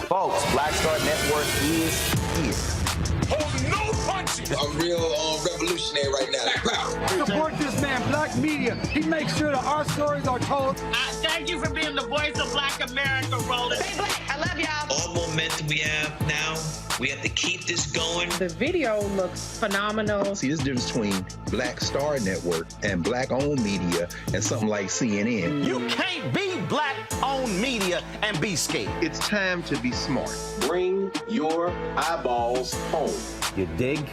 Folks, Black Star Network is here. Oh, no punches! I'm real revolutionary right now. Black power. Support this man, Black Media. He makes sure that our stories are told. Thank you for being the voice of Black America, Roland. Stay black. I love y'all. All momentum we have now, we have to keep this going. The video looks phenomenal. See, this difference between Black Star Network and Black-owned media and something like CNN. You can't be Black-owned media and be scared. It's time to be smart. bring your eyeballs home. You dig?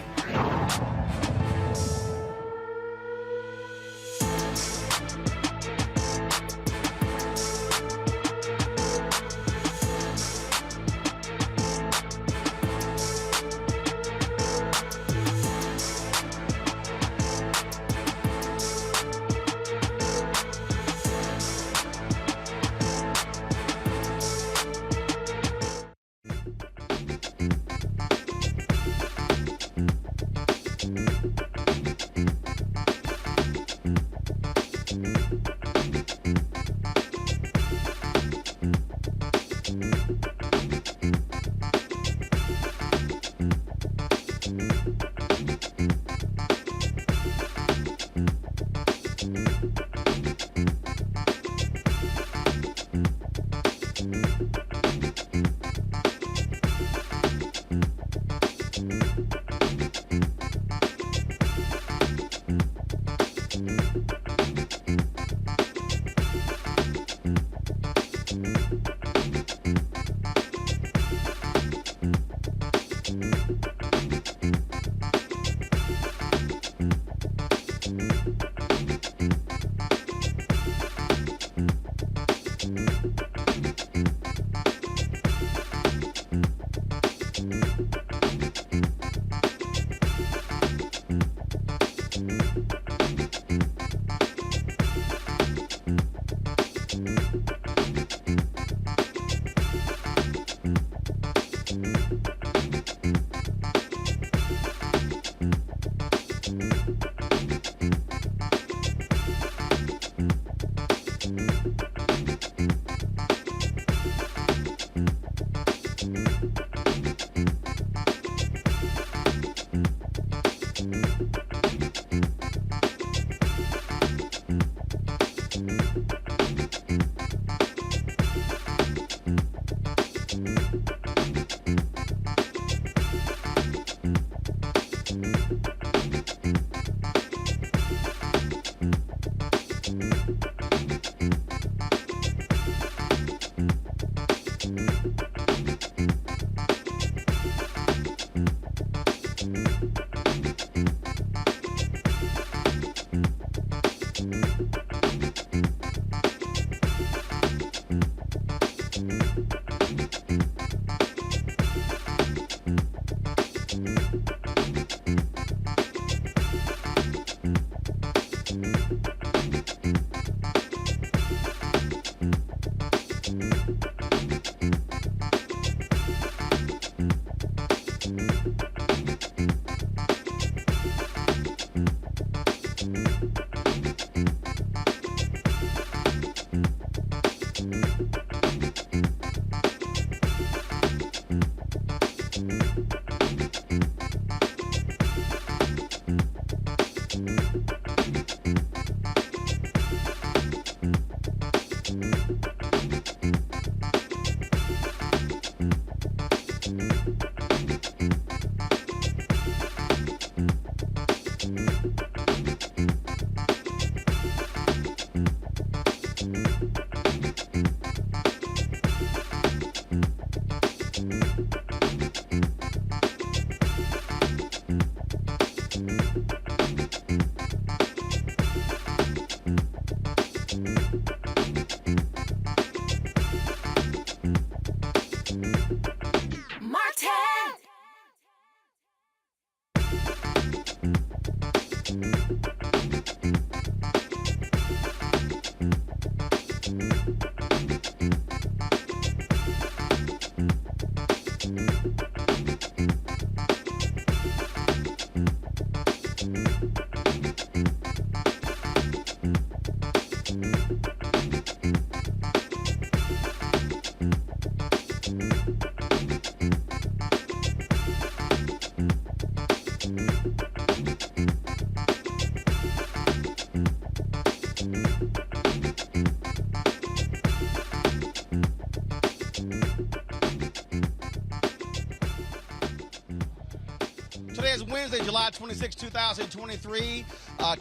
Today is Wednesday, July 26, 2023.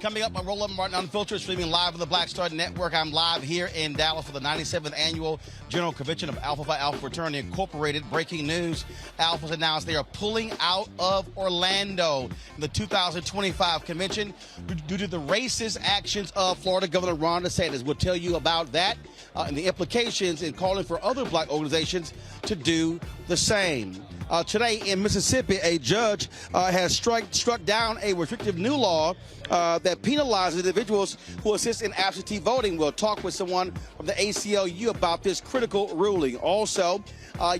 Coming up on Roll Up Martin Unfiltered, streaming live on the Black Star Network. I'm live here in Dallas for the 97th Annual General Convention of Alpha Phi Alpha Fraternity Incorporated. Breaking news, Alphas announced they are pulling out of Orlando in the 2025 convention due to the racist actions of Florida Governor Ron DeSantis. We'll tell you about that and the implications in calling for other black organizations to do the same. Today in Mississippi, a judge has struck down a restrictive new law that penalizes individuals who assist in absentee voting. We'll talk with someone from the ACLU about this critical ruling. Also,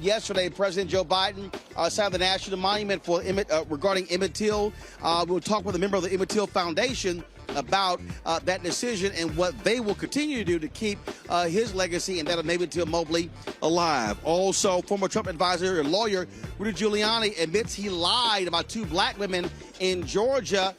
yesterday, President Joe Biden signed the National Monument for regarding Emmett Till. We'll talk with a member of the Emmett Till Foundation about that decision and what they will continue to do to keep his legacy and that of Mamie Till-Mobley alive. Also, former Trump advisor and lawyer Rudy Giuliani admits he lied about two black women in Georgia.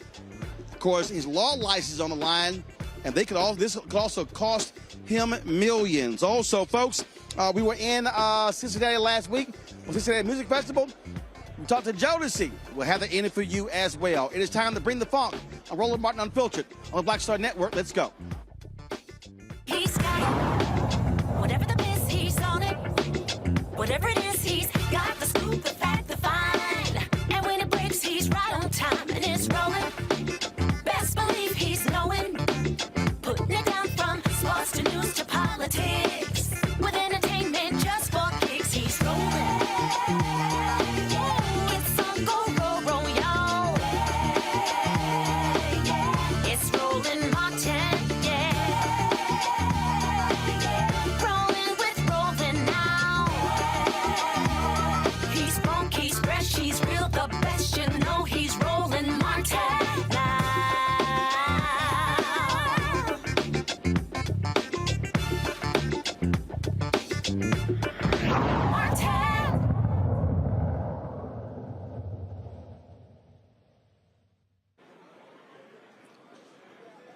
Of course, his law license is on the line, and this could also cost him millions. Also, folks, we were in Cincinnati last week on Cincinnati Music Festival. We talked to Jodeci. We'll have that in it for you as well. It is time to bring the funk on Roland Martin Unfiltered on the Black Star Network. Let's go. He's got it. Whatever the biz, he's on it. Whatever it is, he's got the scoop, the fact, the find. And when it breaks, he's right on time and it's rolling. Best believe he's knowing. Putting it down from sports to news to politics. With entertainment just for kicks, he's rolling.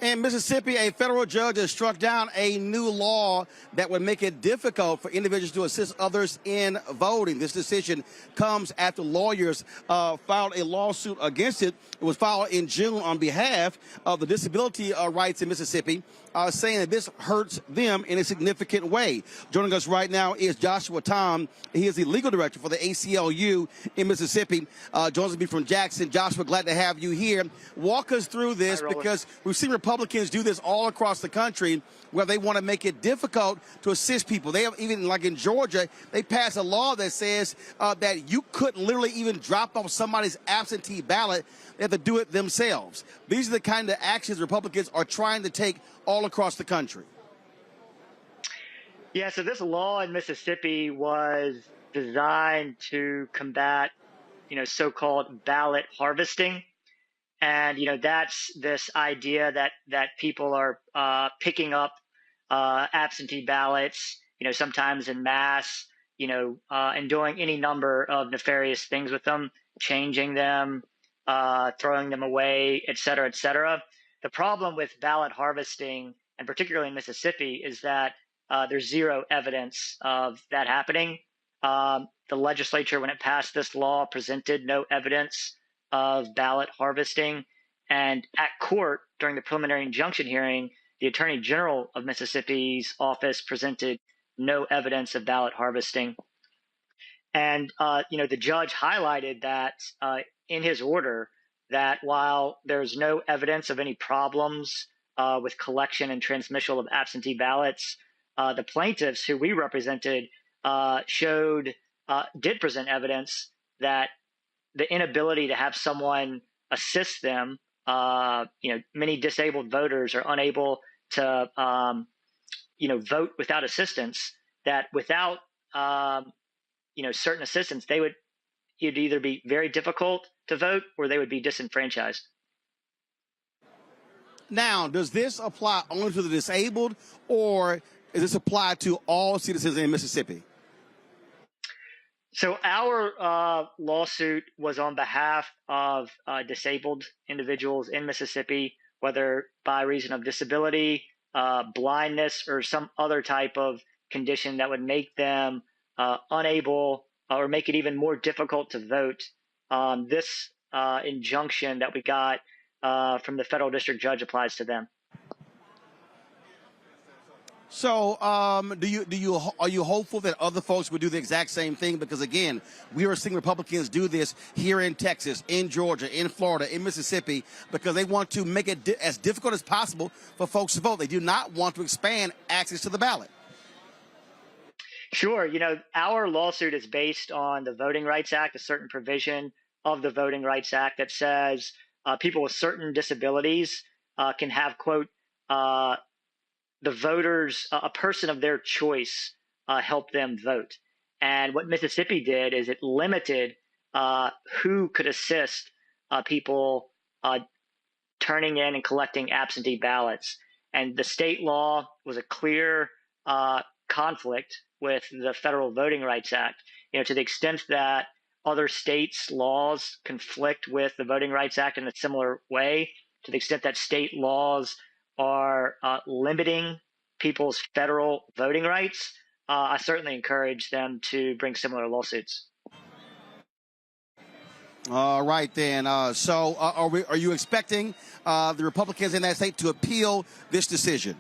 In Mississippi, a federal judge has struck down a new law that would make it difficult for individuals to assist others in voting. This decision comes after lawyers filed a lawsuit against it. It was filed in June on behalf of the disability rights in Mississippi, saying that this hurts them in a significant way. Joining us right now is Joshua Tom. He is the legal director for the ACLU in Mississippi. Joins me from Jackson. Joshua, glad to have you here. Walk us through this, because we've seen Republicans do this all across the country where they want to make it difficult to assist people. They have, even like in Georgia, they passed a law that says that you couldn't literally even drop off somebody's absentee ballot. They have to do it themselves. These are the kind of actions Republicans are trying to take all across the country. Yeah, so this law in Mississippi was designed to combat, so-called ballot harvesting. And, that's this idea that people are picking up absentee ballots, sometimes in mass, and doing any number of nefarious things with them, changing them, throwing them away, et cetera, et cetera. The problem with ballot harvesting, and particularly in Mississippi, is that there's zero evidence of that happening. The legislature, when it passed this law, presented no evidence of ballot harvesting. And at court, during the preliminary injunction hearing, the Attorney General of Mississippi's office presented no evidence of ballot harvesting. And, the judge highlighted that in his order, that while there's no evidence of any problems with collection and transmission of absentee ballots, the plaintiffs who we represented did present evidence that the inability to have someone assist them, many disabled voters are unable to, vote without assistance, that without, certain assistance, it'd either be very difficult to vote or they would be disenfranchised. Now, does this apply only to the disabled, or is this applied to all citizens in Mississippi? So our lawsuit was on behalf of disabled individuals in Mississippi, whether by reason of disability, blindness, or some other type of condition that would make them unable or make it even more difficult to vote. This injunction that we got from the federal district judge applies to them. So, are you hopeful that other folks would do the exact same thing? Because again, we are seeing Republicans do this here in Texas, in Georgia, in Florida, in Mississippi, because they want to make it as difficult as possible for folks to vote. They do not want to expand access to the ballot. Sure. Our lawsuit is based on the Voting Rights Act, a certain provision of the Voting Rights Act that says people with certain disabilities can have, quote, the voters, a person of their choice, help them vote. And what Mississippi did is it limited who could assist people turning in and collecting absentee ballots. And the state law was a clear conflict with the Federal Voting Rights Act. To the extent that other states' laws conflict with the Voting Rights Act in a similar way, to the extent that state laws are limiting people's federal voting rights, I certainly encourage them to bring similar lawsuits. All right, then. So are you expecting the Republicans in that state to appeal this decision?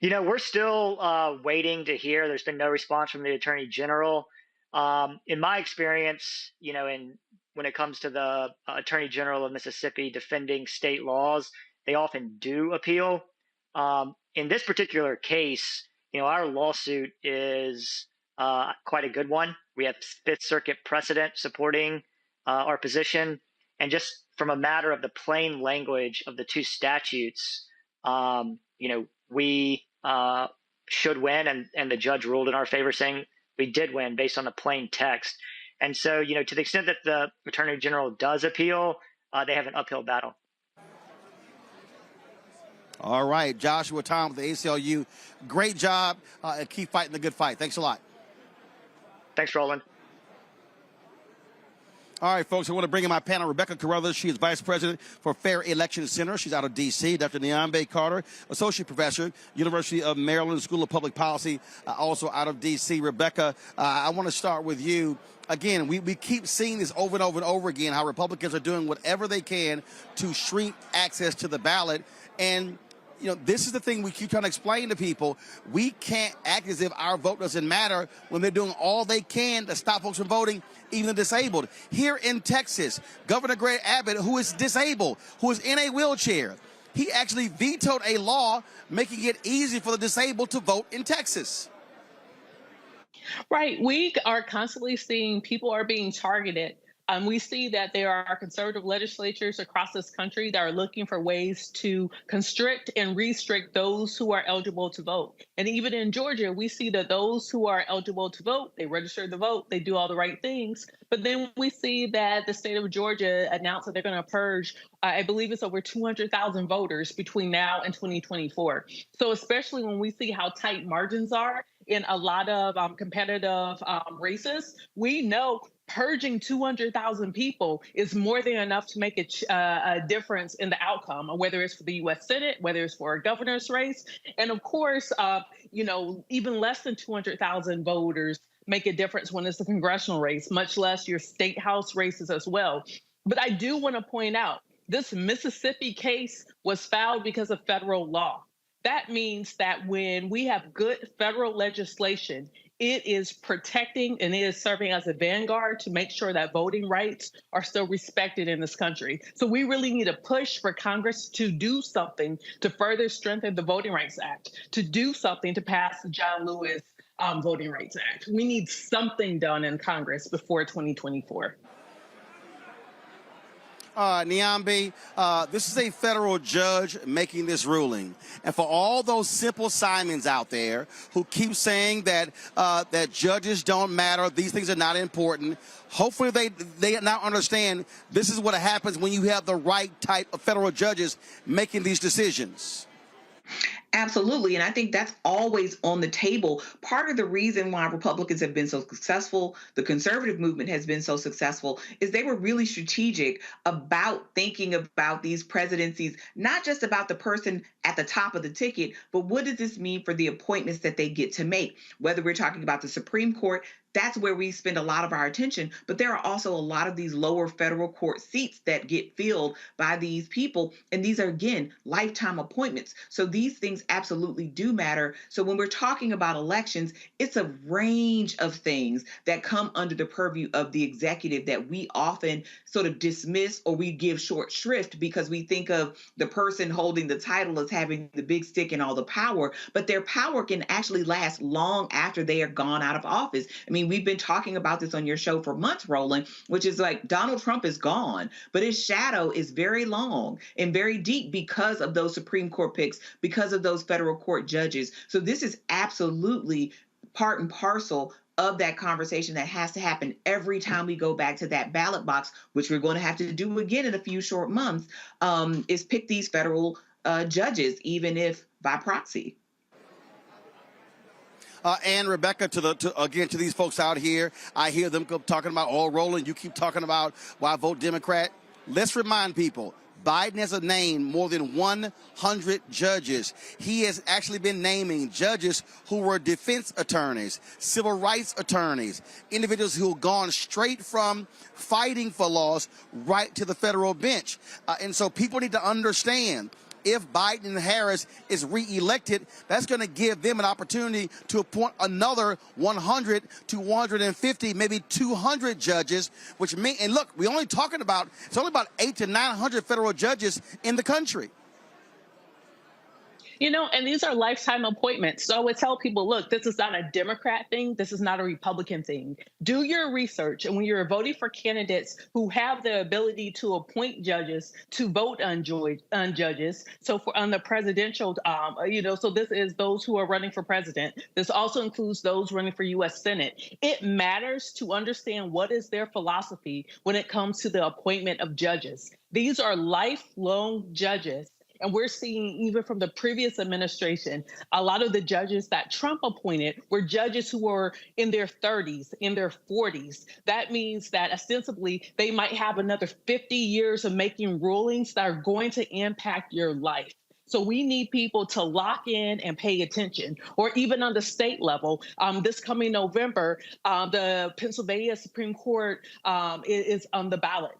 We're still waiting to hear. There's been no response from the Attorney General. In my experience, when it comes to the Attorney General of Mississippi defending state laws, they often do appeal. In this particular case, our lawsuit is quite a good one. We have Fifth Circuit precedent supporting our position. And just from a matter of the plain language of the two statutes, we should win. And the judge ruled in our favor, saying we did win based on the plain text. And so, to the extent that the Attorney General does appeal, they have an uphill battle. All right, Joshua Tom with the ACLU. Great job. Keep fighting the good fight. Thanks a lot. Thanks, Roland. All right, folks, I want to bring in my panel, Rebecca Carruthers. She is Vice President for Fair Election Center. She's out of D.C. Dr. Niambe Carter, Associate Professor, University of Maryland School of Public Policy, also out of D.C. Rebecca, I want to start with you. Again, we keep seeing this over and over and over again, how Republicans are doing whatever they can to shrink access to the ballot. And this is the thing we keep trying to explain to people. We can't act as if our vote doesn't matter when they're doing all they can to stop folks from voting, even the disabled. Here in Texas, Governor Greg Abbott, who is disabled, who is in a wheelchair, he actually vetoed a law making it easy for the disabled to vote in Texas. Right. We are constantly seeing people are being targeted. We see that there are conservative legislatures across this country that are looking for ways to constrict and restrict those who are eligible to vote. And even in Georgia, we see that those who are eligible to vote, they register to vote, they do all the right things. But then we see that the state of Georgia announced that they're going to purge, I believe it's over 200,000 voters between now and 2024. So especially when we see how tight margins are in a lot of competitive races, we know purging 200,000 people is more than enough to make a difference in the outcome, whether it's for the U.S. Senate, whether it's for a governor's race. And of course, even less than 200,000 voters make a difference when it's a congressional race, much less your state house races as well. But I do want to point out, this Mississippi case was filed because of federal law. That means that when we have good federal legislation, it is protecting and it is serving as a vanguard to make sure that voting rights are still respected in this country. So we really need to push for Congress to do something to further strengthen the Voting Rights Act, to do something to pass the John Lewis Voting Rights Act. We need something done in Congress before 2024. Niambe, this is a federal judge making this ruling. And for all those simple Simons out there who keep saying that that judges don't matter, these things are not important, hopefully they now understand this is what happens when you have the right type of federal judges making these decisions. Absolutely. And I think that's always on the table. Part of the reason why Republicans have been so successful, the conservative movement has been so successful, is they were really strategic about thinking about these presidencies, not just about the person at the top of the ticket, but what does this mean for the appointments that they get to make? Whether we're talking about the Supreme Court, that's where we spend a lot of our attention. But there are also a lot of these lower federal court seats that get filled by these people. And these are, again, lifetime appointments. So these things absolutely do matter. So when we're talking about elections, it's a range of things that come under the purview of the executive that we often sort of dismiss, or we give short shrift because we think of the person holding the title as having the big stick and all the power. But their power can actually last long after they are gone out of office. I mean, we've been talking about this on your show for months, Roland, which is like Donald Trump is gone, but his shadow is very long and very deep because of those Supreme Court picks, because of those federal court judges. So this is absolutely part and parcel of that conversation that has to happen every time we go back to that ballot box, which we're going to have to do again in a few short months, is pick these federal judges, even if by proxy. And Rebecca, to these folks out here, I hear them talking about, oh, Roland, you keep talking about why vote Democrat. Let's remind people, Biden has named more than 100 judges. He has actually been naming judges who were defense attorneys, civil rights attorneys, individuals who have gone straight from fighting for laws right to the federal bench. And so people need to understand, if Biden and Harris is reelected, that's going to give them an opportunity to appoint another 100 to 150, maybe 200 judges, which mean, and look, it's only about 800 to 900 federal judges in the country. You know, and these are lifetime appointments. So I would tell people, look, this is not a Democrat thing. This is not a Republican thing. Do your research. And when you're voting for candidates who have the ability to appoint judges, to vote on judges. So on the presidential, so this is those who are running for president. This also includes those running for U.S. Senate. It matters to understand what is their philosophy when it comes to the appointment of judges. These are lifelong judges. And we're seeing, even from the previous administration, a lot of the judges that Trump appointed were judges who were in their 30s, in their 40s. That means that ostensibly they might have another 50 years of making rulings that are going to impact your life. So we need people to lock in and pay attention. Or even on the state level, this coming November, the Pennsylvania Supreme Court is on the ballot.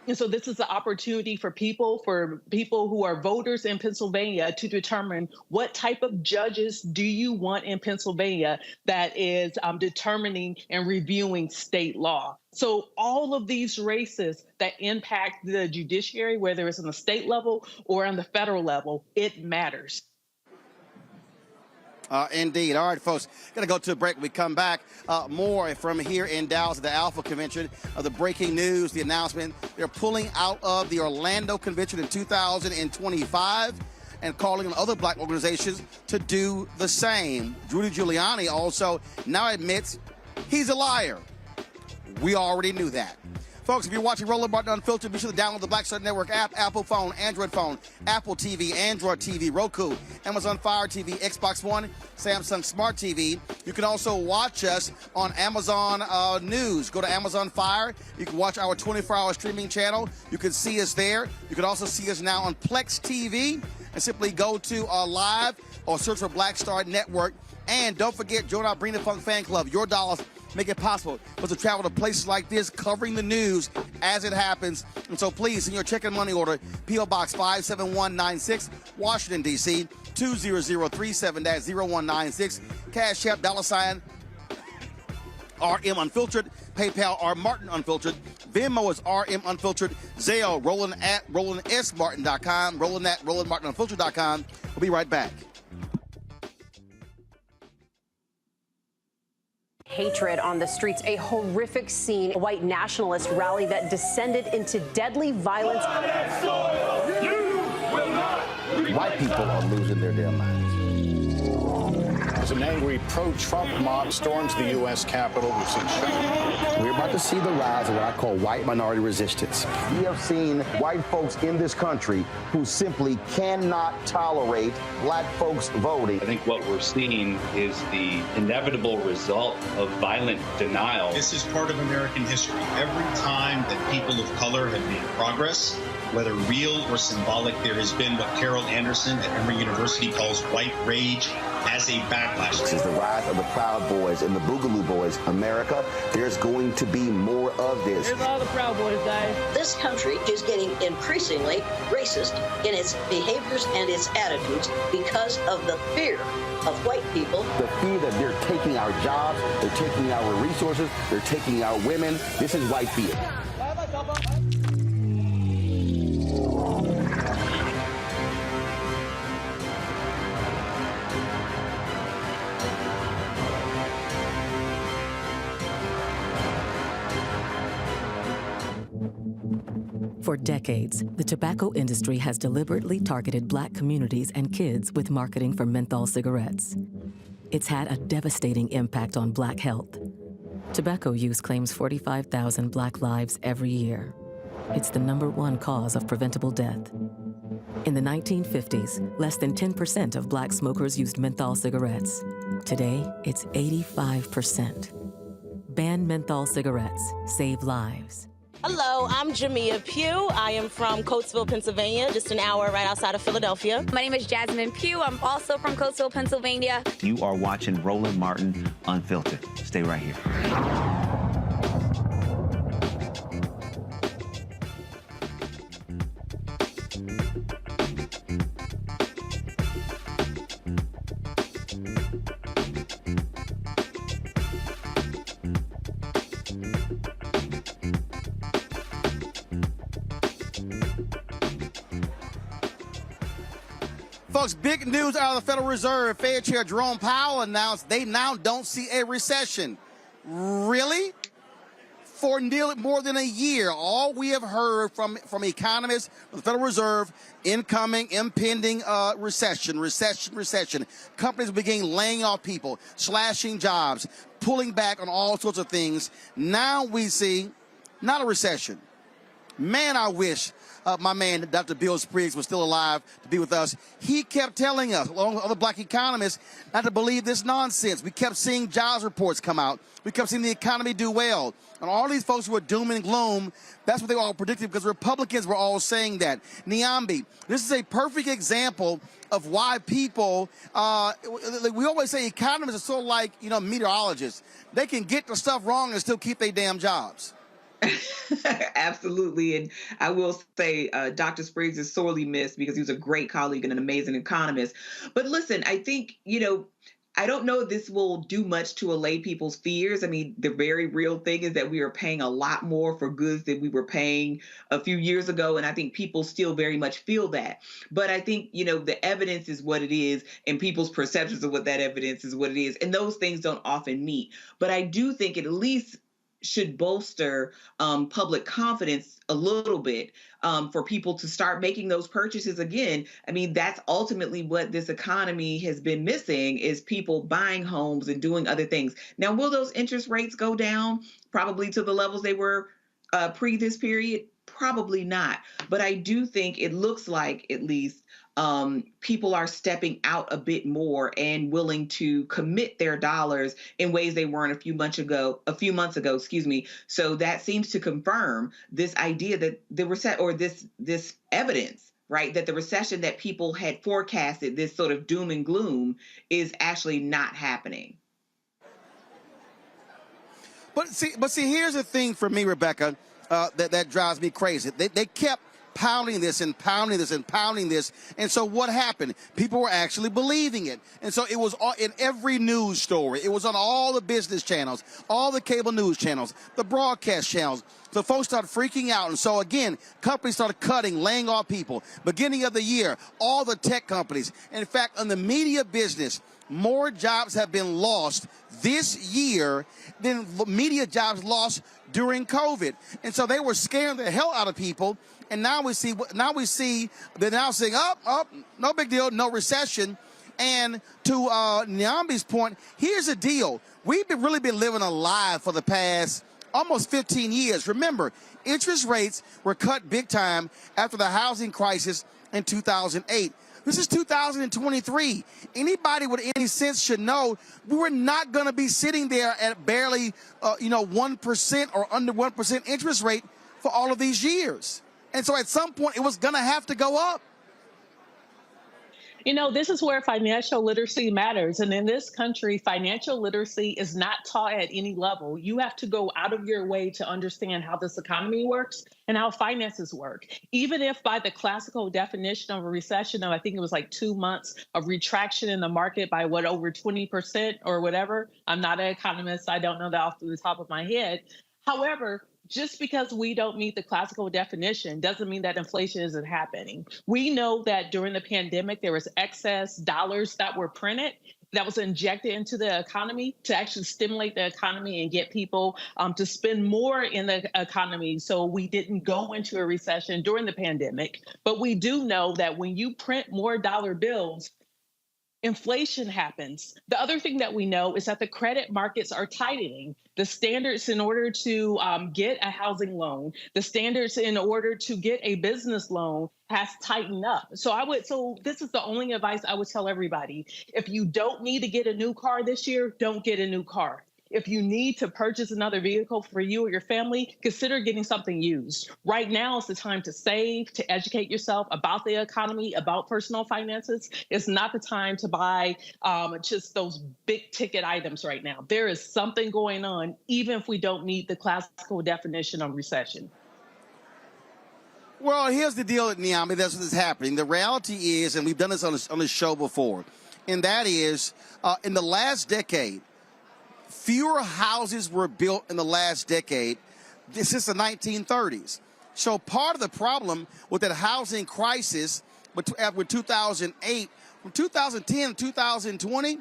And so this is an opportunity for people who are voters in Pennsylvania to determine what type of judges do you want in Pennsylvania that is determining and reviewing state law. So all of these races that impact the judiciary, whether it's on the state level or on the federal level, it matters. Indeed. All right, folks, going to go to a break. When we come back, more from here in Dallas at the Alpha Convention. The breaking news, the announcement, they're pulling out of the Orlando Convention in 2025 and calling on other black organizations to do the same. Rudy Giuliani also now admits he's a liar. We already knew that. Folks, if you're watching Roland Martin Unfiltered, be sure to download the Black Star Network app, Apple phone, Android phone, Apple TV, Android TV, Roku, Amazon Fire TV, Xbox One, Samsung Smart TV. You can also watch us on Amazon News. Go to Amazon Fire. You can watch our 24-hour streaming channel. You can see us there. You can also see us now on Plex TV. And simply go to Live or search for Black Star Network. And don't forget, join our Bring the Funk fan club. Your dollars make it possible for us to travel to places like this, covering the news as it happens. And so please, send your check and money order, P.O. Box 57196, Washington, D.C., 20037-0196, Cash App, $, RM Unfiltered, PayPal, R Martin Unfiltered, Venmo is RM Unfiltered, Zelle, Roland at RolandSMartin.com, Roland at RolandMartinUnfiltered.com. We'll be right back. Hatred on the streets, a horrific scene, a white nationalist rally that descended into deadly violence. White people are losing their damn minds. as an angry pro-Trump mob storms the U.S. Capitol. We've seen shooting. We're about to see the rise of what I call white minority resistance. We have seen white folks in this country who simply cannot tolerate black folks voting. I think what we're seeing is the inevitable result of violent denial. This is part of American history. Every time that people of color have made progress, whether real or symbolic, there has been what Carol Anderson at Emory University calls white rage as a backlash. This is the rise of the Proud Boys and the Boogaloo Boys. America, there's going to be more of this. Here's all the Proud Boys, guys. This country is getting increasingly racist in its behaviors and its attitudes because of the fear of white people. The fear that they're taking our jobs, they're taking our resources, they're taking our women. This is white fear. For decades, the tobacco industry has deliberately targeted black communities and kids with marketing for menthol cigarettes. It's had a devastating impact on black health. Tobacco use claims 45,000 black lives every year. It's the #1 cause of preventable death. In the 1950s, less than 10% of black smokers used menthol cigarettes. Today, it's 85%. Ban menthol cigarettes. Save lives. Hello, I'm Jamia Pugh. I am from Coatesville, Pennsylvania, just an hour right outside of Philadelphia. My name is Jasmine Pugh. I'm also from Coatesville, Pennsylvania. You are watching Roland Martin Unfiltered. Stay right here. Folks, big news out of the Federal Reserve. Fed Chair Jerome Powell announced they now don't see a recession. Really? For nearly more than a year, all we have heard from economists, from the Federal Reserve, impending recession. Companies begin laying off people, slashing jobs, pulling back on all sorts of things. Now we see not a recession. Man, I wish my man, Dr. Bill Spriggs, was still alive to be with us. He kept telling us, along with other black economists, not to believe this nonsense. We kept seeing jobs reports come out. We kept seeing the economy do well. And all these folks who were doom and gloom, that's what they all predicted because Republicans were all saying that. Niambi, this is a perfect example of why people, we always say economists are sort of like, meteorologists. They can get the stuff wrong and still keep their damn jobs. Absolutely. And I will say Dr. Spriggs is sorely missed because he was a great colleague and an amazing economist. But listen, I think, I don't know if this will do much to allay people's fears. I mean, the very real thing is that we are paying a lot more for goods than we were paying a few years ago. And I think people still very much feel that. But I think, the evidence is what it is and people's perceptions of what that evidence is what it is. And those things don't often meet. But I do think it at least should bolster public confidence a little bit for people to start making those purchases again. I mean, that's ultimately what this economy has been missing is people buying homes and doing other things. Now, will those interest rates go down probably to the levels they were pre this period? Probably not. But I do think it looks like at least people are stepping out a bit more and willing to commit their dollars in ways they weren't a few months ago, So that seems to confirm this idea that this evidence, right, that the recession that people had forecasted, this sort of doom and gloom, is actually not happening. But see, here's the thing for me, Rebecca, that drives me crazy. They kept pounding this. And so what happened? People were actually believing it. And so it was in every news story. It was on all the business channels, all the cable news channels, the broadcast channels. So folks started freaking out. And so, again, companies started cutting, laying off people. Beginning of the year, all the tech companies. In fact, in the media business, more jobs have been lost this year than media jobs lost during COVID. And so they were scaring the hell out of people. And now we see they're now saying, no big deal, no recession. And to Nyambi's point, here's the deal. We've really been living a lie for the past almost 15 years. Remember, interest rates were cut big time after the housing crisis in 2008. This is 2023. Anybody with any sense should know we were not going to be sitting there at barely, 1% or under 1% interest rate for all of these years. And so at some point, it was going to have to go up. This is where financial literacy matters. And in this country, financial literacy is not taught at any level. You have to go out of your way to understand how this economy works and how finances work. Even if by the classical definition of a recession of, I think it was like 2 months of retraction in the market by over 20% or whatever. I'm not an economist. I don't know that off the top of my head. However, just because we don't meet the classical definition doesn't mean that inflation isn't happening. We know that during the pandemic, there was excess dollars that were printed that was injected into the economy to actually stimulate the economy and get people to spend more in the economy. So we didn't go into a recession during the pandemic. But we do know that when you print more dollar bills, inflation happens. The other thing that we know is that the credit markets are tightening. The standards in order to get a housing loan, the standards in order to get a business loan has tightened up. So this is the only advice I would tell everybody. If you don't need to get a new car this year, don't get a new car. If you need to purchase another vehicle for you or your family, consider getting something used. Right now is the time to save, to educate yourself about the economy, about personal finances. It's not the time to buy just those big ticket items right now. There is something going on, even if we don't meet the classical definition of recession. Well, here's the deal at Nyambi. That's what's happening. The reality is, and we've done this on the show before, and that is in the last decade, fewer houses were built in the last decade since the 1930s. So part of the problem with that housing crisis with 2008, from 2010 to 2020,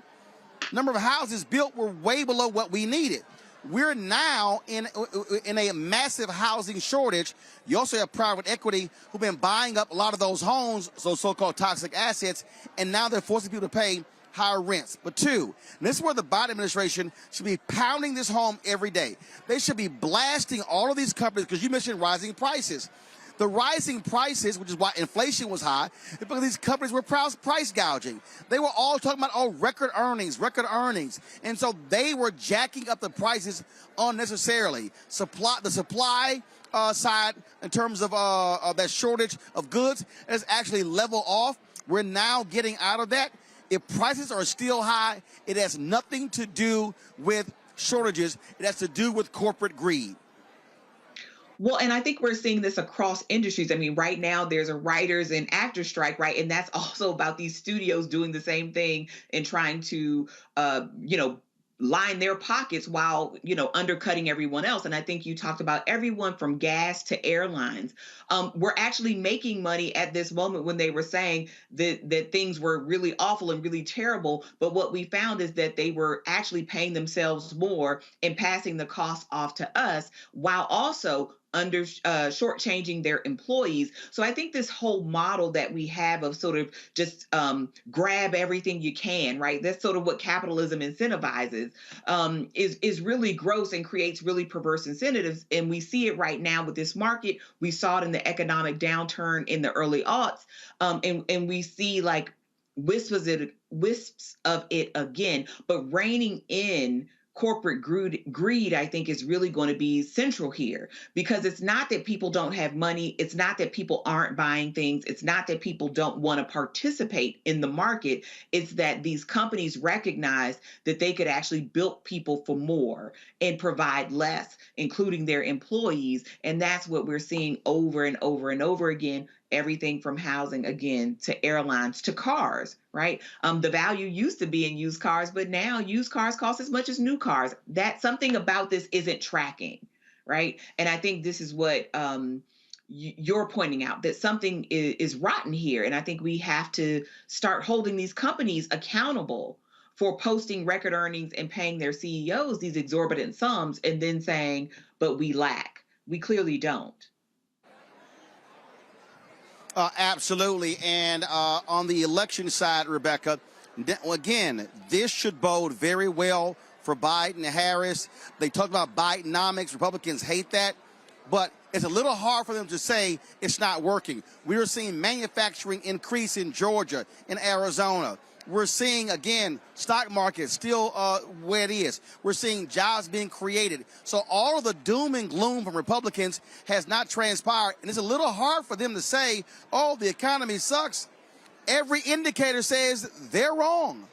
number of houses built were way below what we needed. We're now in a massive housing shortage. You also have private equity who've been buying up a lot of those homes, those so-called toxic assets, and now they're forcing people to pay higher rents. But two, and this is where the Biden administration should be pounding this home every day. They should be blasting all of these companies, because you mentioned rising prices. The rising prices, which is why inflation was high, is because these companies were price gouging. They were all talking about, record earnings. And so they were jacking up the prices unnecessarily. The supply side, in terms of that shortage of goods, has actually leveled off. We're now getting out of that. If prices are still high, it has nothing to do with shortages. It has to do with corporate greed. Well, and I think we're seeing this across industries. I mean, right now there's a writers and actors strike, right? And that's also about these studios doing the same thing and trying to, line their pockets while, undercutting everyone else. And I think you talked about everyone from gas to airlines. We're actually making money at this moment when they were saying that things were really awful and really terrible. But what we found is that they were actually paying themselves more and passing the cost off to us, while also shortchanging their employees. So I think this whole model that we have of sort of just grab everything you can, right? That's sort of what capitalism incentivizes, is really gross and creates really perverse incentives. And we see it right now with this market. We saw it in the economic downturn in the early aughts. And we see like wisps of it again, but reining in corporate greed, I think, is really going to be central here, because it's not that people don't have money. It's not that people aren't buying things. It's not that people don't want to participate in the market. It's that these companies recognize that they could actually bilk people for more and provide less, including their employees. And that's what we're seeing over and over and over again. Everything from housing, again, to airlines, to cars, right? The value used to be in used cars, but now used cars cost as much as new cars. That something about this isn't tracking, right? And I think this is what you're pointing out, that something is rotten here. And I think we have to start holding these companies accountable for posting record earnings and paying their CEOs these exorbitant sums, and then saying, but we lack. We clearly don't. Absolutely. And on the election side, Rebecca, Again, this should bode very well for Biden and Harris. They talk about Bidenomics. Republicans hate that. But it's a little hard for them to say it's not working. We are seeing manufacturing increase in Georgia, in Arizona. We're seeing, again, stock market still where it is. We're seeing jobs being created. So all of the doom and gloom from Republicans has not transpired. And it's a little hard for them to say, oh, the economy sucks. Every indicator says they're wrong.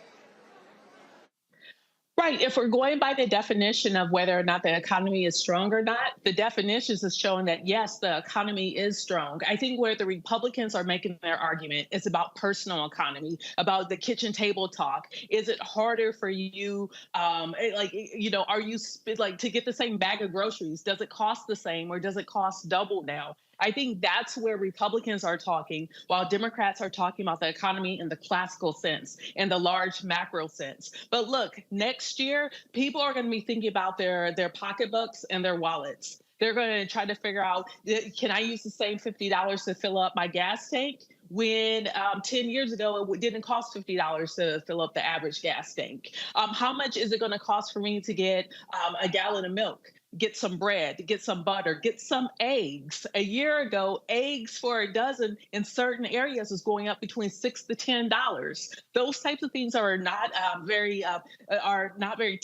Right. If we're going by the definition of whether or not the economy is strong or not, the definitions is showing that, yes, the economy is strong. I think where the Republicans are making their argument is about personal economy, about the kitchen table talk. Is it harder for you, are you to get the same bag of groceries? Does it cost the same or does it cost double now? I think that's where Republicans are talking, while Democrats are talking about the economy in the classical sense, in the large macro sense. But look, next year, people are going to be thinking about their pocketbooks and their wallets. They're going to try to figure out, can I use the same $50 to fill up my gas tank? When 10 years ago, it didn't cost $50 to fill up the average gas tank. How much is it going to cost for me to get a gallon of milk? Get some bread, get some butter, get some eggs. A year ago, eggs for a dozen in certain areas was going up between $6 to $10. Those types of things are not very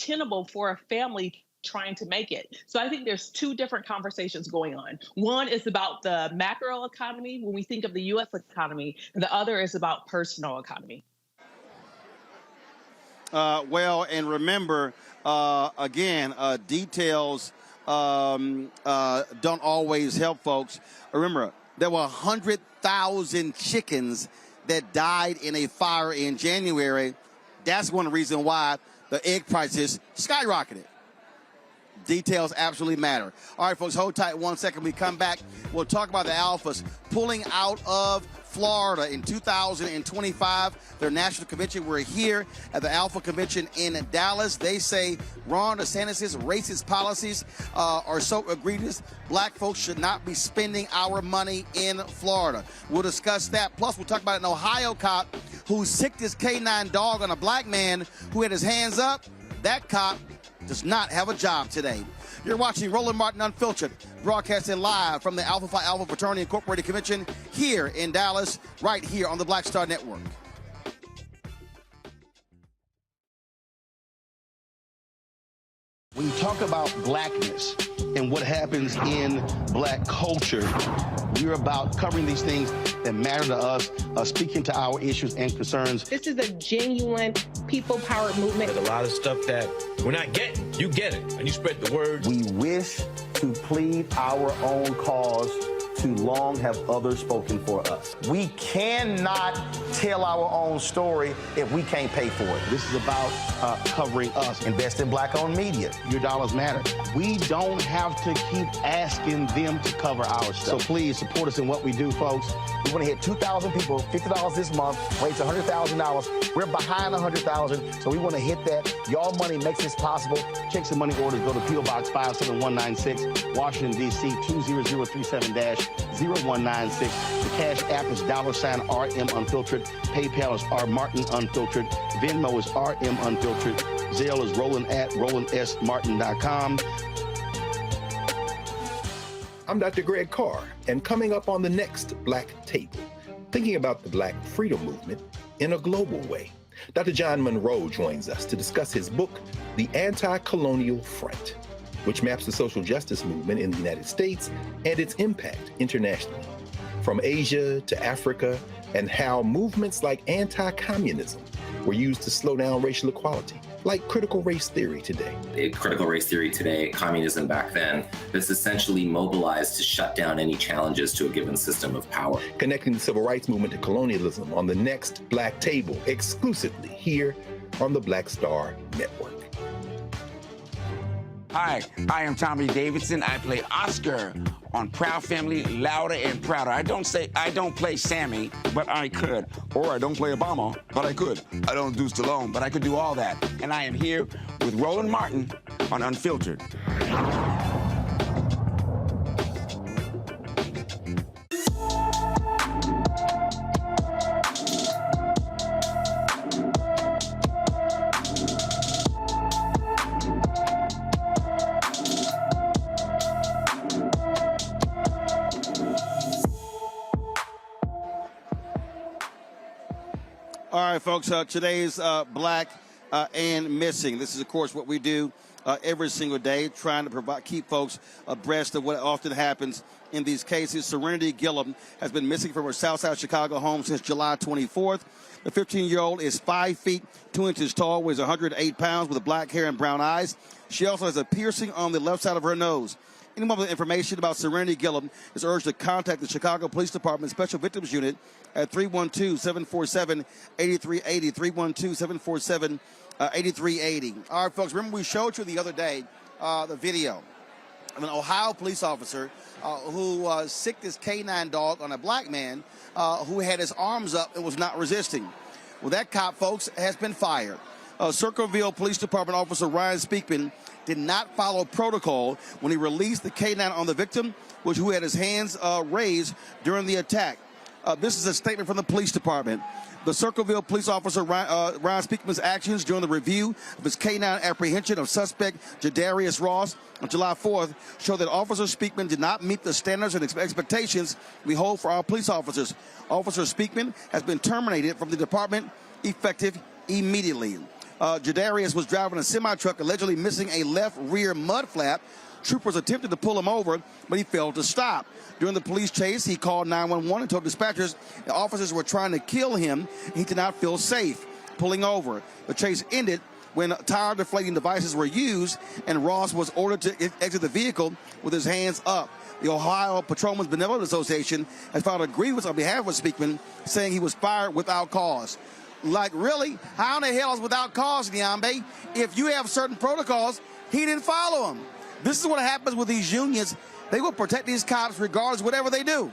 tenable for a family trying to make it. So I think there's two different conversations going on. One is about the macro economy when we think of the U.S. economy, and the other is about personal economy. And remember, details don't always help folks. Remember, there were 100,000 chickens that died in a fire in January. That's one reason why the egg prices skyrocketed. Details absolutely matter. All right, folks, hold tight 1 second. We come back, we'll talk about the Alphas pulling out of Florida in 2025, their national convention. We're here at the Alpha Convention in Dallas. They say Ron DeSantis' racist policies are so egregious, black folks should not be spending our money in Florida. We'll discuss that. Plus, we'll talk about an Ohio cop who sicked his canine dog on a black man who had his hands up. That cop does not have a job today. You're watching Roland Martin Unfiltered, broadcasting live from the Alpha Phi Alpha Fraternity Incorporated Convention here in Dallas, right here on the Black Star Network. When you talk about blackness and what happens in black culture, we're about covering these things that matter to us, speaking to our issues and concerns. This is a genuine people-powered movement. There's a lot of stuff that we're not getting. You get it, and you spread the word. We wish to plead our own cause. Too long have others spoken for us. We cannot tell our own story if we can't pay for it. This is about covering us. Invest in black-owned media. Your dollars matter. We don't have to keep asking them to cover our stuff. So please support us in what we do, folks. We want to hit 2,000 people, $50 this month, raise $100,000. We're behind 100,000, so we want to hit that. Y'all money makes this possible. Check some money orders. Go to P.O. Box 57196, Washington, D.C. 20037-0196. The Cash App is $RM Unfiltered. PayPal is R Martin Unfiltered. Venmo is RM Unfiltered. Zelle is roland@rolandsmartin.com. I'm Dr. Greg Carr, and coming up on the next Black Table, thinking about the Black freedom movement in a global way. Dr. John Monroe joins us to discuss his book, The Anti-Colonial Front, which maps the social justice movement in the United States and its impact internationally, from Asia to Africa, and how movements like anti-communism were used to slow down racial equality, like critical race theory today. Critical race theory today, communism back then, that's essentially mobilized to shut down any challenges to a given system of power. Connecting the civil rights movement to colonialism on the next Black Table, exclusively here on the Black Star Network. Hi, I am Tommy Davidson. I play Oscar on Proud Family, Louder and Prouder. I don't play Sammy, but I could. Or I don't play Obama, but I could. I don't do Stallone, but I could do all that. And I am here with Roland Martin on Unfiltered. All right, folks, today's Black and Missing. This is, of course, what we do every single day, trying to keep folks abreast of what often happens in these cases. Serenity Gillum has been missing from her Southside Chicago home since July 24th. The 15-year-old is 5 feet 2 inches tall, weighs 108 pounds, with black hair and brown eyes. She also has a piercing on the left side of her nose. Anyone with information about Serenity Gillum is urged to contact the Chicago Police Department Special Victims Unit at 312-747-8380, 312-747-8380. All right, folks, remember we showed you the other day the video of an Ohio police officer who sicked his canine dog on a black man who had his arms up and was not resisting. Well, that cop, folks, has been fired. Circleville Police Department officer Ryan Speakman did not follow protocol when he released the canine on the victim, who had his hands raised during the attack. This is a statement from the police department. The Circleville police officer Ryan Speakman's actions during the review of his canine apprehension of suspect Jadarius Ross on July 4th show that Officer Speakman did not meet the standards and expectations we hold for our police officers. Officer Speakman has been terminated from the department effective immediately. Jadarius was driving a semi-truck allegedly missing a left rear mud flap. Troopers attempted to pull him over, but he failed to stop. During the police chase, he called 911 and told dispatchers the officers were trying to kill him. He did not feel safe pulling over. The chase ended when tire deflating devices were used, and Ross was ordered to exit the vehicle with his hands up. The Ohio Patrolmen's Benevolent Association has filed a grievance on behalf of Speakman, saying he was fired without cause. Like, really? How in the hell is without cause, Niambe? If you have certain protocols, he didn't follow them. This is what happens with these unions. They will protect these cops regardless of whatever they do.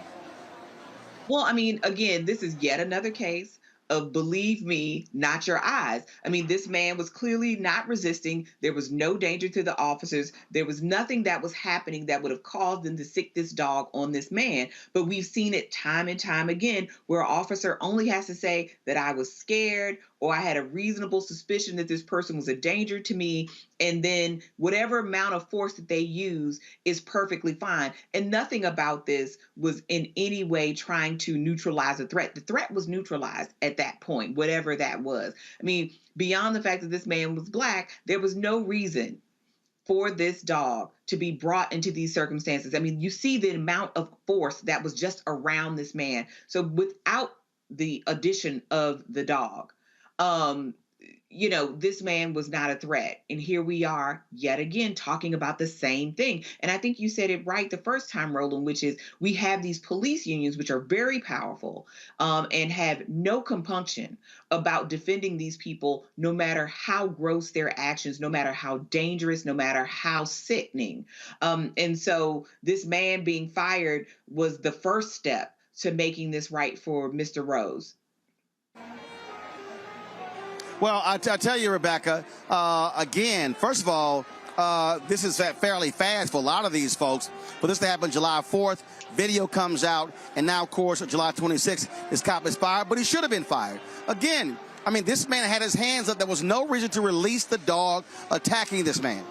Well, I mean, again, this is yet another case of believe me, not your eyes. I mean, this man was clearly not resisting. There was no danger to the officers. There was nothing that was happening that would have caused them to sick this dog on this man. But we've seen it time and time again where an officer only has to say that I was scared or I had a reasonable suspicion that this person was a danger to me, and then whatever amount of force that they use is perfectly fine. And nothing about this was in any way trying to neutralize the threat. The threat was neutralized at that point, whatever that was. I mean, beyond the fact that this man was black, there was no reason for this dog to be brought into these circumstances. I mean, you see the amount of force that was just around this man. So without the addition of the dog, you know, this man was not a threat. And here we are yet again talking about the same thing. And I think you said it right the first time, Roland, which is we have these police unions, which are very powerful and have no compunction about defending these people, no matter how gross their actions, no matter how dangerous, no matter how sickening. And so this man being fired was the first step to making this right for Mr. Rose. Well, I tell you, Rebecca, again, first of all, this is fairly fast for a lot of these folks. For this to happen July 4th, video comes out, and now, of course, July 26th, this cop is fired, but he should have been fired. Again, I mean, this man had his hands up. There was no reason to release the dog attacking this man.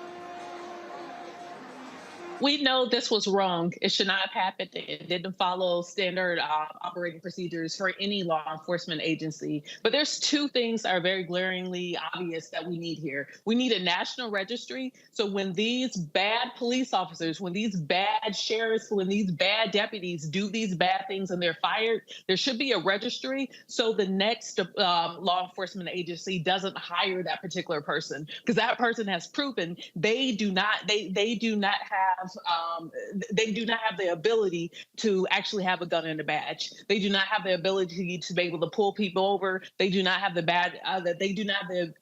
We know this was wrong. It should not have happened. It didn't follow standard operating procedures for any law enforcement agency. But there's two things that are very glaringly obvious that we need here. We need a national registry. So when these bad police officers, when these bad sheriffs, when these bad deputies do these bad things and they're fired, there should be a registry so the next law enforcement agency doesn't hire that particular person, because that person has proven they do not have the ability to actually have a gun and a badge. They do not have the ability to be able to pull people over. They do not have the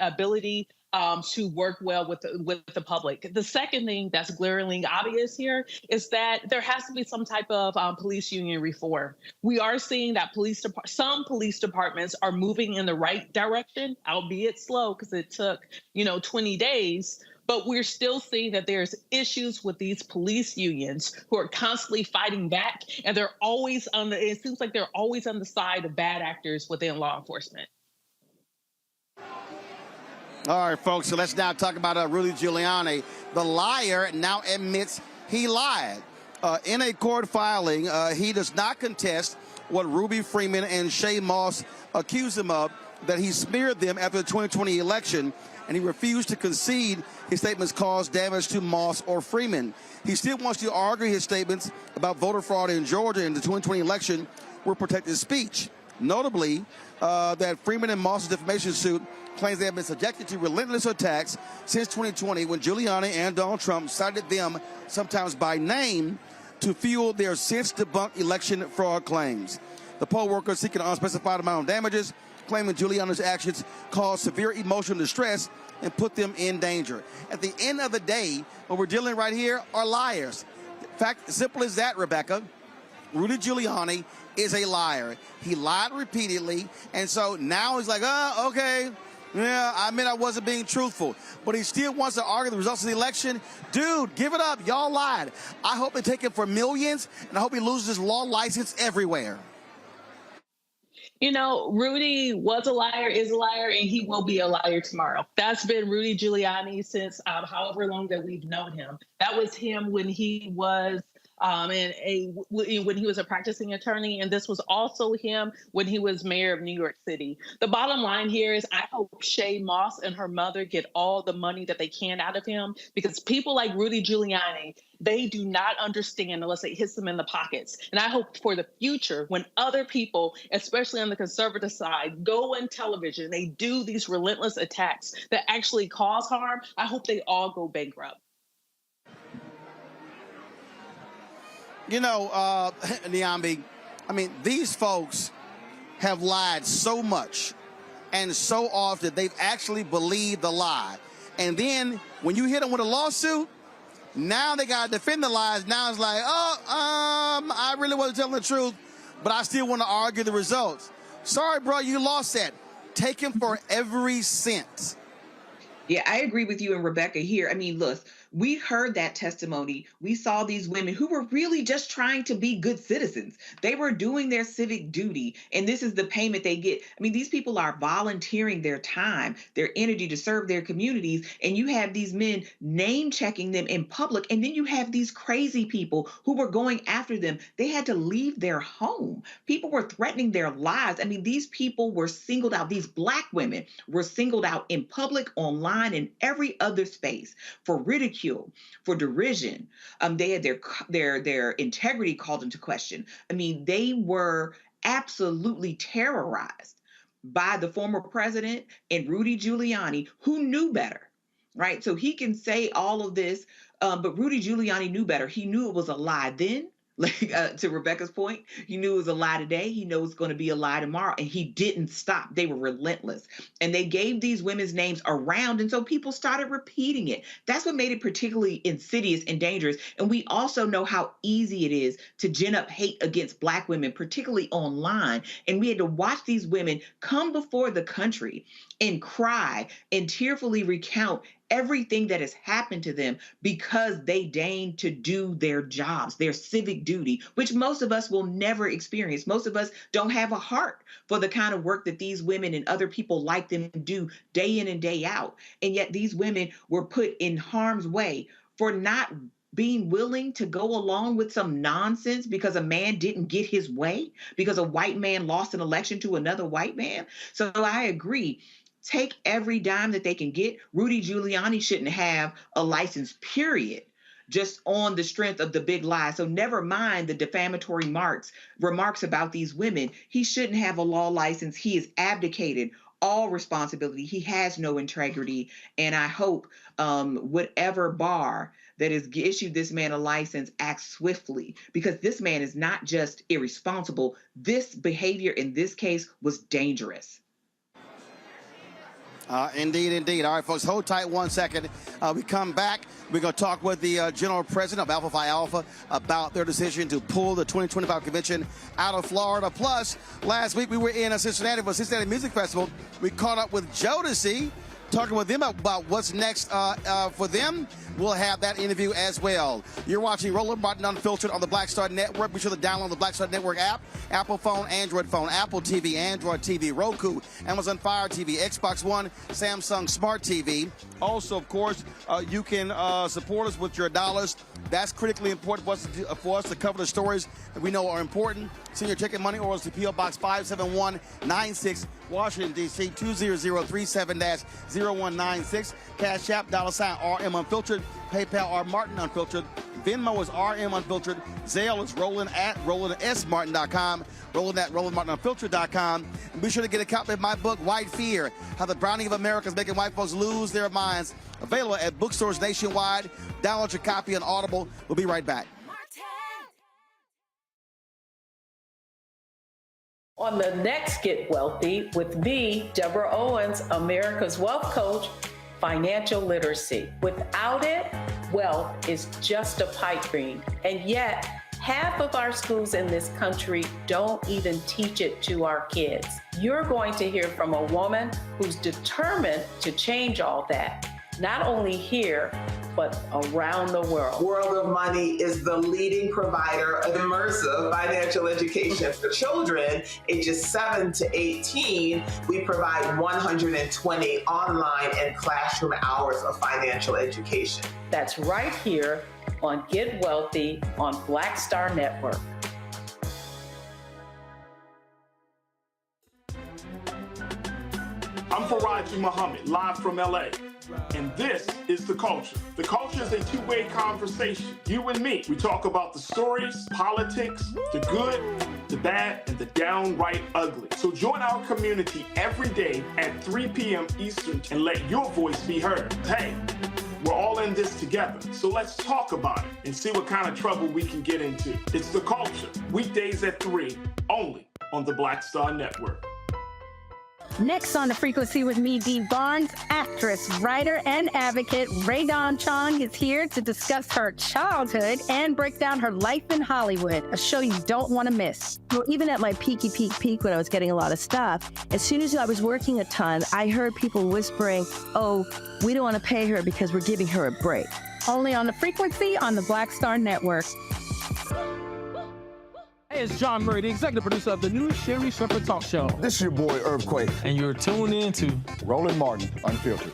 ability to work well with the public. The second thing that's glaringly obvious here is that there has to be some type of police union reform. We are seeing that some police departments are moving in the right direction, albeit slow because it took 20 days. But we're still seeing that there's issues with these police unions who are constantly fighting back, and it seems like they're always on the side of bad actors within law enforcement. All right, folks, so let's now talk about Rudy Giuliani. The liar now admits he lied. In a court filing, he does not contest what Ruby Freeman and Shay Moss accuse him of. that he smeared them after the 2020 election, and he refused to concede his statements caused damage to Moss or Freeman. He still wants to argue his statements about voter fraud in Georgia in the 2020 election were protected speech. Notably, that Freeman and Moss's defamation suit claims they have been subjected to relentless attacks since 2020 when Giuliani and Donald Trump cited them, sometimes by name, to fuel their since-debunked election fraud claims. The poll workers seeking an unspecified amount of damages, claiming Giuliani's actions caused severe emotional distress and put them in danger. At the end of the day, what we're dealing right here are liars. In fact, simple as that, Rebecca. Rudy Giuliani is a liar. He lied repeatedly, and so now he's like, oh, okay, yeah, I admit I wasn't being truthful. But he still wants to argue the results of the election. Dude, give it up. Y'all lied. I hope they take him for millions, and I hope he loses his law license everywhere. You know, Rudy was a liar, is a liar, and he will be a liar tomorrow. That's been Rudy Giuliani since however long that we've known him. That was him when he was when he was a practicing attorney, and this was also him when he was mayor of New York City. The bottom line here is I hope Shay Moss and her mother get all the money that they can out of him, because people like Rudy Giuliani, they do not understand unless it hits them in the pockets. And I hope for the future, when other people, especially on the conservative side, go on television, they do these relentless attacks that actually cause harm, I hope they all go bankrupt. You know, Niambi, I mean, these folks have lied so much and so often they've actually believed the lie. And then when you hit them with a lawsuit, now they got to defend the lies. Now it's like, I really wasn't telling the truth, but I still want to argue the results. Sorry, bro, you lost that. Take him for every cent. Yeah, I agree with you and Rebecca here. I mean, look, we heard that testimony. We saw these women who were really just trying to be good citizens. They were doing their civic duty, and this is the payment they get. I mean, these people are volunteering their time, their energy to serve their communities, and you have these men name-checking them in public, and then you have these crazy people who were going after them. They had to leave their home. People were threatening their lives. I mean, these people were singled out. These Black women were singled out in public, online, and every other space for ridicule, for derision. They had their integrity called into question. I mean, they were absolutely terrorized by the former president and Rudy Giuliani, who knew better, right? So he can say all of this, but Rudy Giuliani knew better. He knew it was a lie then. Like to Rebecca's point, he knew it was a lie today. He knows it's going to be a lie tomorrow. And he didn't stop. They were relentless. And they gave these women's names around. And so people started repeating it. That's what made it particularly insidious and dangerous. And we also know how easy it is to gin up hate against Black women, particularly online. And we had to watch these women come before the country and cry and tearfully recount everything that has happened to them because they deigned to do their jobs, their civic duty, which most of us will never experience. Most of us don't have a heart for the kind of work that these women and other people like them do day in and day out. And yet these women were put in harm's way for not being willing to go along with some nonsense because a man didn't get his way, because a white man lost an election to another white man. So I agree. Take every dime that they can get. Rudy Giuliani shouldn't have a license, period, just on the strength of the big lie. So never mind the defamatory remarks about these women. He shouldn't have a law license. He has abdicated all responsibility. He has no integrity. And I hope whatever bar that has issued this man a license acts swiftly, because this man is not just irresponsible. This behavior in this case was dangerous. Indeed. All right, folks, hold tight 1 second. We come back. We're going to talk with the general president of Alpha Phi Alpha about their decision to pull the 2025 convention out of Florida. Plus, last week we were in Cincinnati for the Cincinnati Music Festival. We caught up with Jodeci, talking with them about what's next for them. We'll have that interview as well. You're watching Roland Martin Unfiltered on the Black Star Network. Be sure to download the Black Star Network app, Apple phone, Android phone, Apple TV, Android TV, Roku, Amazon Fire TV, Xbox One, Samsung Smart TV. Also, of course, you can support us with your dollars. That's critically important for us to cover the stories that we know are important. Send your check and money orders to P.O. Box 57196 Washington, D.C., 20037-0196. Cash App, $RM Unfiltered. PayPal, R Martin Unfiltered. Venmo is RM Unfiltered. Zelle is Roland@RolandSMartin.com. Roland@RolandMartinUnfiltered.com. And be sure to get a copy of my book, White Fear, How the Browning of America is Making White Folks Lose Their Minds. Available at bookstores nationwide. Download your copy on Audible. We'll be right back. On the next Get Wealthy with me, Deborah Owens, America's Wealth Coach, financial literacy. Without it, wealth is just a pipe dream. And yet, half of our schools in this country don't even teach it to our kids. You're going to hear from a woman who's determined to change all that, not only here, but around the world. World of Money is the leading provider of immersive financial education for children ages 7 to 18. We provide 120 online and classroom hours of financial education. That's right here on Get Wealthy on Black Star Network. I'm Faraji Muhammad, live from LA. And this is The Culture. The Culture is a two-way conversation. You and me. We talk about the stories, politics, the good, the bad, and the downright ugly. So join our community every day at 3 p.m. Eastern and let your voice be heard. Hey, we're all in this together. So let's talk about it and see what kind of trouble we can get into. It's The Culture. Weekdays at 3, only on the Black Star Network. Next on The Frequency with me, Dee Barnes, actress, writer, and advocate Ray Dawn Chong is here to discuss her childhood and break down her life in Hollywood, a show you don't want to miss. Well, even at my peak when I was getting a lot of stuff, as soon as I was working a ton, I heard people whispering, oh, we don't want to pay her because we're giving her a break. Only on The Frequency on the Black Star Network. Hey, it's John Murray, the executive producer of the new Sherry Shepherd Talk Show. This is your boy, Earthquake. And you're tuned in to Roland Martin, Unfiltered.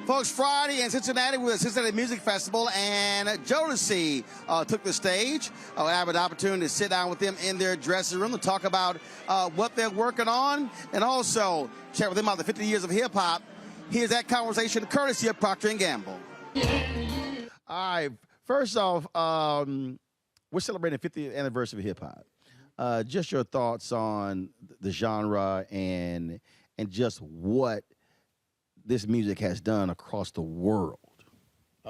Folks, Friday in Cincinnati with the Cincinnati Music Festival, and Jodeci took the stage. I have an opportunity to sit down with them in their dressing room to talk about what they're working on, and also chat with them about the 50 years of hip-hop. Here's that conversation courtesy of Procter & Gamble. All right, first off, we're celebrating the 50th anniversary of hip-hop. Just your thoughts on the genre and just what this music has done across the world.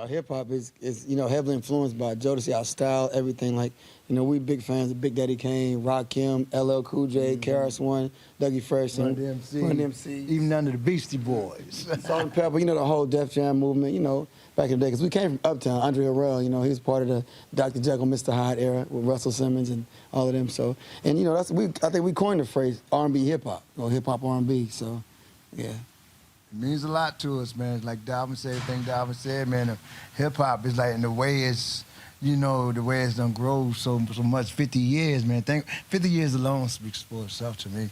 Hip hop is heavily influenced by Jodeci, our style, everything. Like, we big fans of Big Daddy Kane, Rakim, LL Cool J, KRS-One, Dougie Fresh, Run DMC, even under the Beastie Boys. Salt and Pepper, the whole Def Jam movement, back in the day. Because we came from Uptown, Andre Harrell, he was part of the Dr. Jekyll, Mr. Hyde era with Russell Simmons and all of them. So, and I think we coined the phrase R&B hip hop, or hip hop R&B. So, yeah. It means a lot to us, man. It's like Dalvin said, everything Dalvin said, man. Hip-hop is like, in the way it's, the way it's done grow so much, 50 years, man. 50 years alone speaks for itself to me.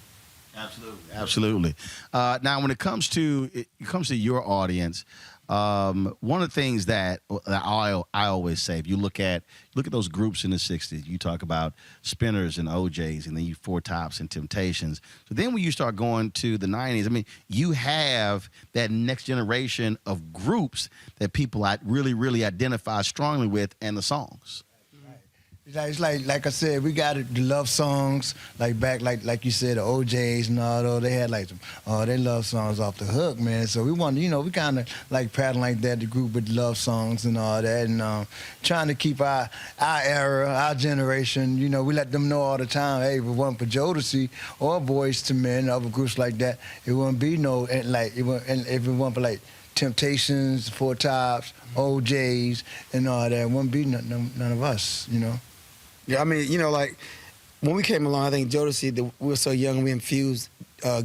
Absolutely. Now, when it comes to your audience, one of the things that I always say, if you look at those groups in the 60s, you talk about Spinners and OJs, and then you Four Tops and Temptations. So then when you start going to the 90s, you have that next generation of groups that people really, really identify strongly with, and the songs. It's like I said, we got the love songs, like you said, the OJs and all those. They had they love songs off the hook, man. So we want, we kind of like pattern like that, the group with love songs and all that, and trying to keep our era, our generation. We let them know all the time, hey, if it wasn't for Jodeci or Boys to Men, other groups like that, it wouldn't be and if it wasn't for Temptations, Four Tops, OJs, and all that, it wouldn't be none of us, Yeah, when we came along, I think Jodeci, we were so young, we infused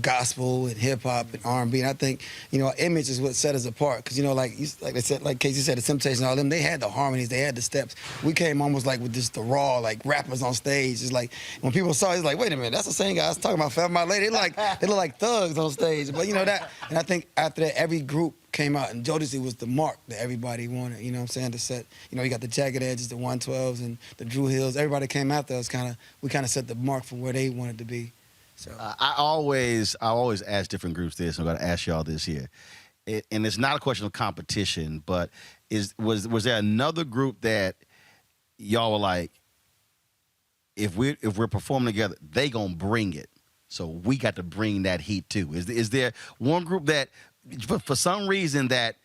gospel and hip hop and R&B. And I think, you know, our image is what set us apart. Because, you know, like they said, like Casey said, the Temptations and all them, they had the harmonies, they had the steps. We came almost like with just the raw, like rappers on stage. It's like when people saw it, it's like, wait a minute, that's the same guy I was talking about, Forever My Lady. They look like thugs on stage. But you know that, and I think after that, every group came out, and Jodeci was the mark that everybody wanted. You know what I'm saying? To set, you know, you got the Jagged Edges, the 112s, and the Drew Hills. Everybody came after us. We kind of set the mark for where they wanted to be. So I always ask different groups this. I'm going to ask y'all this here, and it's not a question of competition, but was there another group that y'all were like, if we're performing together, they gonna bring it, so we got to bring that heat too? Is there one group that for some reason that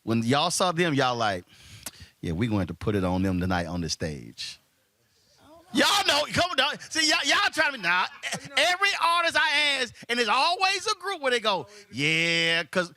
when y'all saw them, y'all like, yeah, we going to put it on them tonight on the stage? Y'all know, come on, see, y'all trying to be, nah, every artist I ask, and there's always a group where they go, yeah, because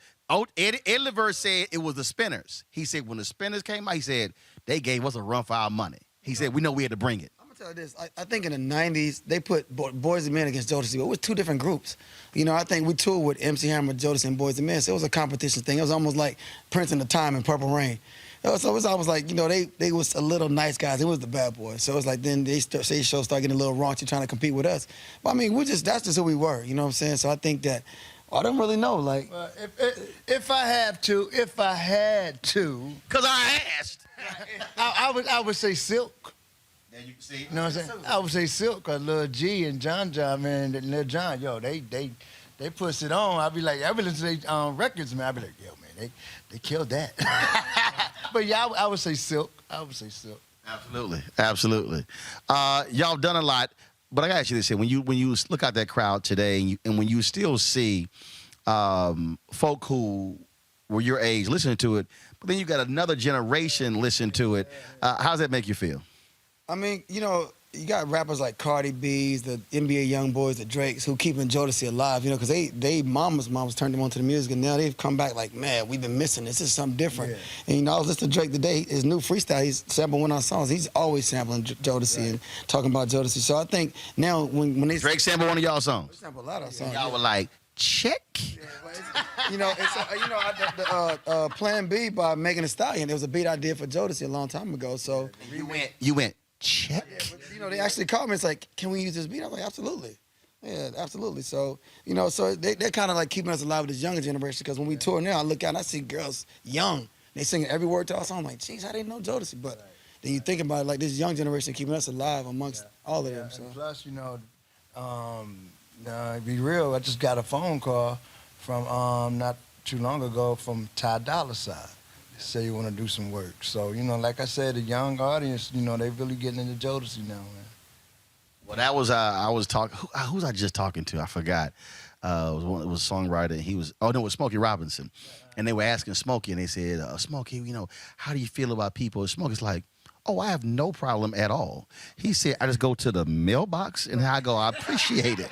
Eddie LeVert said it was the Spinners. He said when the Spinners came out, he said, they gave us a run for our money. He said, we know we had to bring it. I'm going to tell you this. I think in the 90s, they put Boys and Men against Jodeci, but it was two different groups. You know, I think we toured with MC Hammer, Jodeci, and Boys and Men, so it was a competition thing. It was almost like Prince and the Time and Purple Rain. So it was always like, you know, they was a little nice guys. It was the bad boys. So it's like then they shows start getting a little raunchy trying to compete with us. But I mean, that's just who we were. You know what I'm saying? So I think that I don't really know. Like, if I had to, because I asked, I would say Silk. Yeah, you can see. You know what I'm saying? I would say Silk, cause Lil G and John, man, Lil John, yo, they push it on. I be listening to their records, man. I be like, yo, man, they killed that. But yeah, I would say Silk. Absolutely. Y'all done a lot, but I gotta ask you this here: when you look at that crowd today, and when you still see folk who were your age listening to it, but then you got another generation listening to it, how does that make you feel? I mean, you know, you got rappers like Cardi B's, the NBA young boys, the Drakes, who keeping Jodeci alive, you know, because they mamas turned them on to the music, and now they've come back like, man, we've been missing this. This is something different. Yeah. And, you know, I was listening to Drake today, his new freestyle, he's sampling one of our songs. He's always sampling Jodeci and talking about Jodeci. So I think now when they... Drake sample one of y'all songs? They sample a lot of our songs. Y'all were like, check. You know, the Plan B by Megan Thee Stallion, it was a beat I did for Jodeci a long time ago. So you went check. Yeah, but, you know, they actually called me. It's like, can we use this beat? I was like, absolutely. Yeah, absolutely. So, you know, so they're kind of like keeping us alive with this younger generation, because when we tour now, I look out and I see girls young. They sing every word to our song. I'm like, geez, I didn't know Jodeci. But then you think about it, like this young generation keeping us alive amongst all of them. So. And plus, you know, be real, I just got a phone call from not too long ago from Ty Dolla $ign. Say you want to do some work. So, you know, like I said, the young audience, you know, they really getting into Jodeci now, man. Well, that was, I was talking, who was I just talking to? I forgot. It was a songwriter. He was, it was Smokey Robinson. And they were asking Smokey, and they said, Smokey, you know, how do you feel about people? And Smokey's like, oh, I have no problem at all. He said, I just go to the mailbox, and I go, I appreciate it.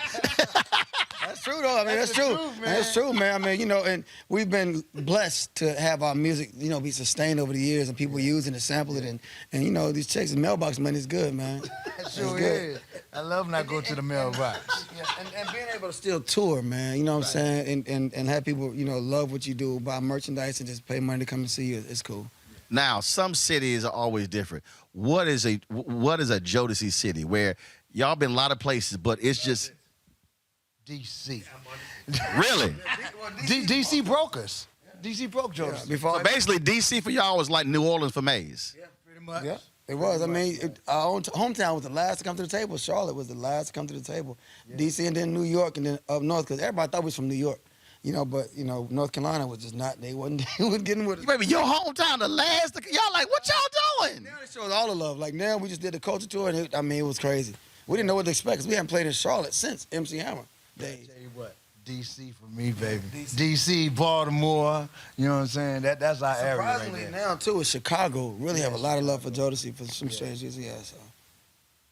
That's true, though. I mean, that's true. That's true, man. I mean, you know, and we've been blessed to have our music, you know, be sustained over the years, and people using it, sample it, and you know, these checks and mailbox money is good, man. It sure is. I love when I go to the mailbox. Yeah, and being able to still tour, man, you know what I'm saying, and have people, you know, love what you do, buy merchandise, and just pay money to come and see you, it's cool. Now, some cities are always different. What is a Jodeci city where y'all been a lot of places, but it's just... D.C. Really? D.C. broke us. D.C. broke Jodeci. Yeah, so basically, D.C. for y'all was like New Orleans for Maze. Yeah, pretty much. Yeah, it was. I mean, our own hometown was the last to come to the table. Charlotte was the last to come to the table. Yeah. D.C. and then New York and then up north, because everybody thought we was from New York. You know, but, you know, North Carolina was just not, they wasn't getting with us. Baby, your hometown, the last, y'all like, what y'all doing? Now they show us all the love. Like, now we just did the culture tour, and it was crazy. We didn't know what to expect, because we haven't played in Charlotte since MC Hammer. I tell you what, D.C. for me, baby. D.C., Baltimore, you know what I'm saying? That's our area right there. Surprisingly now, too, is Chicago really have a lot of love for Jodeci for some strange reasons. Yeah,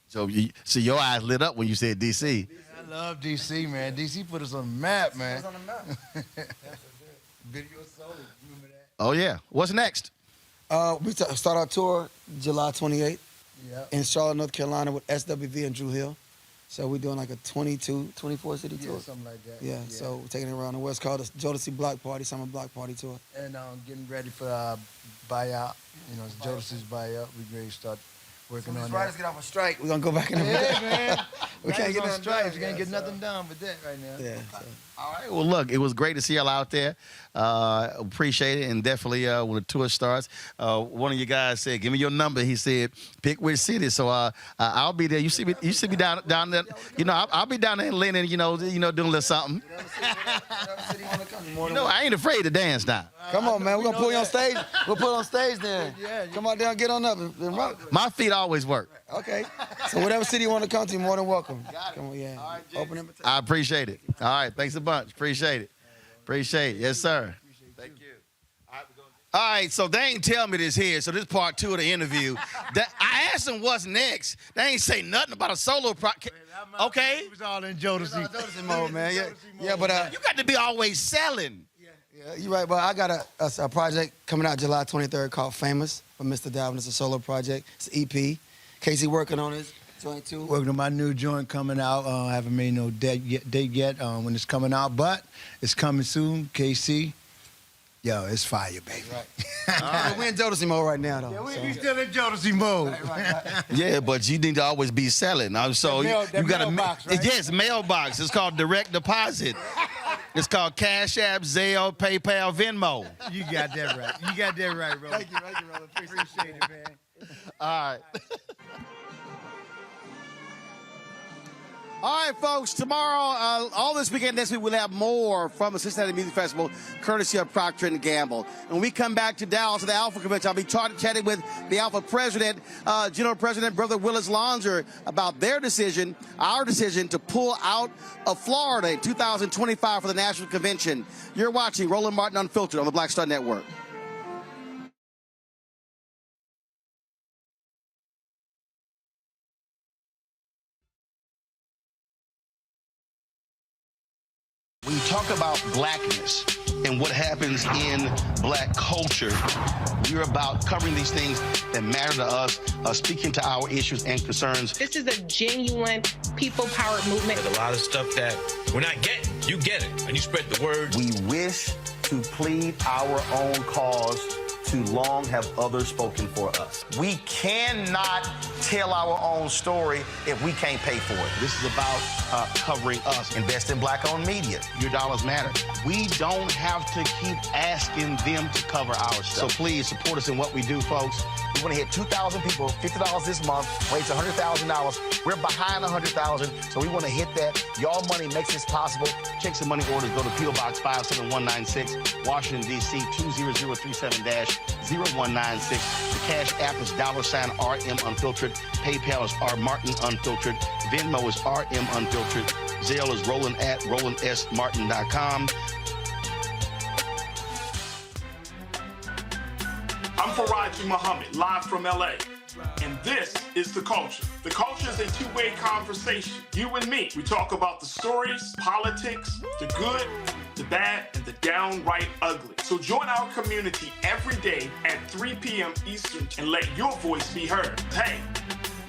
so your eyes lit up when you said D.C. I love D.C., man. D.C. put us on the map, man. Put us on the map. Video Soul, remember that? Oh, yeah. What's next? We start our tour July 28th in Charlotte, North Carolina with SWV and Drew Hill. So we're doing like a 24 city tour. Something like that. Yeah, so we're taking it around the West. Called the Jodeci Block Party, Summer Block Party Tour. And getting ready for buyout. You know, it's Jodeci's buyout. We're ready to start working on that. Writers get off a strike, we're gonna go back in the Yeah, man. We can't get on nothing strikes. done. We can't get nothing done with that right now. Yeah. All right. Well, look, it was great to see y'all out there. Appreciate it. And definitely when the tour starts, one of you guys said, give me your number. He said, pick which city. So I'll be there. You see me down there. You know, I'll be down there in Lennon, you know, doing a little something. You know, I ain't afraid to dance now. Come on, man. We're gonna put you on stage. We'll put it on stage then. Come on down, get on up and rock. My feet always work. Okay. So whatever city you want to come to, you're more than welcome. Come on, yeah. Open invitation. I appreciate it. All right. Thanks a bunch. Appreciate it. Appreciate it. Yes, sir. Thank you. All right, so they ain't tell me this here, so this part 2 of the interview. I asked them what's next. They ain't say nothing about a solo okay? It was all in Jodeci. Jodeci mode, man. Yeah, but you got to be always selling. Yeah, you're right, but I got a project coming out July 23rd called Famous for Mr. Dalvin. It's a solo project. It's an EP. Casey working on it. Joint 2. Working on my new joint coming out. I haven't made no date yet when it's coming out, but it's coming soon. KC. Yo, it's fire, baby. Right. We're in Jodeci mode right now, though. Yeah, we still in Jodeci mode. Yeah, but you need to always be selling. So you got a mailbox, right? Yes, mailbox. It's called direct deposit. It's called Cash App, Zelle, PayPal, Venmo. You got that right. You got that right, bro. Thank you, brother. Appreciate it, man. All right. All right, folks, tomorrow, all this weekend, next week, we'll have more from the Cincinnati Music Festival, courtesy of Procter & Gamble. And when we come back to Dallas to the Alpha Convention, I'll be chatting with the Alpha President, General President Brother Willis Lonser, about their decision, our decision, to pull out of Florida in 2025 for the National Convention. You're watching Roland Martin Unfiltered on the Black Star Network. When you talk about blackness and what happens in black culture, we're about covering these things that matter to us, speaking to our issues and concerns. This is a genuine people-powered movement. There's a lot of stuff that we're not getting. You get it, and you spread the word. We wish to plead our own cause. Too long have others spoken for us. We cannot tell our own story if we can't pay for it. This is about covering us. Invest in black-owned media. Your dollars matter. We don't have to keep asking them to cover our stuff. So please support us in what we do, folks. We want to hit 2,000 people, $50 this month, raise $100,000. We're behind 100,000, so we want to hit that. Y'all money makes this possible. Check some money orders. Go to P.O. Box 57196, Washington, D.C. 20037-0196. The Cash App is $RM Unfiltered. PayPal is R Martin Unfiltered. Venmo is RM Unfiltered. Zelle is Roland at RolandSMartin.com. I'm Faraji Muhammad, live from LA. And this is The Culture. The Culture is a two-way conversation. You and me. We talk about the stories, politics, the good, the bad, and the downright ugly. So join our community every day at 3 p.m. Eastern and let your voice be heard. Hey,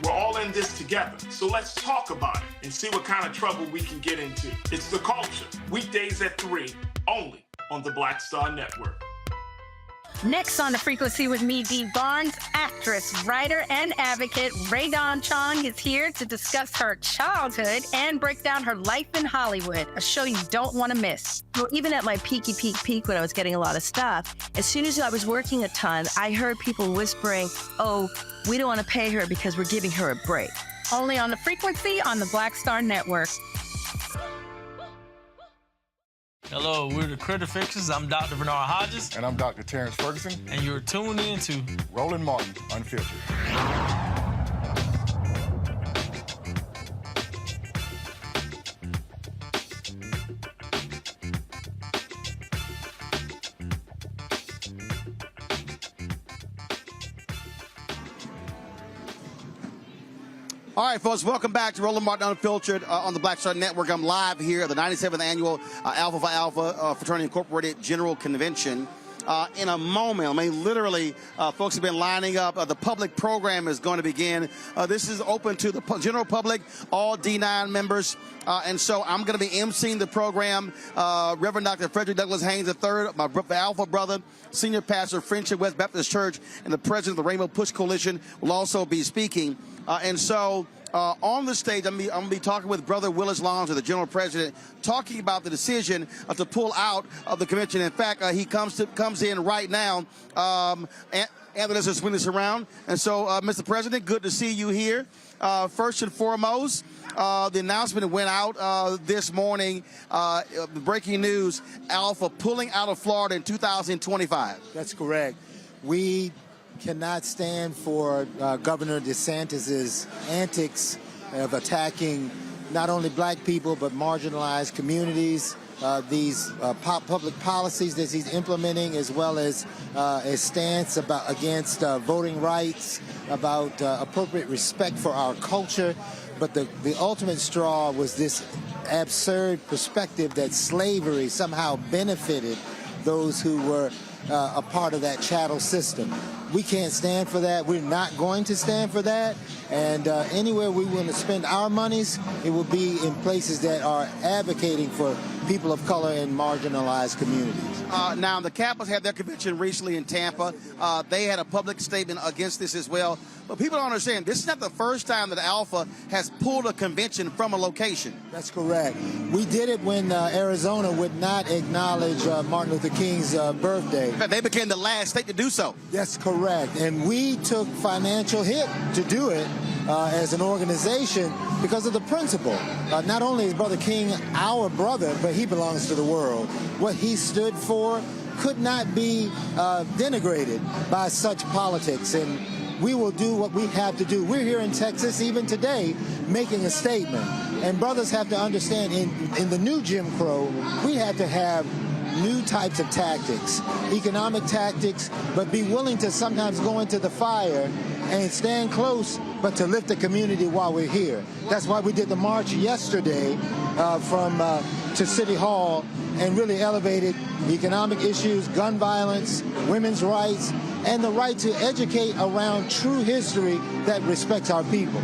we're all in this together. So let's talk about it and see what kind of trouble we can get into. It's The Culture, weekdays at 3, only on the Black Star Network. Next on The Frequency with me, Dee Barnes, actress, writer, and advocate Rae Dawn Chong is here to discuss her childhood and break down her life in Hollywood, a show you don't want to miss. Well, even at my peak when I was getting a lot of stuff, as soon as I was working a ton, I heard people whispering, oh, we don't want to pay her because we're giving her a break. Only on The Frequency on the Black Star Network. Hello, we're the Critter Fixers. I'm Dr. Bernard Hodges. And I'm Dr. Terrence Ferguson. And you're tuned in to Roland Martin Unfiltered. All right, folks, welcome back to Roland Martin Unfiltered on the Black Star Network. I'm live here at the 97th Annual Alpha Phi Alpha Fraternity Incorporated General Convention. in a moment. I mean, literally, folks have been lining up. The public program is going to begin. This is open to the general public, all D9 members. And so I'm going to be emceeing the program. Reverend Dr. Frederick Douglass Haynes III, my Alpha brother, senior pastor of Friendship West Baptist Church, and the president of the Rainbow Push Coalition will also be speaking. And so on the stage, I'm going to be talking with Brother Willis Longs, the general president, talking about the decision to pull out of the convention. In fact, he comes in right now. Anthony, let's swing this around. And so, Mr. President, good to see you here. First and foremost, the announcement went out this morning. Breaking news: Alpha pulling out of Florida in 2025. That's correct. We cannot stand for Governor DeSantis's antics of attacking not only black people but marginalized communities. These public policies that he's implementing, as well as a stance against voting rights, about appropriate respect for our culture. But the ultimate straw was this absurd perspective that slavery somehow benefited those who were a part of that chattel system. We can't stand for that. We're not going to stand for that. And anywhere we want to spend our monies, it will be in places that are advocating for people of color and marginalized communities. Now, the Capitals had their convention recently in Tampa. They had a public statement against this as well. But people don't understand, this is not the first time that Alpha has pulled a convention from a location. That's correct. We did it when Arizona would not acknowledge Martin Luther King's birthday. They became the last state to do so. That's correct. And we took financial hit to do it as an organization because of the principle. Not only is Brother King our brother, but he belongs to the world. What he stood for could not be denigrated by such politics. And we will do what we have to do. We're here in Texas, even today, making a statement. And brothers have to understand, in the new Jim Crow, we have to have new types of tactics, economic tactics, but be willing to sometimes go into the fire and stand close, but to lift the community while we're here. That's why we did the march yesterday to City Hall and really elevated economic issues, gun violence, women's rights, and the right to educate around true history that respects our people.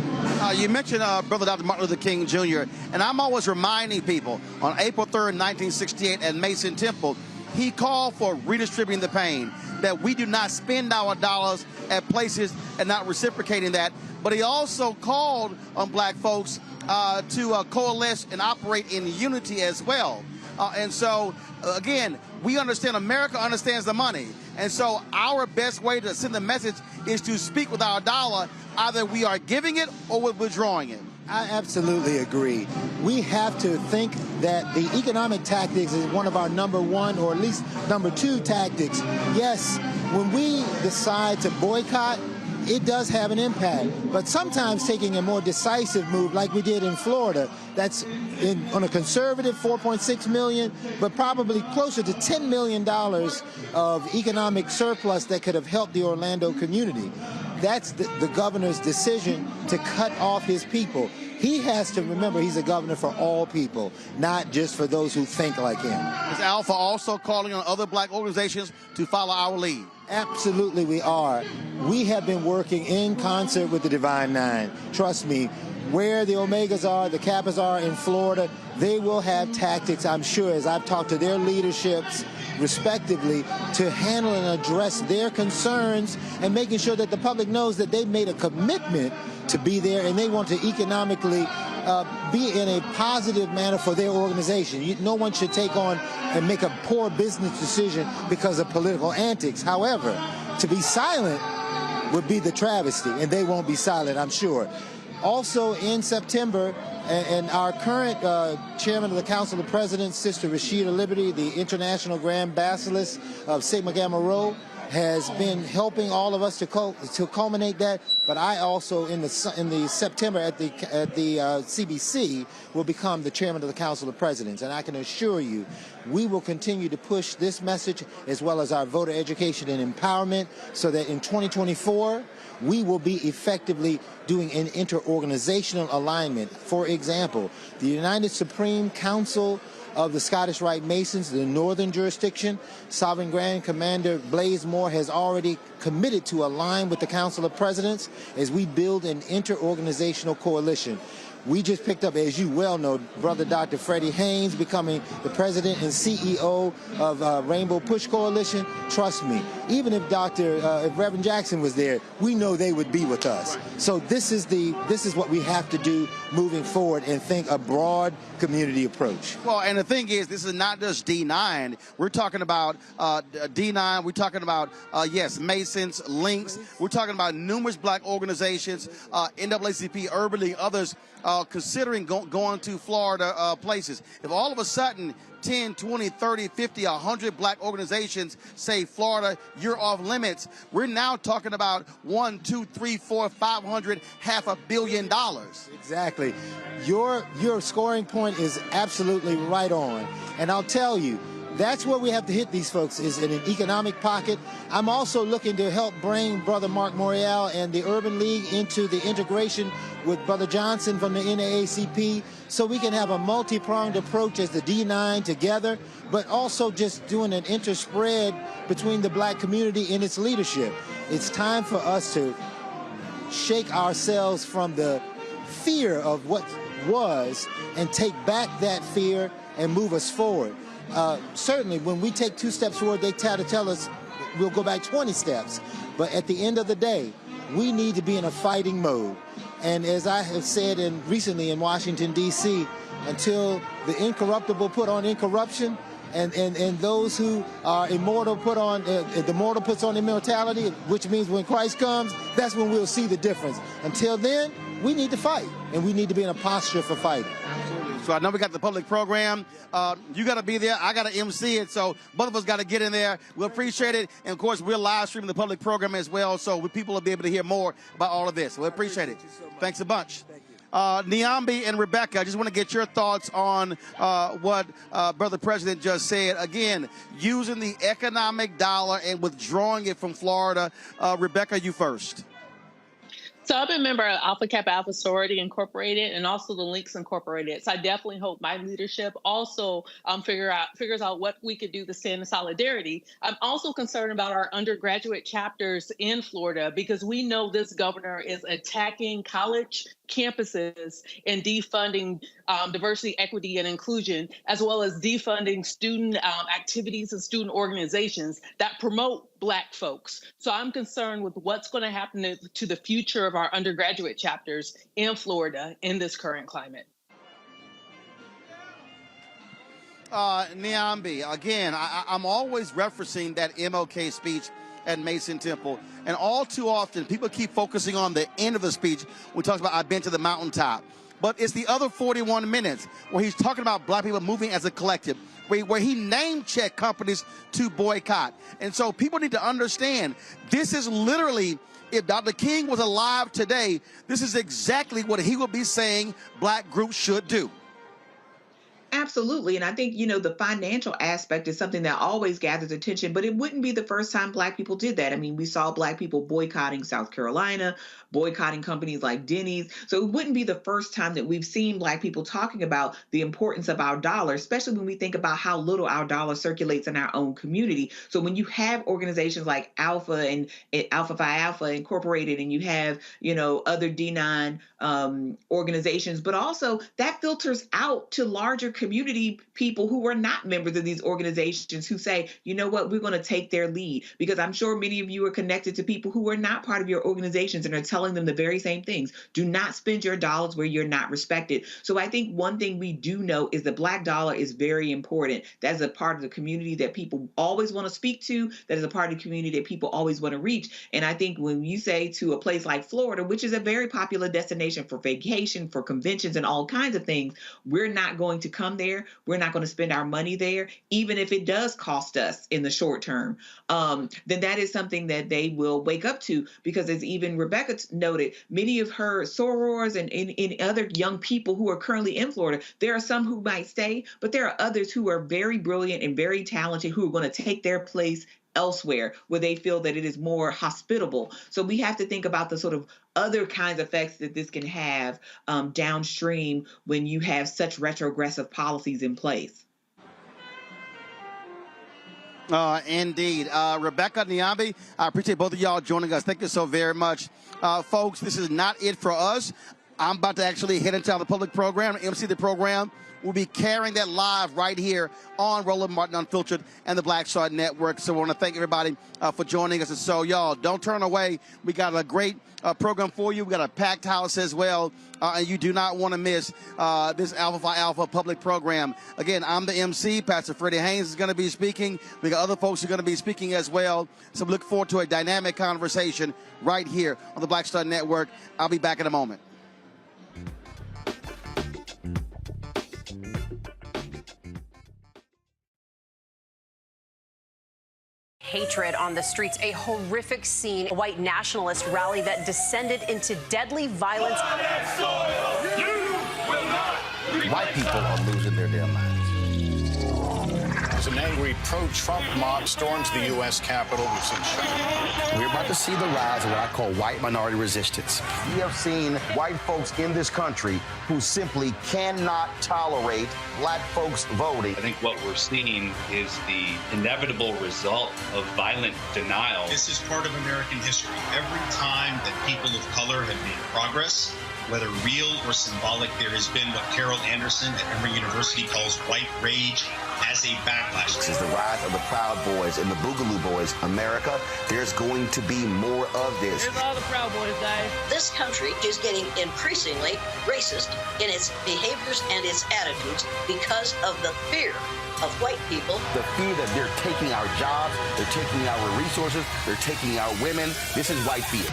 You mentioned Brother Dr. Martin Luther King Jr., and I'm always reminding people, on April 3rd, 1968 at Mason Temple, he called for redistributing the pain, that we do not spend our dollars at places and not reciprocating that. But he also called on black folks to coalesce and operate in unity as well. And so, again, we understand, America understands the money. And so our best way to send the message is to speak with our dollar. Either we are giving it or we're withdrawing it. I absolutely agree. We have to think that the economic tactics is one of our number one or at least number two tactics. Yes, when we decide to boycott, it does have an impact. But sometimes taking a more decisive move like we did in Florida, that's on a conservative $4.6 million, but probably closer to $10 million of economic surplus that could have helped the Orlando community. That's the governor's decision to cut off his people. He has to remember he's a governor for all people, not just for those who think like him. Is Alpha also calling on other black organizations to follow our lead? Absolutely we are. We have been working in concert with the Divine Nine. Trust me, where the Omegas are, the Kappas are in Florida, they will have tactics, I'm sure, as I've talked to their leaderships, respectively, to handle and address their concerns and making sure that the public knows that they've made a commitment to be there and they want to economically be in a positive manner for their organization. No one should take on and make a poor business decision because of political antics. However, to be silent would be the travesty, and they won't be silent, I'm sure. Also in September, and our current chairman of the Council of Presidents, Sister Rashida Liberty, the International Grand Basilisk of Sigma Gamma Rho, has been helping all of us to culminate that. But I also, in the September at the CBC, will become the chairman of the Council of Presidents. And I can assure you, we will continue to push this message as well as our voter education and empowerment so that in 2024, we will be effectively doing an interorganizational alignment. For example, the United Supreme Council of the Scottish Rite Masons, the northern jurisdiction. Sovereign Grand Commander Blaise Moore has already committed to align with the Council of Presidents as we build an inter-organizational coalition. We just picked up, as you well know, Brother Dr. Freddie Haynes becoming the president and CEO of Rainbow Push Coalition. Trust me, even if if Reverend Jackson was there, we know they would be with us. So this is what we have to do moving forward and think a broad community approach. Well, and the thing is, this is not just D9. We're talking about D9. We're talking about, yes, Masons, Links. We're talking about numerous black organizations, NAACP, Urban League, others considering going to Florida places. If all of a sudden 10, 20, 30, 50, 100 black organizations say, Florida, you're off limits, we're now talking about 1, 2, 3, 4, 500, $500 million. Exactly. Your scoring point is absolutely right on. And I'll tell you, that's where we have to hit these folks, is in an economic pocket. I'm also looking to help bring Brother Mark Morial and the Urban League into the integration with Brother Johnson from the NAACP, so we can have a multi-pronged approach as the D9 together, but also just doing an interspread between the black community and its leadership. It's time for us to shake ourselves from the fear of what was and take back that fear and move us forward. Certainly, when we take 2 steps forward, they try to tell us we'll go back 20 steps. But at the end of the day, we need to be in a fighting mode. And as I have said recently in Washington, D.C., until the incorruptible put on incorruption, and those who are immortal put on, the mortal puts on immortality, which means when Christ comes, that's when we'll see the difference. Until then, we need to fight, and we need to be in a posture for fighting. So I know we got the public program. You got to be there. I got to MC it. So both of us got to get in there. We'll appreciate it. And, of course, we're live streaming the public program as well, so people will be able to hear more about all of this. We appreciate it. Thanks a bunch. Niambi and Rebecca, I just want to get your thoughts on what Brother President just said. Again, using the economic dollar and withdrawing it from Florida. Rebecca, you first. So I'm a member of Alpha Kappa Alpha Sorority Incorporated and also the Links Incorporated. So I definitely hope my leadership also figures out what we could do to stand in solidarity. I'm also concerned about our undergraduate chapters in Florida because we know this governor is attacking college campuses and defunding diversity, equity, and inclusion, as well as defunding student activities and student organizations that promote Black folks. So I'm concerned with what's going to happen to the future of our undergraduate chapters in Florida in this current climate. Niambi, again, I'm always referencing that MLK speech at Mason Temple. And all too often, people keep focusing on the end of the speech when he talks about, I've been to the mountaintop. But it's the other 41 minutes where he's talking about black people moving as a collective, where he name-checked companies to boycott. And so people need to understand, this is literally, if Dr. King was alive today, this is exactly what he would be saying black groups should do. Absolutely. And I think, the financial aspect is something that always gathers attention, but it wouldn't be the first time Black people did that. I mean, we saw Black people boycotting South Carolina, boycotting companies like Denny's. So it wouldn't be the first time that we've seen Black people talking about the importance of our dollar, especially when we think about how little our dollar circulates in our own community. So when you have organizations like Alpha and Alpha Phi Alpha Incorporated, and you have, other D9 organizations, but also that filters out to larger community people who are not members of these organizations who say, you know what, we're going to take their lead. Because I'm sure many of you are connected to people who are not part of your organizations and are telling them the very same things. Do not spend your dollars where you're not respected. So I think one thing we do know is the Black dollar is very important. That is a part of the community that people always want to speak to. That is a part of the community that people always want to reach. And I think when you say to a place like Florida, which is a very popular destination for vacation, for conventions and all kinds of things, we're not going to come there. We're not going to spend our money there, even if it does cost us in the short term. Then that is something that they will wake up to, because as even Rebecca noted, many of her sorors and other young people who are currently in Florida, there are some who might stay, but there are others who are very brilliant and very talented who are going to take their place elsewhere where they feel that it is more hospitable. So we have to think about the sort of other kinds of effects that this can have downstream when you have such retrogressive policies in place. Indeed. Rebecca, Niambi, I appreciate both of y'all joining us. Thank you so very much. Folks, this is not it for us. I'm about to actually head into the public program, MC the program. We'll be carrying that live right here on Roland Martin Unfiltered and the Black Star Network. So I want to thank everybody for joining us. And so, y'all, don't turn away. We got a great program for you. We got a packed house as well. And you do not want to miss this Alpha Phi Alpha public program. Again, I'm the MC. Pastor Freddie Haynes is going to be speaking. We got other folks who are going to be speaking as well. So we look forward to a dynamic conversation right here on the Black Star Network. I'll be back in a moment. Hatred on the streets, a horrific scene, a white nationalist rally that descended into deadly violence. White people are losing their damn minds. As an angry pro-Trump mob storms the U.S. Capitol, we've seen shooting. We're about to see the rise of what I call white minority resistance. We have seen white folks in this country who simply cannot tolerate black folks voting. I think what we're seeing is the inevitable result of violent denial. This is part of American history. Every time that people of color have made progress, whether real or symbolic, there has been what Carol Anderson at Emory University calls white rage as a backlash. This is the rise of the Proud Boys and the Boogaloo Boys. America, there's going to be more of this. Here's all the Proud Boys, guys. This country is getting increasingly racist in its behaviors and its attitudes because of the fear of white people. The fear that they're taking our jobs, they're taking our resources, they're taking our women. This is white fear.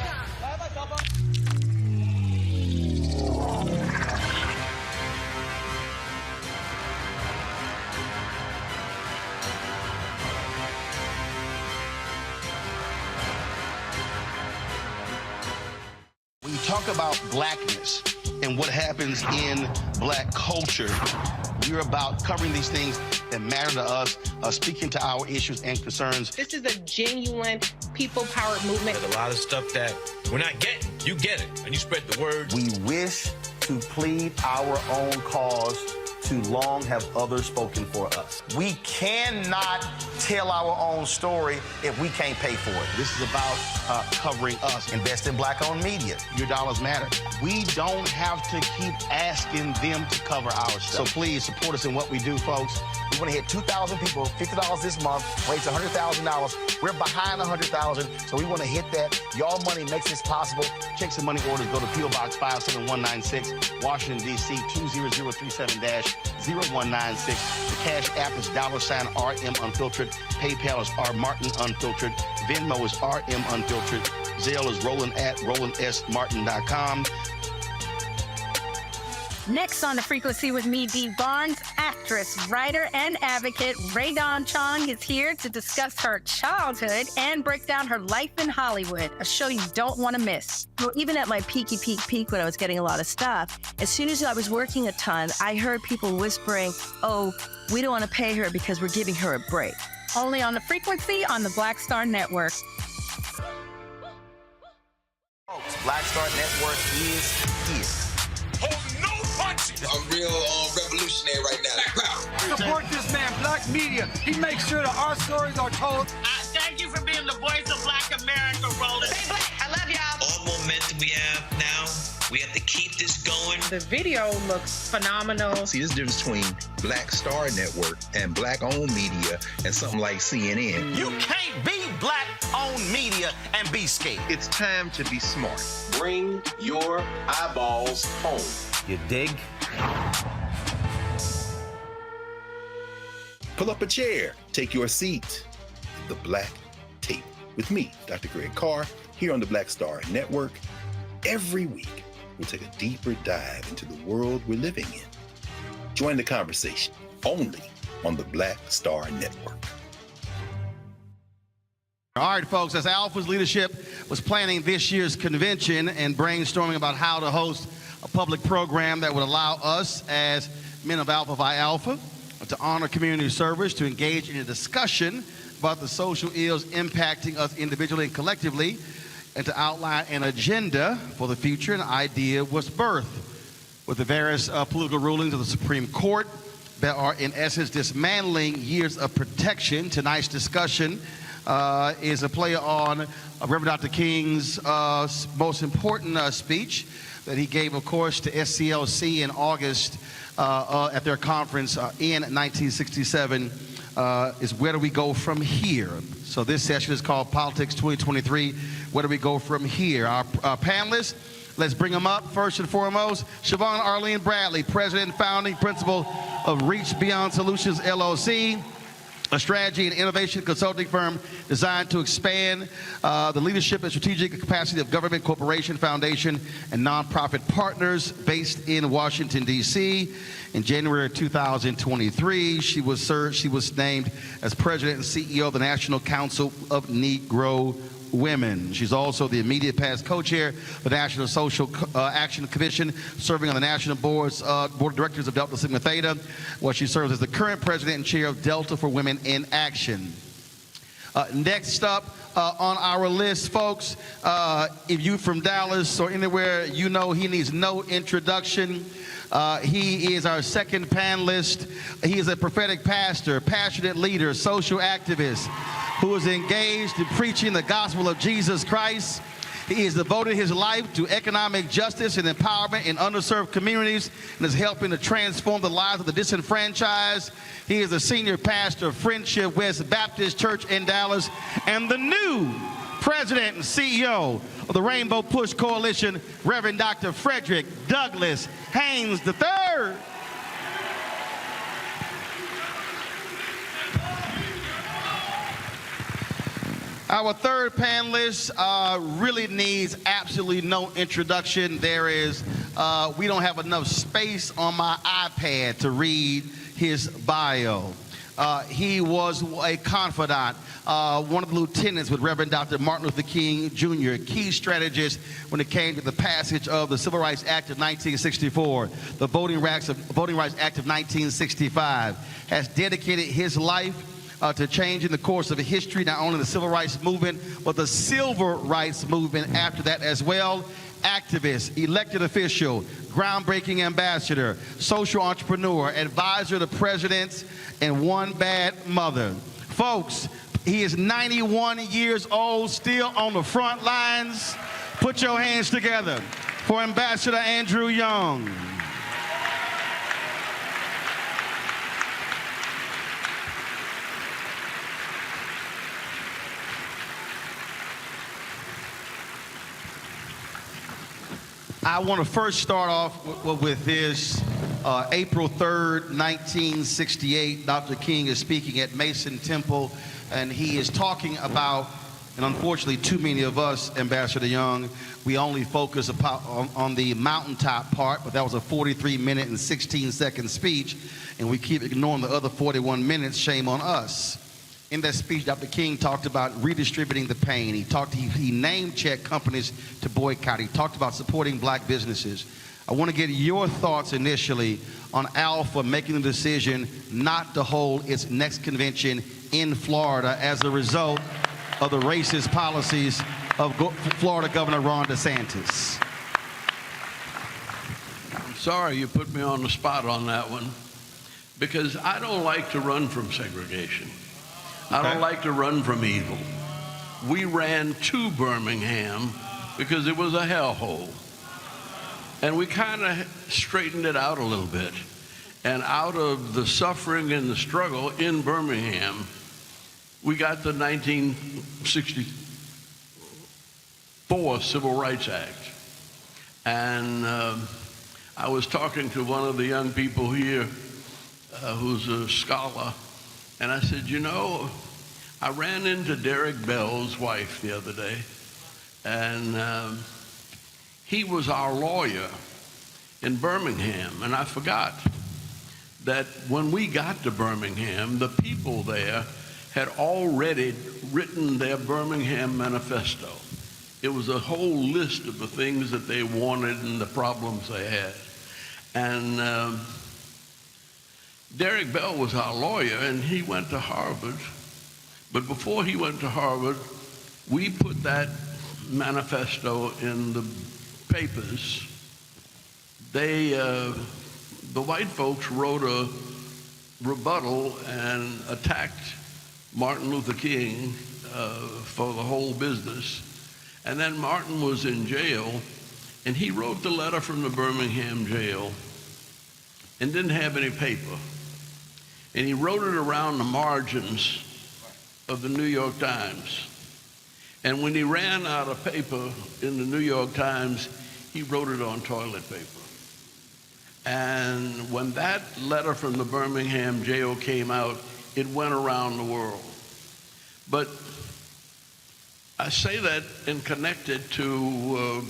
When you talk about blackness and what happens in black culture, we're about covering these things that matter to us, speaking to our issues and concerns. This is a genuine people-powered movement. There's a lot of stuff that we're not getting. You get it, and you spread the word. We wish to plead our own cause. Too long have others spoken for us. We cannot tell our own story if we can't pay for it. This is about covering us. Invest in black-owned media. Your dollars matter. We don't have to keep asking them to cover our stuff. So please support us in what we do, folks. We want to hit 2,000 people, $50 this month, raise $100,000. We're behind 100,000, so we want to hit that. Y'all money makes this possible. Checks and money orders go to P.O. Box 57196, Washington, D.C. 20037-0196. The Cash App is $RM Unfiltered. PayPal is R Martin Unfiltered. Venmo is RM Unfiltered. Zelle is Roland at RolandSMartin.com. Next on The Frequency with me, Dee Barnes, actress, writer, and advocate Ray Dawn Chong is here to discuss her childhood and break down her life in Hollywood, a show you don't want to miss. Well, even at my peak when I was getting a lot of stuff, as soon as I was working a ton, I heard people whispering, oh, we don't want to pay her because we're giving her a break. Only on The Frequency on the Black Star Network. Black Star Network is here. I'm real revolutionary right now. Support this man, Black Media. He makes sure that our stories are told. Thank you for being the voice of Black America, Roland. Stay black. I love y'all. All momentum we have now, we have to keep this going. The video looks phenomenal. See, there's a difference between Black Star Network and black-owned media and something like CNN. You can't be black-owned media and be scared. It's time to be smart. Bring your eyeballs home. You dig? Pull up a chair, take your seat at the Black Table with me, Dr. Greg Carr, here on the Black Star Network. Every week, we'll take a deeper dive into the world we're living in. Join the conversation only on the Black Star Network. All right, folks, as Alpha's leadership was planning this year's convention and brainstorming about how to host a public program that would allow us as men of Alpha Phi Alpha to honor community service, to engage in a discussion about the social ills impacting us individually and collectively, and to outline an agenda for the future, an idea was birthed. With the various political rulings of the Supreme Court, that are, in essence, dismantling years of protection. Tonight's discussion is a play on Reverend Dr. King's most important speech that he gave, of course, to SCLC in August at their conference in 1967, is where do we go from here? So this session is called Politics 2023, where do we go from here? Our panelists, let's bring them up. First and foremost, Siobhan Arlene Bradley, President and Founding Principal of Reach Beyond Solutions, LLC, a strategy and innovation consulting firm designed to expand the leadership and strategic capacity of government, corporation, foundation, and nonprofit partners based in Washington, D.C. In January of 2023, she was named as president and CEO of the National Council of Negro Women. She's also the immediate past co-chair of the National Social Action Commission, serving on the National Board of Directors of Delta Sigma Theta, where she serves as the current president and chair of Delta for Women in Action. Next up on our list, folks, if you're from Dallas or anywhere, you know he needs no introduction. He is our second panelist. He is a prophetic pastor, passionate leader, social activist who is engaged in preaching the gospel of Jesus Christ. He has devoted his life to economic justice and empowerment in underserved communities and is helping to transform the lives of the disenfranchised. He is the senior pastor of Friendship West Baptist Church in Dallas and the new president and CEO of the Rainbow Push Coalition, Reverend Dr. Frederick Douglass Haynes III. Our third panelist really needs absolutely no introduction. We don't have enough space on my iPad to read his bio. He was a confidant, one of the lieutenants with Reverend Dr. Martin Luther King Jr., key strategist when it came to the passage of the Civil Rights Act of 1964, the Voting Rights Act of 1965, has dedicated his life to changing the course of history, not only the civil rights movement, but the civil rights movement after that as well. Activist, elected official, groundbreaking ambassador, social entrepreneur, advisor to presidents, and one bad mother. Folks, he is 91 years old, still on the front lines. Put your hands together for Ambassador Andrew Young. I want to first start off with this. April 3rd, 1968, Dr. King is speaking at Mason Temple, and he is talking about, and unfortunately too many of us, Ambassador Young, we only focus on the mountaintop part, but that was a 43-minute and 16-second speech, and we keep ignoring the other 41 minutes. Shame on us. In that speech, Dr. King talked about redistributing the pain. He name-checked companies to boycott. He talked about supporting black businesses. I want to get your thoughts initially on Alpha making the decision not to hold its next convention in Florida as a result of the racist policies of Florida Governor Ron DeSantis. I'm sorry you put me on the spot on that one, because I don't like to run from segregation. I don't like to run from evil. We ran to Birmingham because it was a hellhole. And we kind of straightened it out a little bit. And out of the suffering and the struggle in Birmingham, we got the 1964 Civil Rights Act. And I was talking to one of the young people here who's a scholar, and I said, you know, I ran into Derek Bell's wife the other day, and he was our lawyer in Birmingham, and I forgot that when we got to Birmingham, the people there had already written their Birmingham manifesto. It was a whole list of the things that they wanted and the problems they had. And Derek Bell was our lawyer, and he went to Harvard. But before he went to Harvard, we put that manifesto in the papers. The white folks wrote rebuttal and attacked Martin Luther King for the whole business. And then Martin was in jail, and he wrote the letter from the Birmingham jail and didn't have any paper. And he wrote it around the margins of the New York Times. And when he ran out of paper in the New York Times, he wrote it on toilet paper. And when that letter from the Birmingham jail came out, it went around the world. But I say that and connect it to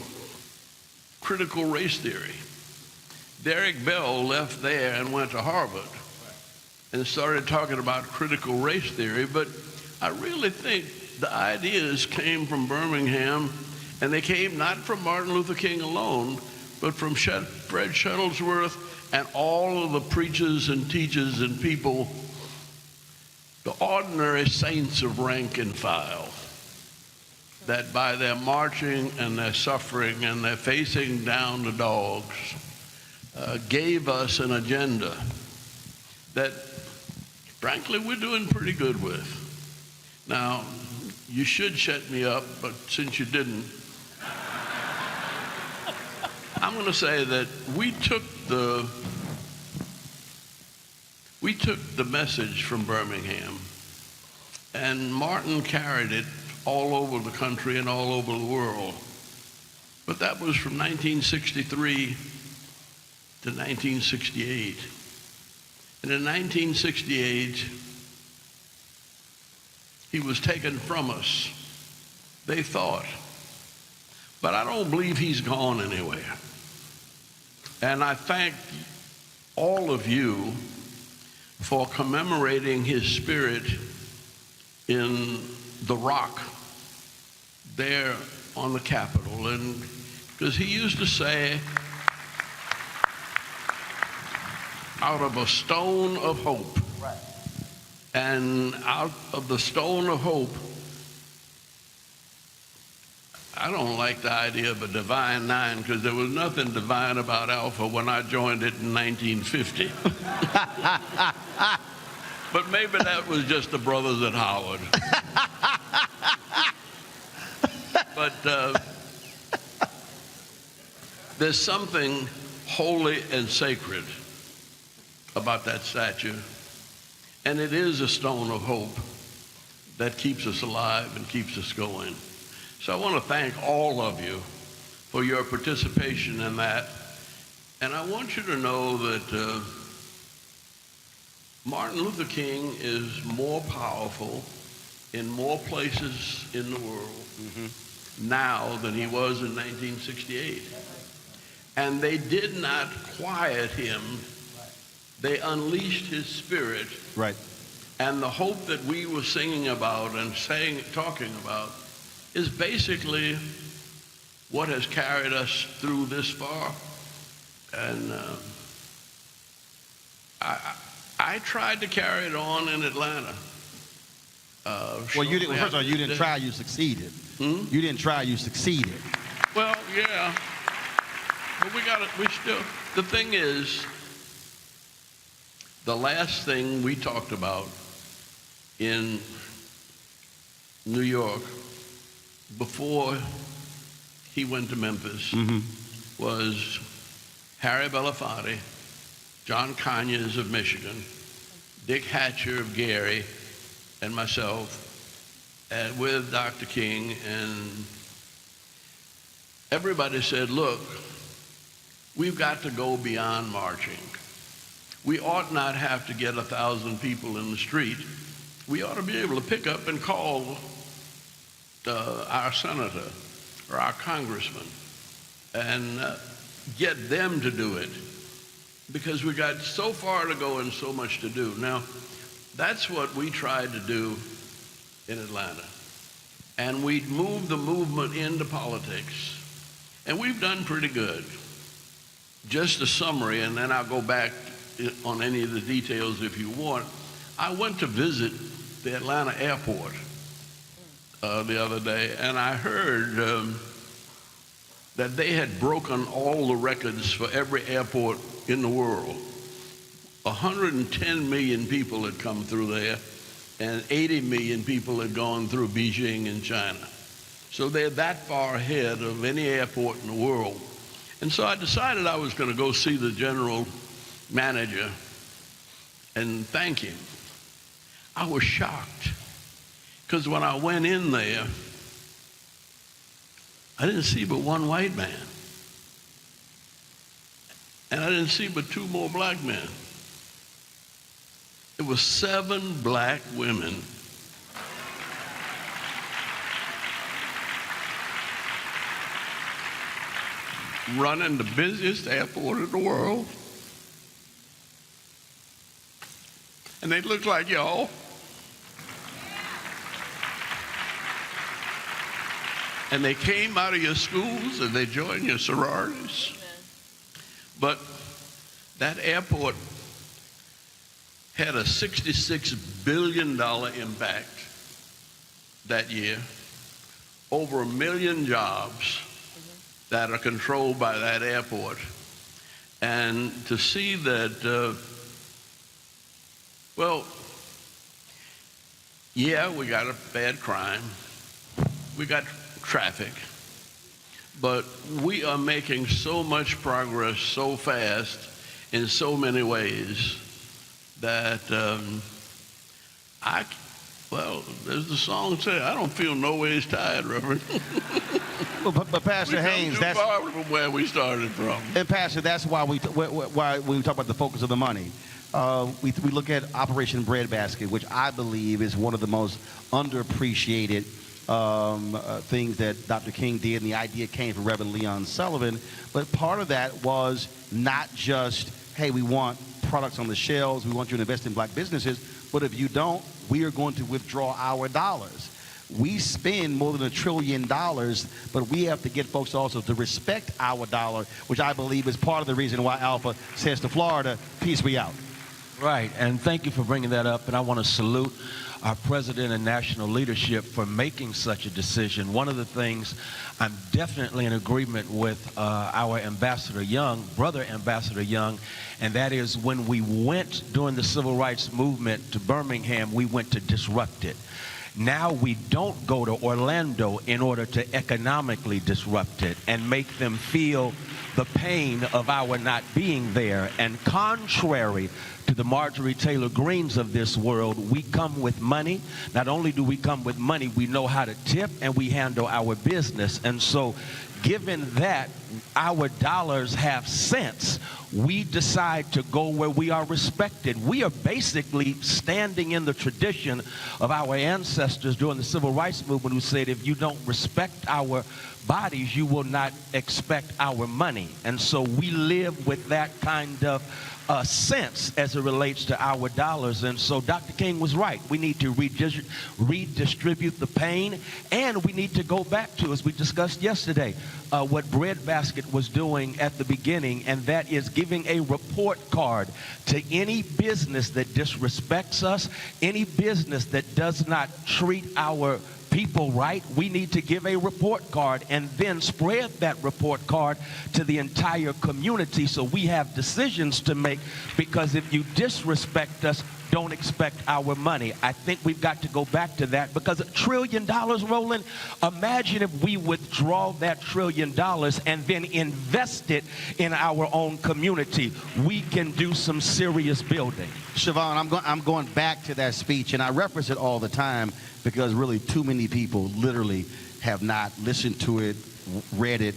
critical race theory. Derek Bell left there and went to Harvard and started talking about critical race theory, but I really think the ideas came from Birmingham, and they came not from Martin Luther King alone, but from Fred Shuttlesworth and all of the preachers and teachers and people, the ordinary saints of rank and file, that by their marching and their suffering and their facing down the dogs gave us an agenda that, frankly, we're doing pretty good with. Now, you should shut me up, but since you didn't, I'm going to say that we took the message from Birmingham, and Martin carried it all over the country and all over the world. But that was from 1963 to 1968. And in 1968, he was taken from us, they thought. But I don't believe he's gone anywhere. And I thank all of you for commemorating his spirit in the Rock there on the Capitol. And because he used to say, out of a stone of hope. Right. And out of the stone of hope, I don't like the idea of a divine nine, because there was nothing divine about Alpha when I joined it in 1950. But maybe that was just the brothers at Howard. But there's something holy and sacred about that statue, and it is a stone of hope that keeps us alive and keeps us going. So I want to thank all of you for your participation in that, and I want you to know that Martin Luther King is more powerful in more places in the world now than he was in 1968. And they did not quiet him. They unleashed his spirit. Right. And the hope that we were singing about and talking about is basically what has carried us through this far. And I tried to carry it on in Atlanta. Well, you didn't. First of all, you didn't try. You succeeded. You didn't try. You succeeded. Well, yeah. But we still. The thing is, the last thing we talked about in New York before he went to Memphis was Harry Belafonte, John Conyers of Michigan, Dick Hatcher of Gary, and myself, and with Dr. King, and everybody said, look, we've got to go beyond marching. We ought not have to get 1,000 people in the street. We ought to be able to pick up and call our senator or our congressman and get them to do it, because we got so far to go and so much to do. Now, that's what we tried to do in Atlanta. And we moved the movement into politics. And we've done pretty good. Just a summary, and then I'll go back on any of the details if you want. I went to visit the Atlanta airport the other day, and I heard that they had broken all the records for every airport in the world. 110 million people had come through there, and 80 million people had gone through Beijing in China. So they're that far ahead of any airport in the world. And so I decided I was going to go see the general manager and thank him. I was shocked, because when I went in there, I didn't see but one white man. And I didn't see but two more black men. It was 7 black women running the busiest airport in the world. And they looked like y'all. And they came out of your schools and they joined your sororities. But that airport had a $66 billion impact that year, over 1 million jobs that are controlled by that airport. And to see that, well, yeah, we got a bad crime, we got traffic, but we are making so much progress so fast in so many ways that well, as the song says, I don't feel no ways tired, Reverend. But Pastor Haynes, that's far from where we started from. And Pastor, that's why when we talk about the focus of the money, we look at Operation Breadbasket, which I believe is one of the most underappreciated things that Dr. King did, and the idea came from Reverend Leon Sullivan. But part of that was not just, hey, we want products on the shelves, we want you to invest in black businesses, but if you don't, we are going to withdraw our dollars. We spend more than $1 trillion, but we have to get folks also to respect our dollar, which I believe is part of the reason why Alpha says to Florida, peace be out. Right, and thank you for bringing that up, and I want to salute our president and national leadership for making such a decision. One of the things I'm definitely in agreement with our Ambassador Young, brother Ambassador Young, and that is when we went during the civil rights movement to Birmingham, we went to disrupt it. Now we don't go to Orlando in order to economically disrupt it and make them feel the pain of our not being there. And contrary to the Marjorie Taylor Greens of this world, we come with money. Not only do we come with money, we know how to tip and we handle our business. And so given that our dollars have sense, we decide to go where we are respected. We are basically standing in the tradition of our ancestors during the civil rights movement who said, if you don't respect our bodies, you will not expect our money. And so we live with that kind of sense as it relates to our dollars. And so Dr. King was right. We need to redistribute the pain, and we need to go back to, as we discussed yesterday, what Breadbasket was doing at the beginning, and that is giving a report card to any business that disrespects us, any business that does not treat our people right. We need to give a report card and then spread that report card to the entire community so we have decisions to make, because if you disrespect us, don't expect our money. I think we've got to go back to that, because $1 trillion, Roland, imagine if we withdraw that $1 trillion and then invest it in our own community. We can do some serious building. Siobhan, I'm going back to that speech, and I reference it all the time because really too many people literally have not listened to it, read it.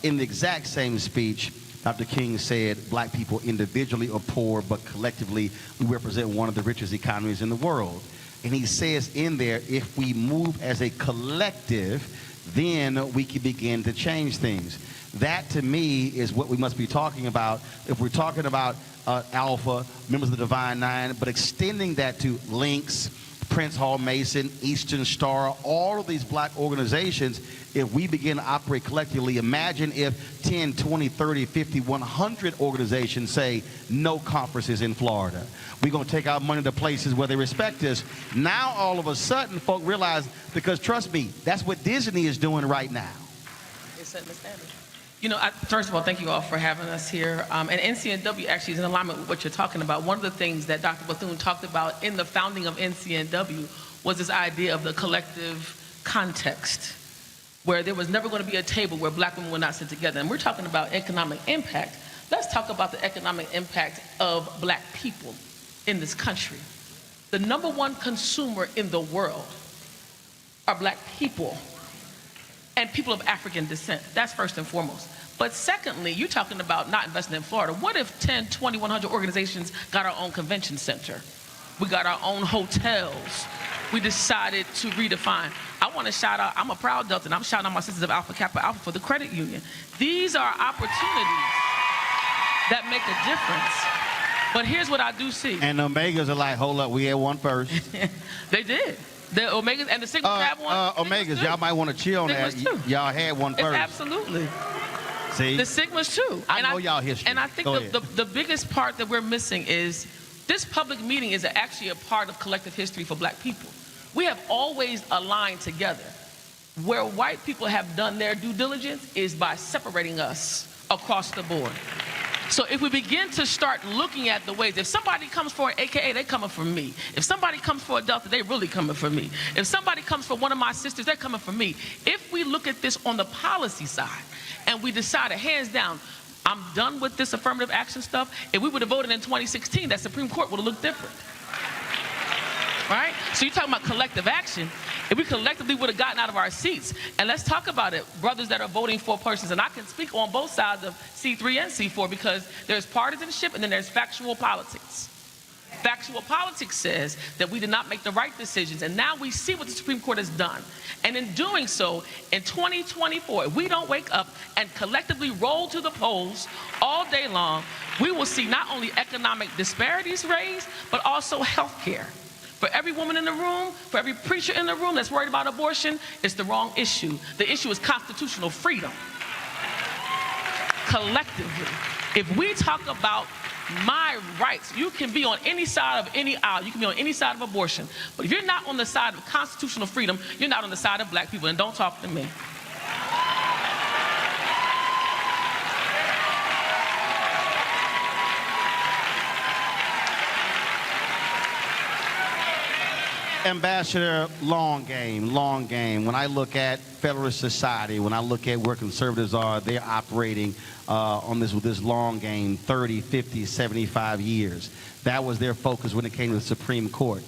In the exact same speech, Dr. King said black people individually are poor, but collectively we represent one of the richest economies in the world. And he says in there, if we move as a collective, then we can begin to change things. That to me is what we must be talking about if we're talking about Alpha, members of the Divine Nine, but extending that to Links, Prince Hall Mason, Eastern Star, all of these black organizations. If we begin to operate collectively, imagine if 10, 20, 30, 50, 100 organizations say no conferences in Florida. We're going to take our money to places where they respect us. Now all of a sudden folk realize, because trust me, that's what Disney is doing right now. It's setting the standard. First of all, thank you all for having us here. And NCNW actually is in alignment with what you're talking about. One of the things that Dr. Bethune talked about in the founding of NCNW was this idea of the collective context, where there was never going to be a table where black women would not sit together. And we're talking about economic impact. Let's talk about the economic impact of black people in this country. The number one consumer in the world are black people and people of African descent. That's first and foremost. But secondly, you're talking about not investing in Florida. What if 10, 20, 100 organizations got our own convention center? We got our own hotels. We decided to redefine. I want to shout out, I'm a proud Delta, and I'm shouting out my sisters of Alpha Kappa Alpha for the credit union. These are opportunities that make a difference. But here's what I do see. And the Omegas are like, hold up, we had one first. They did. The Omegas and the Sigmas have one. Omegas, y'all might want to chill on that. Y'all had one first. Absolutely. See? The Sigmas too. I know y'all history. And I think the biggest part that we're missing is this public meeting is actually a part of collective history for black people. We have always aligned together. Where white people have done their due diligence is by separating us across the board. So if we begin to start looking at the ways, if somebody comes for an AKA, they coming for me. If somebody comes for a Delta, they really coming for me. If somebody comes for one of my sisters, they're coming for me. If we look at this on the policy side and we decided, hands down, I'm done with this affirmative action stuff, if we would have voted in 2016, that Supreme Court would have looked different. Right? So you're talking about collective action. If we collectively would have gotten out of our seats, and let's talk about it, brothers that are voting for persons, and I can speak on both sides of C3 and C4 because there's partisanship and then there's factual politics. Factual politics says that we did not make the right decisions, and now we see what the Supreme Court has done. And in doing so, in 2024, if we don't wake up and collectively roll to the polls all day long, we will see not only economic disparities raised, but also health care. For every woman in the room, for every preacher in the room that's worried about abortion, it's the wrong issue. The issue is constitutional freedom. Collectively, if we talk about my rights, you can be on any side of any aisle, you can be on any side of abortion, but if you're not on the side of constitutional freedom, you're not on the side of black people, and don't talk to me. Ambassador, long game. When I look at Federalist Society, when I look at where conservatives are, they're operating with this long game, 30, 50, 75 years. That was their focus when it came to the Supreme Court.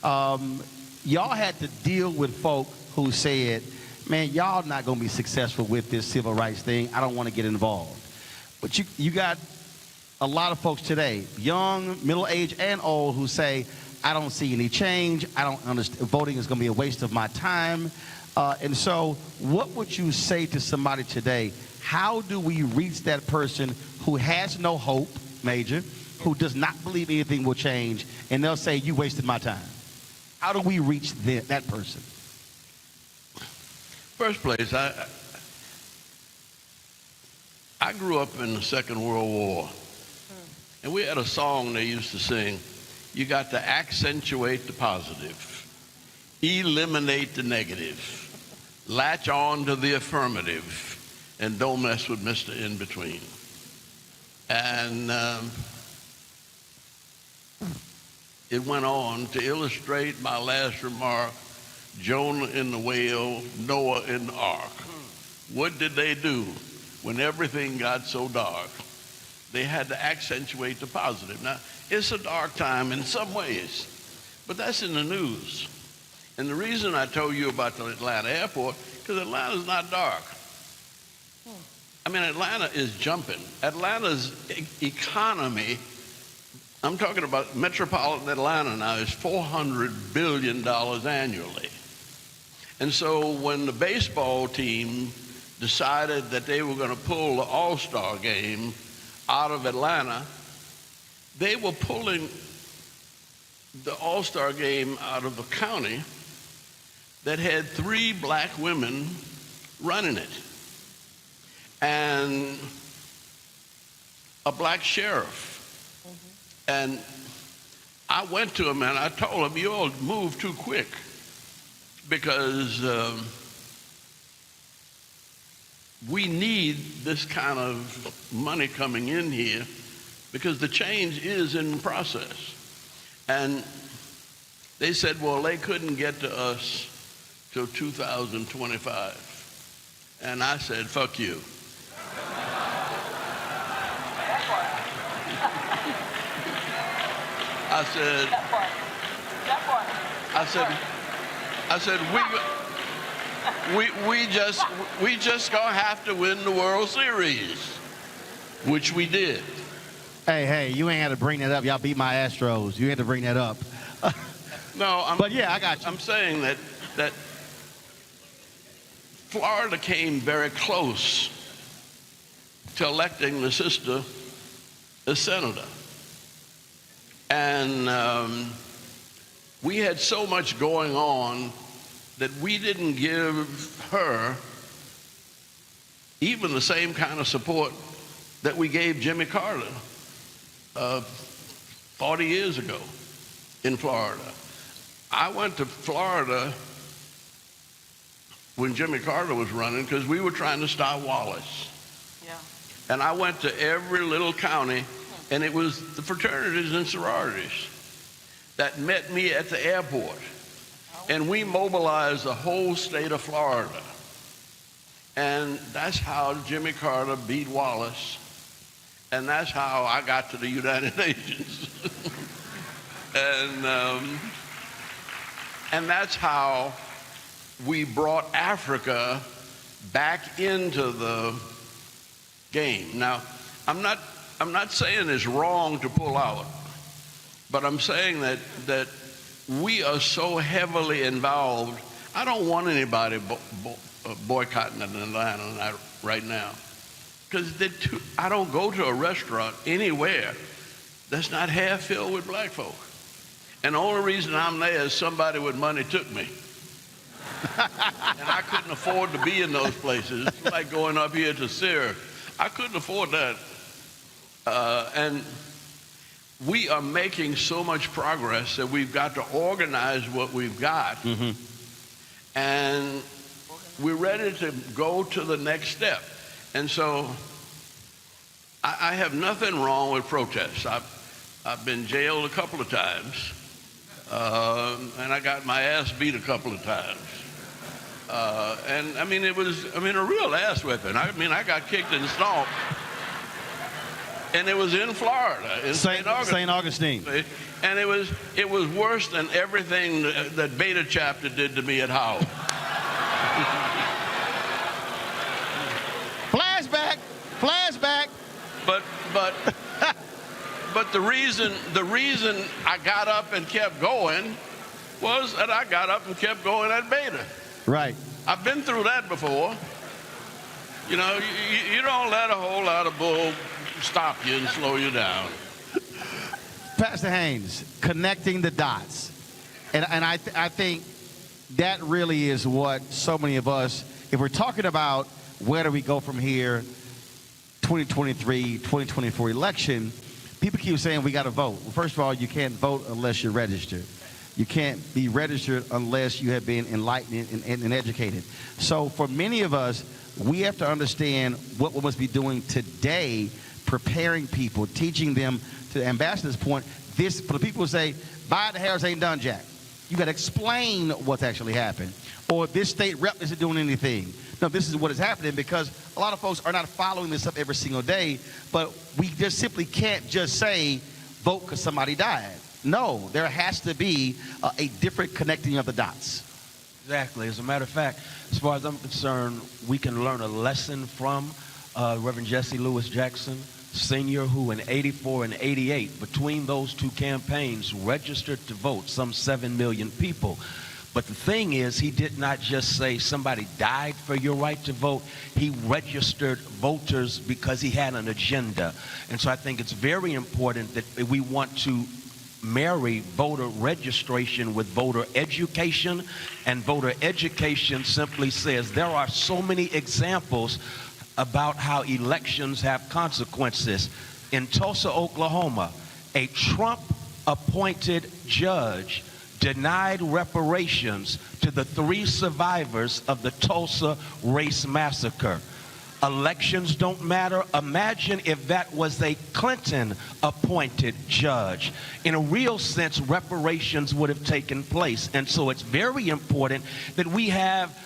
Y'all had to deal with folk who said, man, y'all not going to be successful with this civil rights thing. I don't want to get involved. But you got a lot of folks today, young, middle-aged, and old, who say, I don't see any change. I don't understand. Voting is going to be a waste of my time. And so what would you say to somebody today? How do we reach that person who has no hope, Major, who does not believe anything will change, and they'll say, you wasted my time? How do we reach that person? First place, I grew up in the Second World War, and we had a song they used to sing. You got to accentuate the positive, eliminate the negative, latch on to the affirmative, and don't mess with Mr. In Between. And it went on to illustrate my last remark, Jonah in the whale, Noah in the ark. What did they do when everything got so dark? They had to accentuate the positive. Now, it's a dark time in some ways, but that's in the news. And the reason I told you about the Atlanta airport, because Atlanta's not dark. I mean, Atlanta is jumping. Atlanta's economy, I'm talking about metropolitan Atlanta now, is $400 billion annually. And so when the baseball team decided that they were going to pull the All-Star game out of Atlanta, they were pulling the All-Star game out of a county that had 3 black women running it and a black sheriff. And I went to him and I told him, you all move too quick, because we need this kind of money coming in here because the change is in process. And they said, well, they couldn't get to us till 2025. And I said, fuck you. I said, we just gonna have to win the World Series, which we did. Hey, you ain't had to bring that up. Y'all beat my Astros. You had to bring that up. No, but yeah, I got you. I'm saying that Florida came very close to electing the sister as senator. And we had so much going on that we didn't give her even the same kind of support that we gave Jimmy Carter 40 years ago in Florida. I went to Florida when Jimmy Carter was running because we were trying to stop Wallace. Yeah. And I went to every little county, and it was the fraternities and sororities that met me at the airport. And we mobilized the whole state of Florida. And that's how Jimmy Carter beat Wallace. And that's how I got to the United Nations. And that's how we brought Africa back into the game. Now, I'm not saying it's wrong to pull out, but I'm saying that we are so heavily involved. I don't want anybody boycotting Atlanta right now, because I don't go to a restaurant anywhere that's not half filled with black folk. And the only reason I'm there is somebody with money took me. And I couldn't afford to be in those places. It's like going up here to Syria. I couldn't afford that. And we are making so much progress that we've got to organize what we've got. Mm-hmm. And we're ready to go to the next step. And so I have nothing wrong with protests. I've been jailed a couple of times. And I got my ass beat a couple of times. And I mean, it was a real ass whipping. I got kicked and stomped. And it was in Florida, in St. Augustine. And it was worse than everything that Beta Chapter did to me at Howard. Flashback. But the reason I got up and kept going was that I got up and kept going at Beta. Right. I've been through that before. You know, you don't let a whole lot of bull stop you and slow you down. Pastor Haynes, connecting the dots. And I think that really is what so many of us, if we're talking about where do we go from here, 2023, 2024 election, people keep saying we got to vote. Well, first of all, you can't vote unless you're registered. You can't be registered unless you have been enlightened and educated. So for many of us, we have to understand what we must be doing today, preparing people, teaching them, to the ambassador's point, this, for the people who say, buy the Harris ain't done jack. You got to explain what's actually happened. Or this state rep isn't doing anything. No, this is what is happening, because a lot of folks are not following this up every single day, but we just simply can't just say, vote because somebody died. No, there has to be a different connecting of the dots. Exactly. As a matter of fact, as far as I'm concerned, we can learn a lesson from Reverend Jesse Lewis Jackson Sr., who in 84 and 88, between those two campaigns, registered to vote some 7 million people. But the thing is, he did not just say somebody died for your right to vote. He registered voters because he had an agenda. And so I think it's very important that we want to marry voter registration with voter education. And voter education simply says there are so many examples about how elections have consequences. In Tulsa, Oklahoma, a Trump-appointed judge denied reparations to the 3 survivors of the Tulsa race massacre. Elections don't matter. Imagine if that was a Clinton-appointed judge. In a real sense, reparations would have taken place. And so it's very important that we have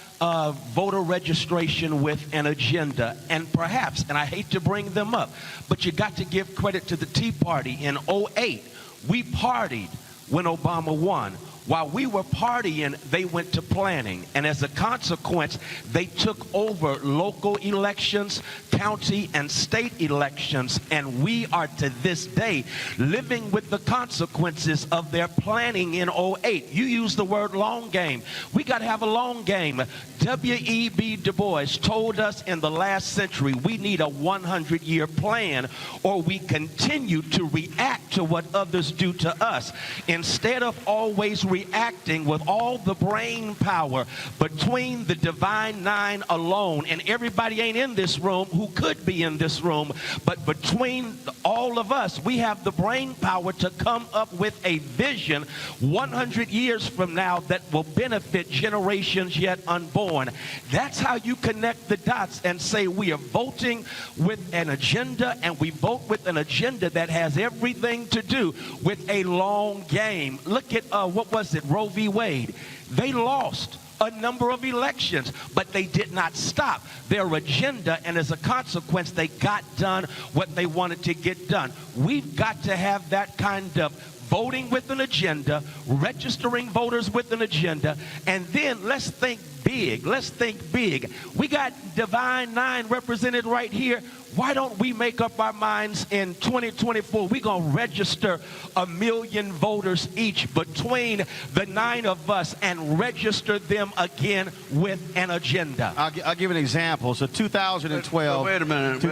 voter registration with an agenda. And perhaps, and I hate to bring them up, but you got to give credit to the Tea Party. In 2008, we partied when Obama won. While we were partying, they went to planning. And as a consequence, they took over local elections, county and state elections. And we are to this day living with the consequences of their planning in 2008. You use the word long game. We got to have a long game. W.E.B. Du Bois told us in the last century we need a 100-year plan, or we continue to react to what others do to us. Instead of always reacting with all the brain power between the Divine Nine alone, and everybody ain't in this room who could be in this room, but between all of us, we have the brain power to come up with a vision 100 years from now that will benefit generations yet unborn. That's how you connect the dots and say we are voting with an agenda, and we vote with an agenda that has everything to do with a long game. Look at, what was it, Roe v. Wade. They lost a number of elections, but they did not stop their agenda, and as a consequence, they got done what they wanted to get done. We've got to have that kind of voting with an agenda, registering voters with an agenda, and then let's think big. Let's think big. We got Divine Nine represented right here. Why don't we make up our minds in 2024? We're going to register 1 million voters each between the 9 of us and register them again with an agenda. I'll give an example. So 2012. Wait a minute.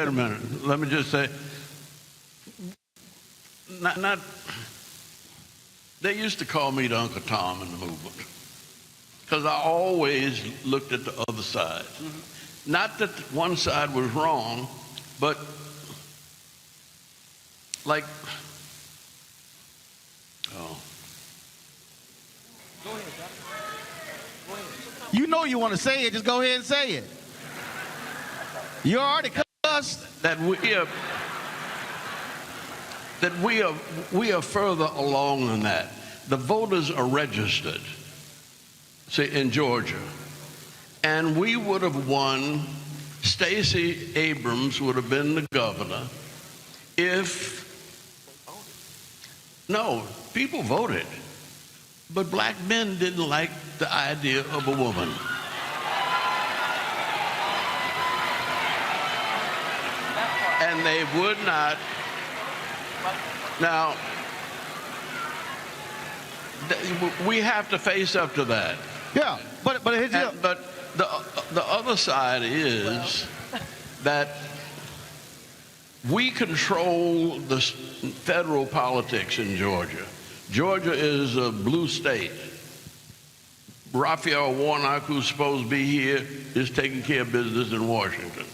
Let me just say, they used to call me the Uncle Tom in the movement because I always looked at the other side. Mm-hmm. Not that one side was wrong, but like, Go ahead, Doc. Go ahead. You know you want to say it, just go ahead and say it. You already cussed. That we are further along than that. The voters are registered, say, in Georgia, and we would have won. Stacey Abrams would have been the governor if, no, people voted, but black men didn't like the idea of a woman. And they would not. Now, we have to face up to that. Yeah, but the other side is that we control the federal politics in Georgia. Georgia is a blue state. Raphael Warnock, who's supposed to be here, is taking care of business in Washington.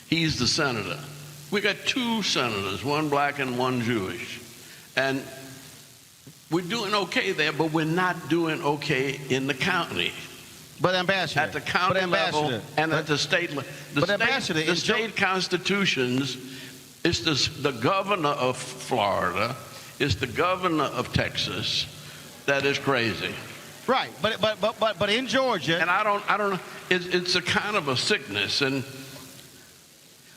He's the senator. We got 2 senators, one black and one Jewish. And we're doing okay there, but we're not doing okay in the county. But Ambassador, at the county level and at the state level. The state constitutions, it's the governor of Florida, it's the governor of Texas that is crazy. Right, but in Georgia, and I don't know. It's a kind of a sickness, and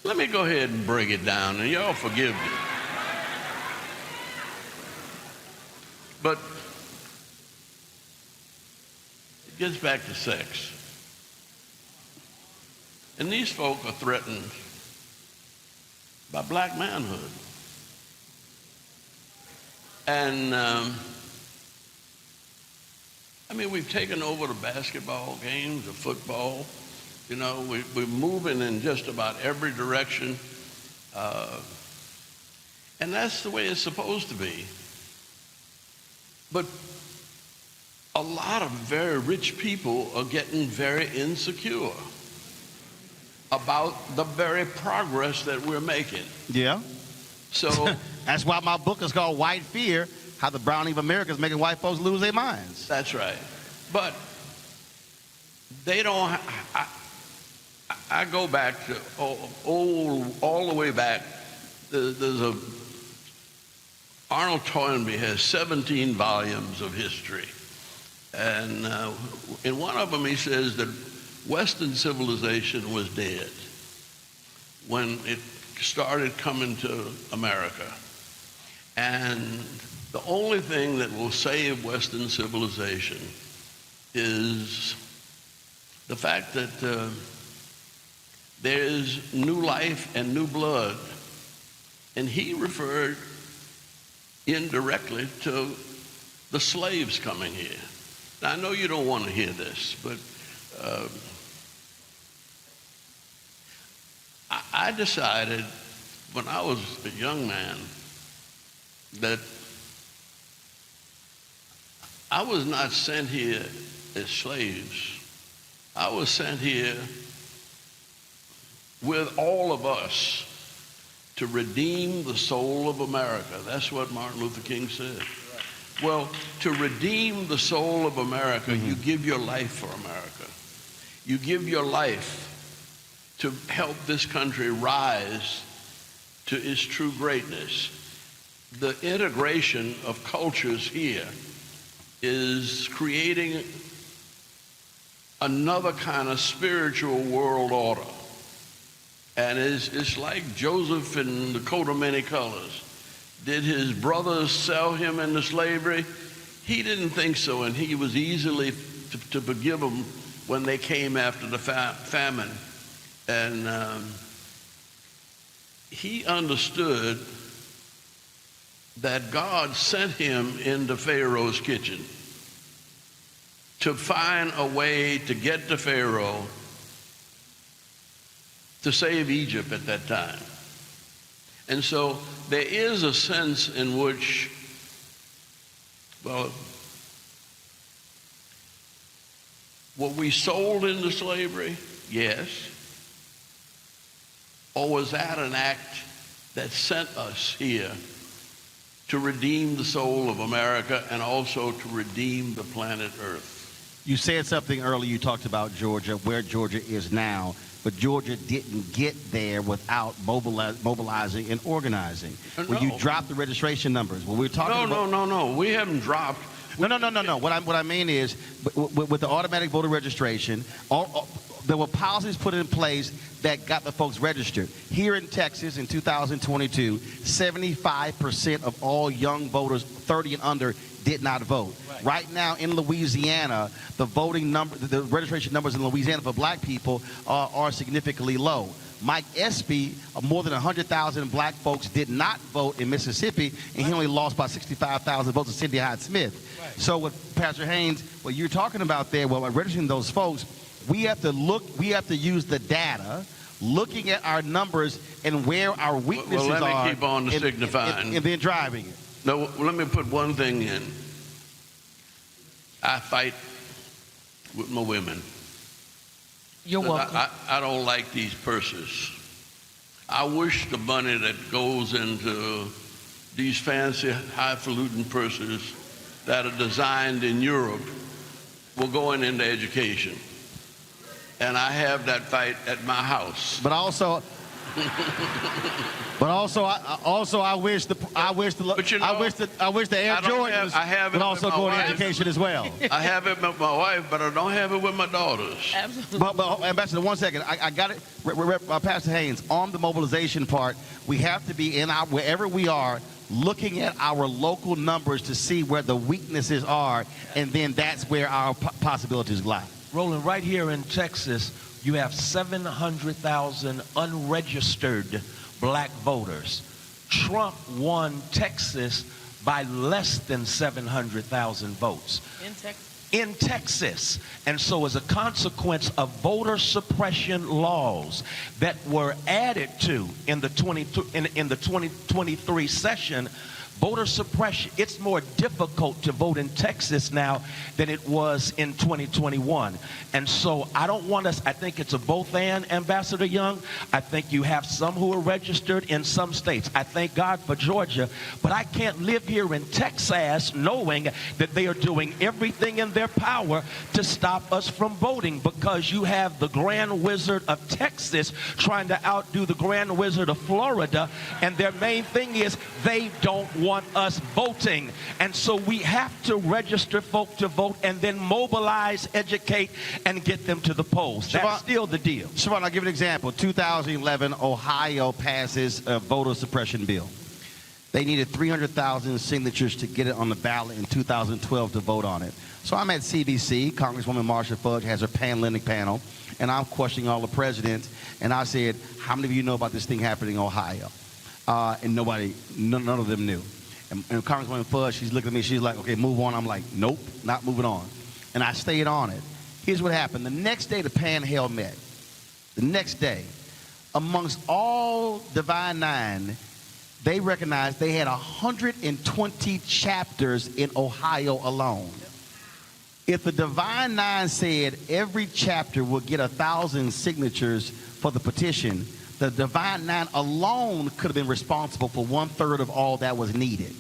let me go ahead and break it down, and y'all forgive me. But it gets back to sex. And these folk are threatened by black manhood. And I mean, we've taken over the basketball games, the football. You know, we're moving in just about every direction. And that's the way it's supposed to be. But a lot of very rich people are getting very insecure about the very progress that we're making. Yeah. So that's why my book is called White Fear, How the Browning of America is Making White Folks Lose Their Minds. That's right. But they don't, I go back to all the way back. There's Arnold Toynbee has 17 volumes of history. And in one of them he says that Western civilization was dead when it started coming to America. And the only thing that will save Western civilization is the fact that there is new life and new blood. And he referred indirectly to the slaves coming here. Now, I know you don't want to hear this, but I decided when I was a young man that I was not sent here as slaves. I was sent here with all of us to redeem the soul of America. That's what Martin Luther King said. Right. Well, to redeem the soul of America, you give your life for America. You give your life to help this country rise to its true greatness. The integration of cultures here is creating another kind of spiritual world order. And it's like Joseph in the coat of many colors. Did his brothers sell him into slavery? He didn't think so, and he was easily to forgive them when they came after the famine. And he understood that God sent him into Pharaoh's kitchen to find a way to get to Pharaoh to save Egypt at that time. And so there is a sense in which, well, were we sold into slavery? Yes. Or was that an act that sent us here to redeem the soul of America and also to redeem the planet Earth? You said something earlier, you talked about Georgia, where Georgia is now. But Georgia didn't get there without mobilizing and organizing. No. When you dropped the registration numbers, when we're talking about... No. We haven't dropped. No. What I mean is, with the automatic voter registration, there were policies put in place that got the folks registered. Here in Texas in 2022, 75% of all young voters 30 and under did not vote. Right now in Louisiana, the registration numbers in Louisiana for black people are significantly low. Mike Espy, more than 100,000 black folks did not vote in Mississippi, and he only lost by 65,000 votes to Cindy Hyde-Smith. Right. So with Pastor Haynes, what you're talking about there, well, registering those folks, we have to use the data, looking at our numbers and where our weaknesses are. Well, let me keep on to signifying. And then driving it. No, let me put one thing in. I fight with my women. You're welcome. I don't like these purses. I wish the money that goes into these fancy, highfalutin purses that are designed in Europe will go into education. And I have that fight at my house. But also, I wish the Air Jordans would also go into education as well. I have it with my wife, but I don't have it with my daughters. Absolutely. But Ambassador, 1 second. I got it. Pastor Haynes, on the mobilization part, we have to be wherever we are, looking at our local numbers to see where the weaknesses are, and then that's where our possibilities lie. Roland, right here in Texas, you have 700,000 unregistered black voters. Trump won Texas by less than 700,000 votes. In Texas? In Texas. And so as a consequence of voter suppression laws that were added to in the 2023 session, voter suppression, it's more difficult to vote in Texas now than it was in 2021. And so I don't want us, I think it's a both and, Ambassador Young. I think you have some who are registered in some states. I thank God for Georgia, but I can't live here in Texas knowing that they are doing everything in their power to stop us from voting, because you have the Grand Wizard of Texas trying to outdo the Grand Wizard of Florida, and their main thing is they don't want us voting. And so we have to register folk to vote and then mobilize, educate, and get them to the polls. That's still the deal. Siobhan, I'll give you an example. 2011, Ohio passes a voter suppression bill. They needed 300,000 signatures to get it on the ballot in 2012 to vote on it. So I'm at CBC. Congresswoman Marsha Fudge has her panelitic panel, and I'm questioning all the presidents. And I said, how many of you know about this thing happening in Ohio? And none of them knew. And Congresswoman Fudge, she's looking at me, she's like, okay, move on. I'm like, nope, not moving on. And I stayed on it. Here's what happened. The next day, the panel met. The next day, amongst all Divine Nine, they recognized they had 120 chapters in Ohio alone. If the Divine Nine said every chapter will get 1,000 signatures for the petition, the Divine Nine alone could have been responsible for 1/3 of all that was needed.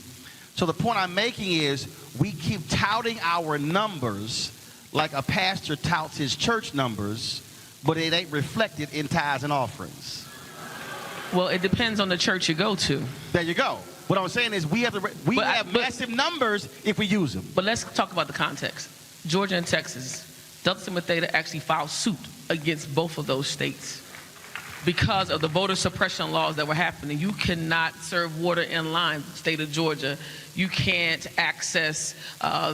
So the point I'm making is we keep touting our numbers like a pastor touts his church numbers, but it ain't reflected in tithes and offerings. Well, it depends on the church you go to. There you go. What I'm saying is we have massive numbers if we use them. But let's talk about the context. Georgia and Texas, Delta Sigma Theta actually filed suit against both of those states because of the voter suppression laws that were happening. You cannot serve water in line, state of Georgia. You can't access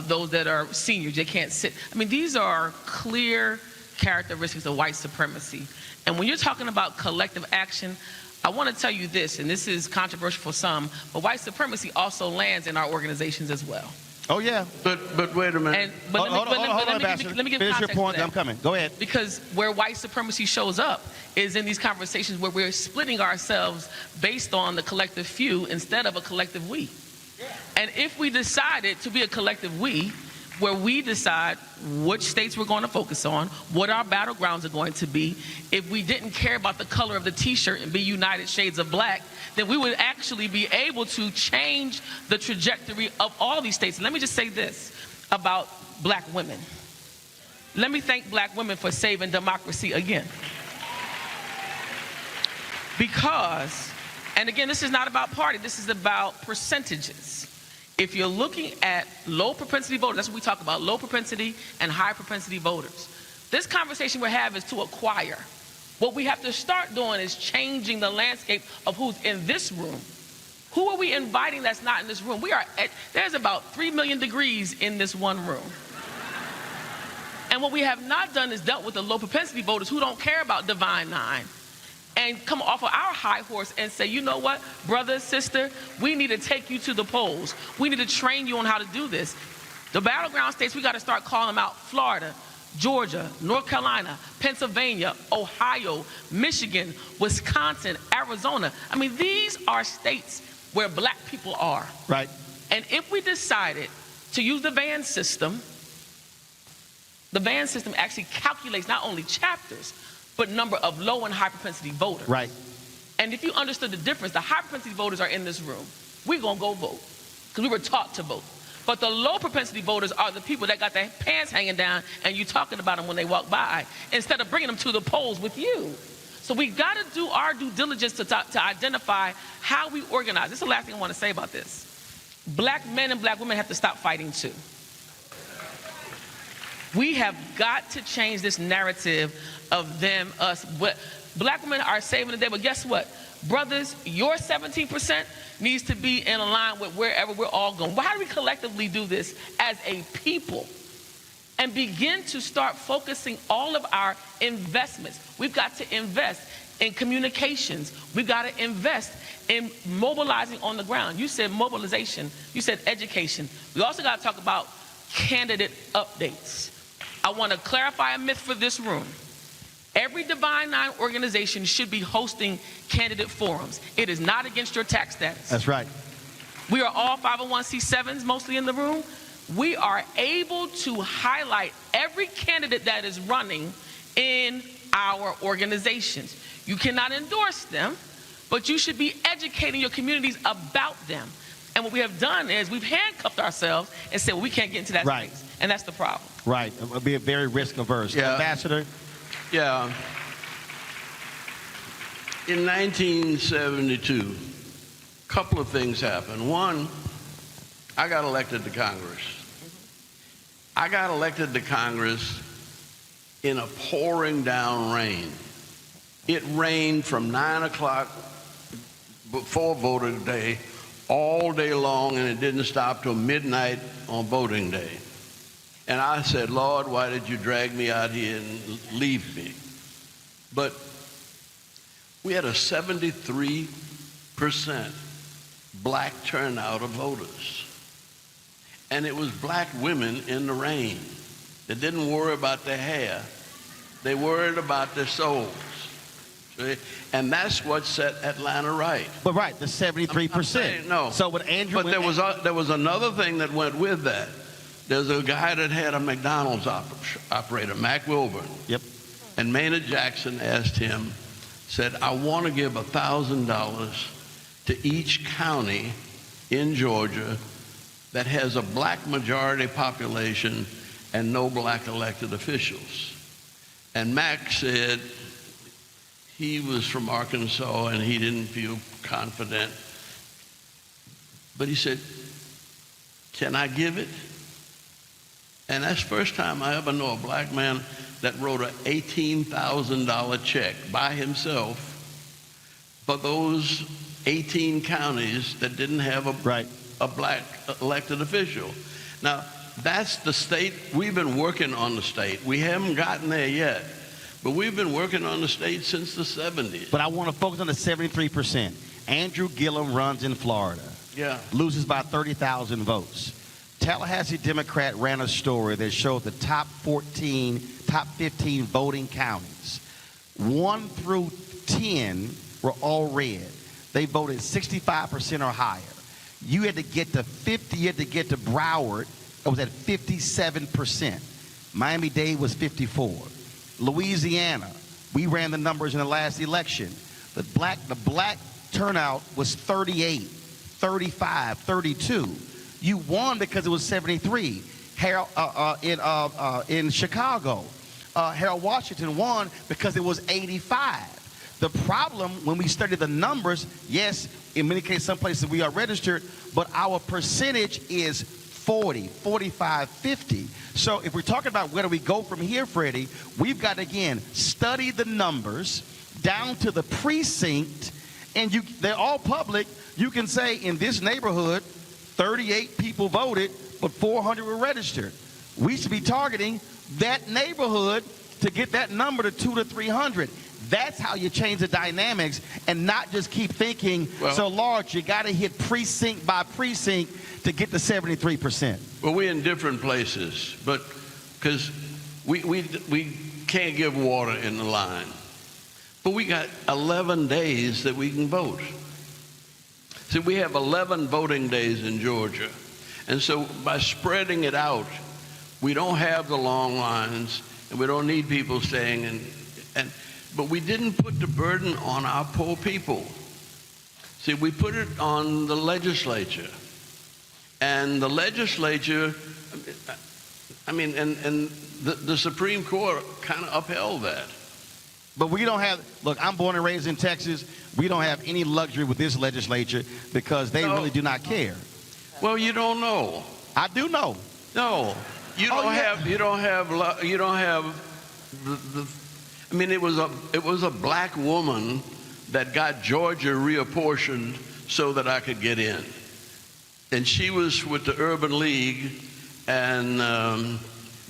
those that are seniors. They can't sit. I mean, these are clear characteristics of white supremacy. And when you're talking about collective action, I want to tell you this, and this is controversial for some, but white supremacy also lands in our organizations as well. Oh, yeah. But wait a minute. Hold on, let me give finish your context point. to that. I'm coming. Go ahead. Because where white supremacy shows up is in these conversations where we're splitting ourselves based on the collective few instead of a collective we. And if we decided to be a collective we, where we decide which states we're going to focus on, what our battlegrounds are going to be, if we didn't care about the color of the t-shirt and be United Shades of Black, then we would actually be able to change the trajectory of all these states. And let me just say this about black women. Let me thank black women for saving democracy again. Because, and again, this is not about party, this is about percentages. If you're looking at low propensity voters, that's what we talk about, low propensity and high propensity voters. This conversation we have is to acquire. What we have to start doing is changing the landscape of who's in this room. Who are we inviting that's not in this room? There's about 3 million degrees in this one room. And what we have not done is dealt with the low propensity voters who don't care about Divine Nine and come off of our high horse and say, you know what, brother, sister, we need to take you to the polls. We need to train you on how to do this. The battleground states, we got to start calling them out. Florida, Georgia, North Carolina, Pennsylvania, Ohio, Michigan, Wisconsin, Arizona. I mean, these are states where black people are. Right. And if we decided to use the VAN system actually calculates not only chapters, but number of low and high propensity voters. Right. And if you understood the difference, the high propensity voters are in this room. We're going to go vote because we were taught to vote. But the low propensity voters are the people that got their pants hanging down and you talking about them when they walk by instead of bringing them to the polls with you. So we got to do our due diligence to identify how we organize. This is the last thing I want to say about this. Black men and black women have to stop fighting too. We have got to change this narrative of them, us. Black women are saving the day, but guess what? Brothers, your 17% needs to be in line with wherever we're all going. Why do we collectively do this as a people and begin to start focusing all of our investments? We've got to invest in communications. We've got to invest in mobilizing on the ground. You said mobilization. You said education. We also got to talk about candidate updates. I want to clarify a myth for this room. Every Divine Nine organization should be hosting candidate forums. It is not against your tax status. That's right. We are all 501c7s mostly in the room. We are able to highlight every candidate that is running in our organizations. You cannot endorse them, but you should be educating your communities about them. And what we have done is we've handcuffed ourselves and said, well, we can't get into that space. And that's the problem. Right. It'll be very risk averse. Yeah. Ambassador? Yeah. In 1972, a couple of things happened. One, I got elected to Congress. I got elected to Congress in a pouring down rain. It rained from 9 o'clock before voting day all day long, and it didn't stop till midnight on voting day. And I said, Lord, why did you drag me out here and leave me? But we had a 73% black turnout of voters. And it was black women in the rain that didn't worry about their hair. They worried about their souls. See? And that's what set Atlanta right. But right, the 73%. I'm saying, no. So with Andrew... But there was another thing that went with that. There's a guy that had a McDonald's operator, Mac Wilburn. Yep. And Maynard Jackson asked him, said, I want to give $1,000 to each county in Georgia that has a black majority population and no black elected officials. And Mac said he was from Arkansas and he didn't feel confident. But he said, can I give it? And that's the first time I ever know a black man that wrote an $18,000 check by himself for those 18 counties that didn't have a black elected official. Now, that's the state. We've been working on the state. We haven't gotten there yet, but we've been working on the state since the 70s. But I want to focus on the 73%. Andrew Gillum runs in Florida. Yeah. Loses by 30,000 votes. Tallahassee Democrat ran a story that showed the top 15 voting counties. 1 through 10 were all red. They voted 65% or higher. You had to get to 50, you had to get to Broward. It was at 57%. Miami-Dade was 54. Louisiana, we ran the numbers in the last election. The black turnout was 38, 35, 32. You won because it was 73. In Chicago, Harold Washington won because it was 85. The problem when we study the numbers, yes, in many cases, some places we are registered, but our percentage is 40, 45, 50. So if we're talking about where do we go from here, Freddie, we've got to, again, study the numbers down to the precinct, and they're all public. You can say in this neighborhood, 38 people voted, but 400 were registered. We should be targeting that neighborhood to get that number to 200 to 300. That's how you change the dynamics and not just keep thinking so large. You got to hit precinct by precinct to get the 73%. Well, we're in different places, but because we can't give water in the line. But we got 11 days that we can vote. See, we have 11 voting days in Georgia. And so by spreading it out, we don't have the long lines and we don't need people staying but we didn't put the burden on our poor people. See, we put it on the legislature. And the legislature, I mean, and the Supreme Court kind of upheld that. But we don't have, look, I'm born and raised in Texas. We don't have any luxury with this legislature because they really do not care. Well, you don't know. I do know. No, you don't have I mean, it was a black woman that got Georgia reapportioned so that I could get in. And she was with the Urban League and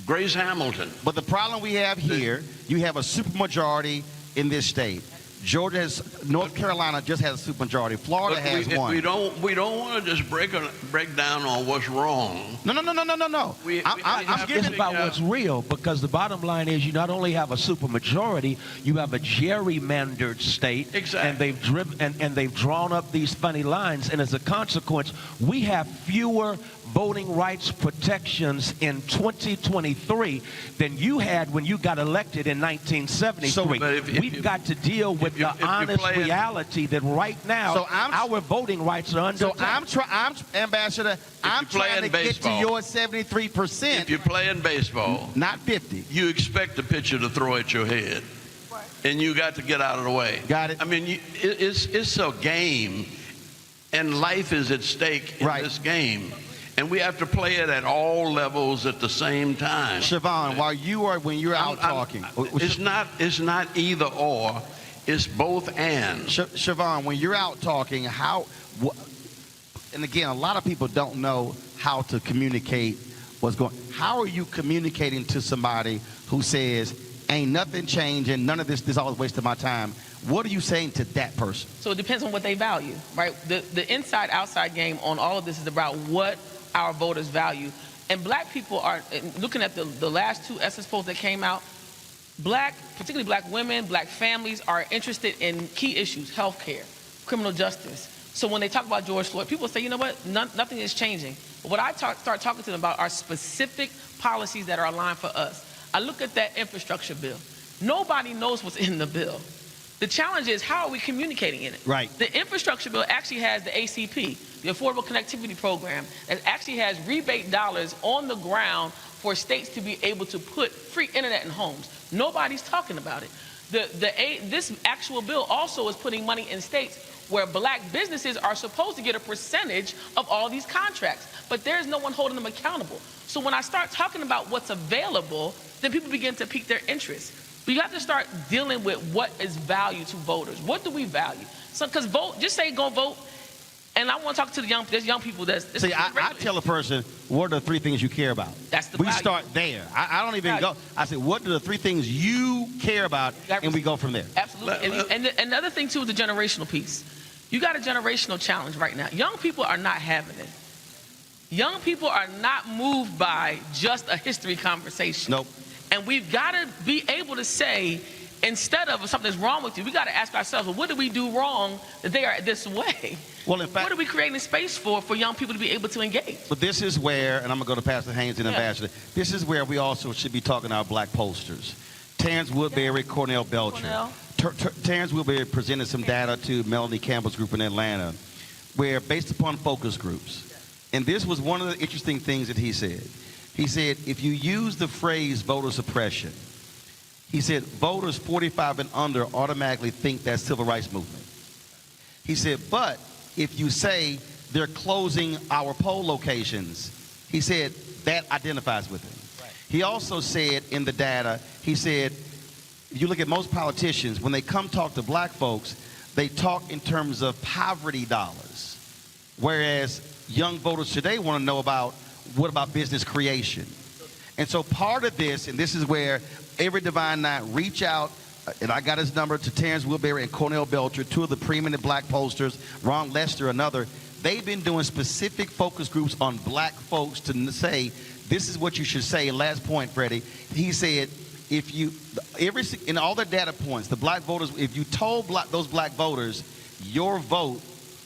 Grace Hamilton. But the problem we have here, you have a supermajority in this state. Georgia has, North Carolina just has a supermajority. Florida has one. We don't want to just break down on what's wrong. No. It's about what's real, because the bottom line is you not only have a supermajority, you have a gerrymandered state. Exactly. And they've drawn up these funny lines, and as a consequence, we have fewer voting rights protections in 2023 than you had when you got elected in 1973. We've got to deal with the honest reality that right now our voting rights are under attack. Ambassador, I'm trying to get to your 73%. If you're playing baseball, not 50, you expect the pitcher to throw at your head, and you got to get out of the way. Got it. I mean, it's a game, and life is at stake in this game. And we have to play it at all levels at the same time. Siobhan, when you're out talking, it's not either or, it's both and. Siobhan, when you're out talking, and again, a lot of people don't know how to communicate what's going. How are you communicating to somebody who says, "Ain't nothing changing, none of this all a waste of my time"? What are you saying to that person? So it depends on what they value, right? The inside-outside game on all of this is about what our voters value. And black people are, looking at the last two Essence polls that came out, particularly black women, black families are interested in key issues: healthcare, criminal justice. So when they talk about George Floyd, people say, you know what, nothing is changing. But what I start talking to them about are specific policies that are aligned for us. I look at that infrastructure bill. Nobody knows what's in the bill. The challenge is, how are we communicating in it? Right. The infrastructure bill actually has the ACP, the Affordable Connectivity Program, that actually has rebate dollars on the ground for states to be able to put free internet in homes. Nobody's talking about it. This actual bill also is putting money in states where black businesses are supposed to get a percentage of all these contracts, but there's no one holding them accountable. So when I start talking about what's available, then people begin to pique their interest. But you have to start dealing with what is value to voters. What do we value? So, because vote, just say go vote. And I want to talk to there's young people See, I tell a person, what are the three things you care about? That's the We value. start there. I don't even go. I say, what are the three things you care about? And we go from there. Absolutely. And the other thing, too, is the generational piece. You got a generational challenge right now. Young people are not having it. Young people are not moved by just a history conversation. Nope. And we've got to be able to say, instead of something's wrong with you, we got to ask ourselves, well, what do we do wrong that they are this way? Well, in fact, what are we creating space for young people to be able to engage? But this is where, and I'm going to go to Pastor Haynes and Ambassador, this is where we also should be talking about black posters. Terrence Woodbury, Cornell Belcher. Terrence Woodbury presented some data to Melanie Campbell's group in Atlanta, where based upon focus groups, and this was one of the interesting things that he said. He said, if you use the phrase voter suppression, he said voters 45 and under automatically think that's civil rights movement. He said, but if you say they're closing our poll locations, he said that identifies with it. Right. He also said in the data, he said, if you look at most politicians, when they come talk to black folks, they talk in terms of poverty dollars, whereas young voters today want to know about what about business creation. And so part of this, and this is where every Divine Night reach out, and I got his number, to Terrence Woodbury and Cornell Belcher, two of the preeminent black posters, Ron Lester, another. They've been doing specific focus groups on black folks to say, this is what you should say. And last point, Freddie, he said, if you, in all their data points, the black voters, if you told those black voters, your vote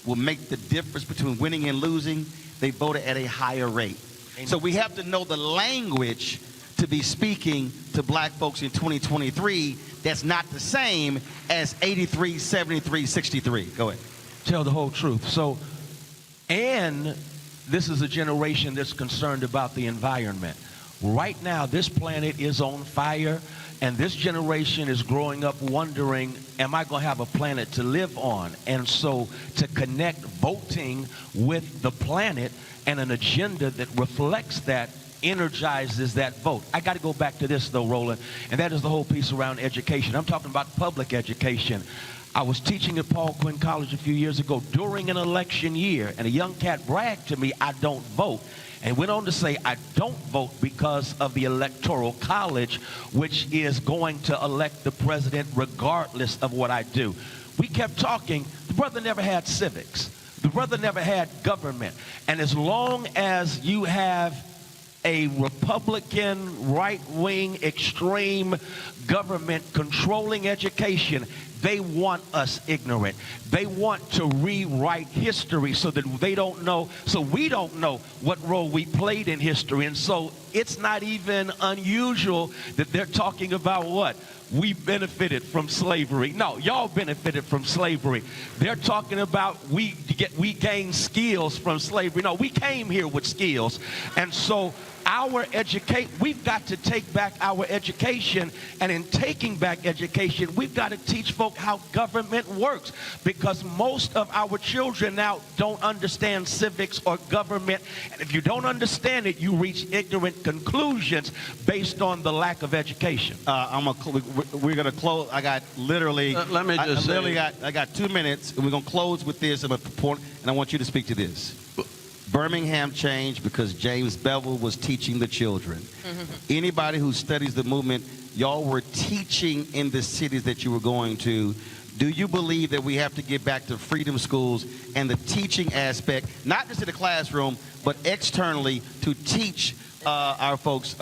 will make the difference between winning and losing, they voted at a higher rate. Amen. So we have to know the language to be speaking to black folks in 2023 that's not the same as 83, 73, 63. Go ahead. Tell the whole truth. So, and this is a generation that's concerned about the environment. Right now, this planet is on fire, and this generation is growing up wondering, am I going to have a planet to live on? And so to connect voting with the planet and an agenda that reflects that energizes that vote. I got to go back to this, though, Roland, and that is the whole piece around education. I'm talking about public education. I was teaching at Paul Quinn College a few years ago during an election year, and a young cat bragged to me, "I don't vote," and went on to say, "I don't vote because of the Electoral College, which is going to elect the president regardless of what I do." We kept talking. The brother never had civics. The brother never had government. And as long as you have a Republican, right-wing, extreme government controlling education, they want us ignorant. They want to rewrite history so that they don't know, so we don't know what role we played in history. And so it's not even unusual that they're talking about what? We benefited from slavery. No, y'all benefited from slavery. They're talking about we gained skills from slavery. No, we came here with skills. And so we've got to take back our education, and in taking back education, we've got to teach folk how government works, because most of our children now don't understand civics or government, and if you don't understand it, you reach ignorant conclusions based on the lack of education. We're gonna close. I got literally. Let me just say, I got 2 minutes, and we're gonna close with this. And I want you to speak to this. Birmingham changed because James Bevel was teaching the children. Anybody who studies the movement, y'all were teaching in the cities that you were going to. Do you believe that we have to get back to freedom schools and the teaching aspect, not just in the classroom, but externally, to teach our folks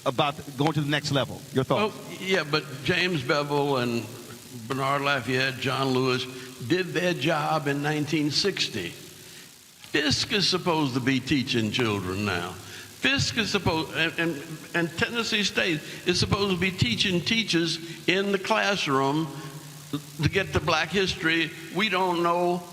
about going to the next level? Your thoughts? Oh, yeah, but James Bevel and Bernard Lafayette, John Lewis did their job in 1960. Fisk is supposed to be teaching children now. Fisk is supposed, and Tennessee State is supposed to be teaching teachers in the classroom to get to black history. We don't know.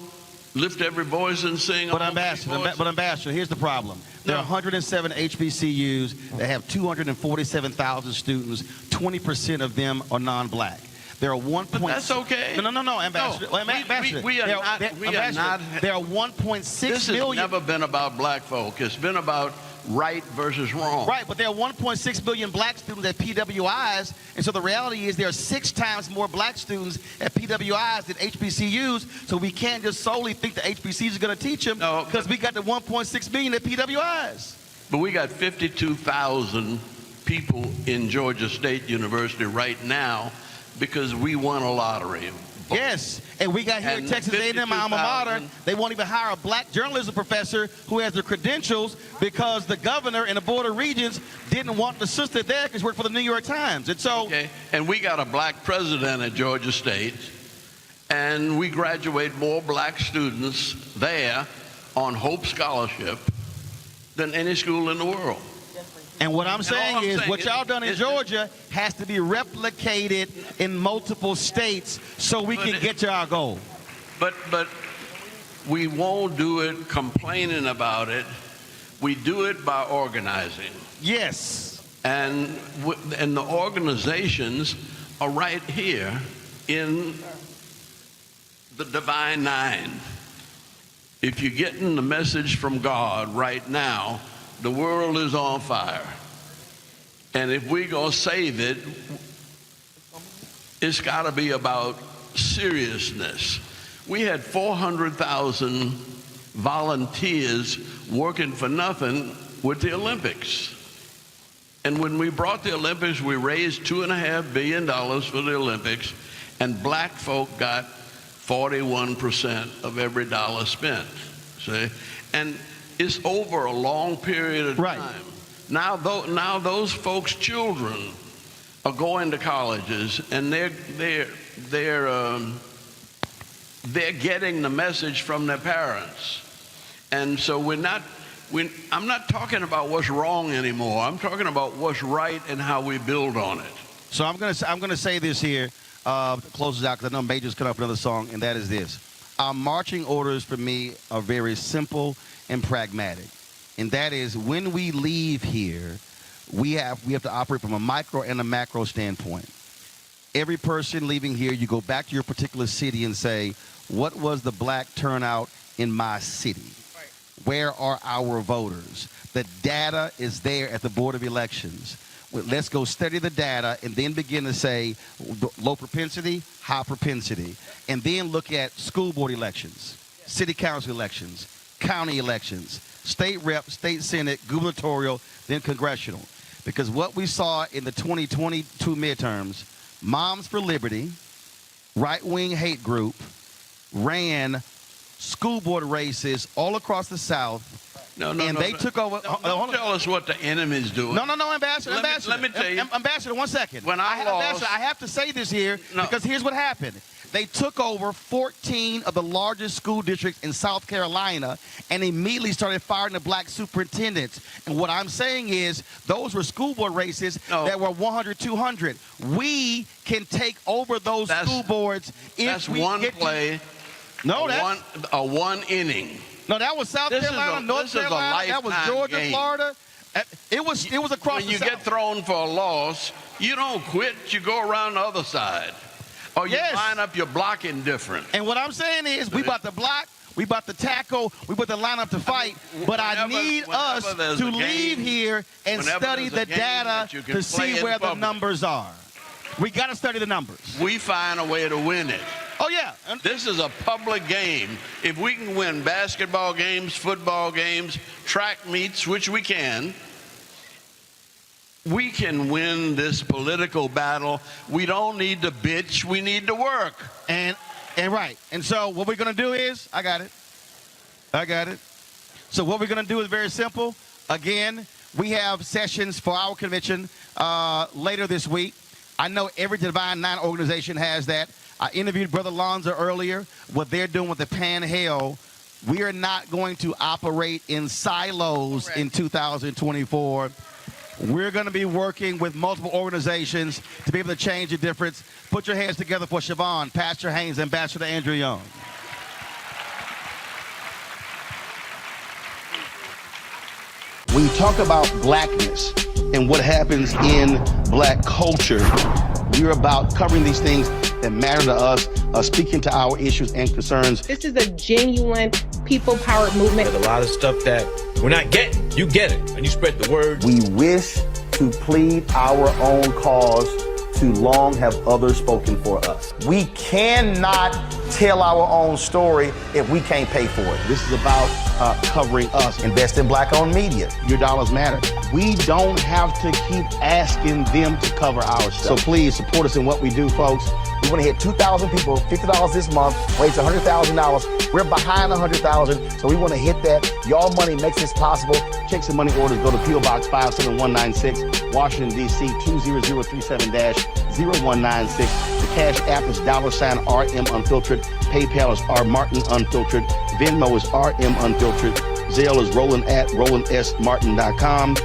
Lift every voice and sing. But Ambassador, here's the problem. There are 107 HBCUs that have 247,000 students. 20% of them are non-black. There are 1. But that's okay. No, Ambassador. No, Ambassador. We are not. There are 1.6 this million. This has never been about black folk. It's been about right versus wrong. Right, but there are 1.6 million black students at PWIs, and so the reality is there are 6 times more black students at PWIs than HBCUs, so we can't just solely think the HBCUs are going to teach them, because we got the 1.6 million at PWIs. But we got 52,000 people in Georgia State University right now because we won a lottery. Yes, and we got here at Texas A&M, my alma mater, they won't even hire a black journalism professor who has the credentials because the governor and the Board of Regents didn't want the sister there because she worked for the New York Times. And so, okay, and we got a black president at Georgia State, and we graduate more black students there on Hope Scholarship than any school in the world. And what I'm saying is what y'all done in Georgia has to be replicated in multiple states so we can get to our goal. But we won't do it complaining about it. We do it by organizing. Yes. And the organizations are right here in the Divine Nine. If you're getting the message from God right now, the world is on fire. And if we're going to save it, it's got to be about seriousness. We had 400,000 volunteers working for nothing with the Olympics. And when we brought the Olympics, we raised $2.5 billion for the Olympics, and black folk got 41% of every dollar spent. See? And it's over a long period of time. Now those folks' children are going to colleges, and they're getting the message from their parents. And so I'm not talking about what's wrong anymore. I'm talking about what's right and how we build on it. So I'm gonna say this here, closes out, because I know Major's cut up another song, and that is this. Our marching orders for me are very simple and pragmatic, and that is when we leave here, we have to operate from a micro and a macro standpoint. Every person leaving here, you go back to your particular city and say, what was the black turnout in my city? Where are our voters? The data is there at the Board of Elections. let's go study the data and then begin to say low propensity, high propensity, and then look at school board elections, city council elections, county elections, state rep, state senate, gubernatorial, then congressional. Because what we saw in the 2022 midterms, Moms for Liberty, right-wing hate group, ran school board races all across the South. They took over. Don't tell us what the enemy's doing. No, Ambassador. Let me tell you. Ambassador, 1 second. When I lost, Ambassador, I have to say this here because here's what happened. They took over 14 of the largest school districts in South Carolina and immediately started firing the black superintendents. And what I'm saying is those were school board races that were 100, 200. We can take over those school boards if we get play. A one inning. No, that was South Carolina, North Carolina. That was Georgia, Florida. It was across the South. When you get thrown for a loss, you don't quit. You go around the other side. Or you line up your blocking different. And what I'm saying is we about to block, we about to tackle, we about to line up to fight. But I need us to leave here and study the data to see where the numbers are. We got to study the numbers. We find a way to win it. Oh, yeah. This is a public game. If we can win basketball games, football games, track meets, which we can win this political battle. We don't need to bitch. We need to work. And right. And so what we're going to do is, I got it. So what we're going to do is very simple. Again, we have sessions for our convention later this week. I know every Divine Nine organization has that. I interviewed Brother Lonzo earlier, what they're doing with the Panhandle. We are not going to operate in silos in 2024. We're going to be working with multiple organizations to be able to change the difference. Put your hands together for Siobhan, Pastor Haynes, Ambassador Andrew Young. When you talk about blackness and what happens in black culture, we're about covering these things that matter to us, speaking to our issues and concerns. This is a genuine people-powered movement. There's a lot of stuff that we're not getting. You get it, and you spread the word. We wish to plead our own cause. Too long have others spoken for us. We cannot tell our own story if we can't pay for it. This is about covering us. Invest in black-owned media. Your dollars matter. We don't have to keep asking them to cover our stuff. So please support us in what we do, folks. We want to hit 2,000 people, $50 this month, raise $100,000. We're behind 100,000, so we want to hit that. Y'all money makes this possible. Check some money orders. Go to P.O. Box 57196, Washington, D.C. 20037-0196. The Cash App is $RM Unfiltered. PayPal is R Martin Unfiltered. Venmo is RM Unfiltered. Zelle is Roland@RolandSMartin.com.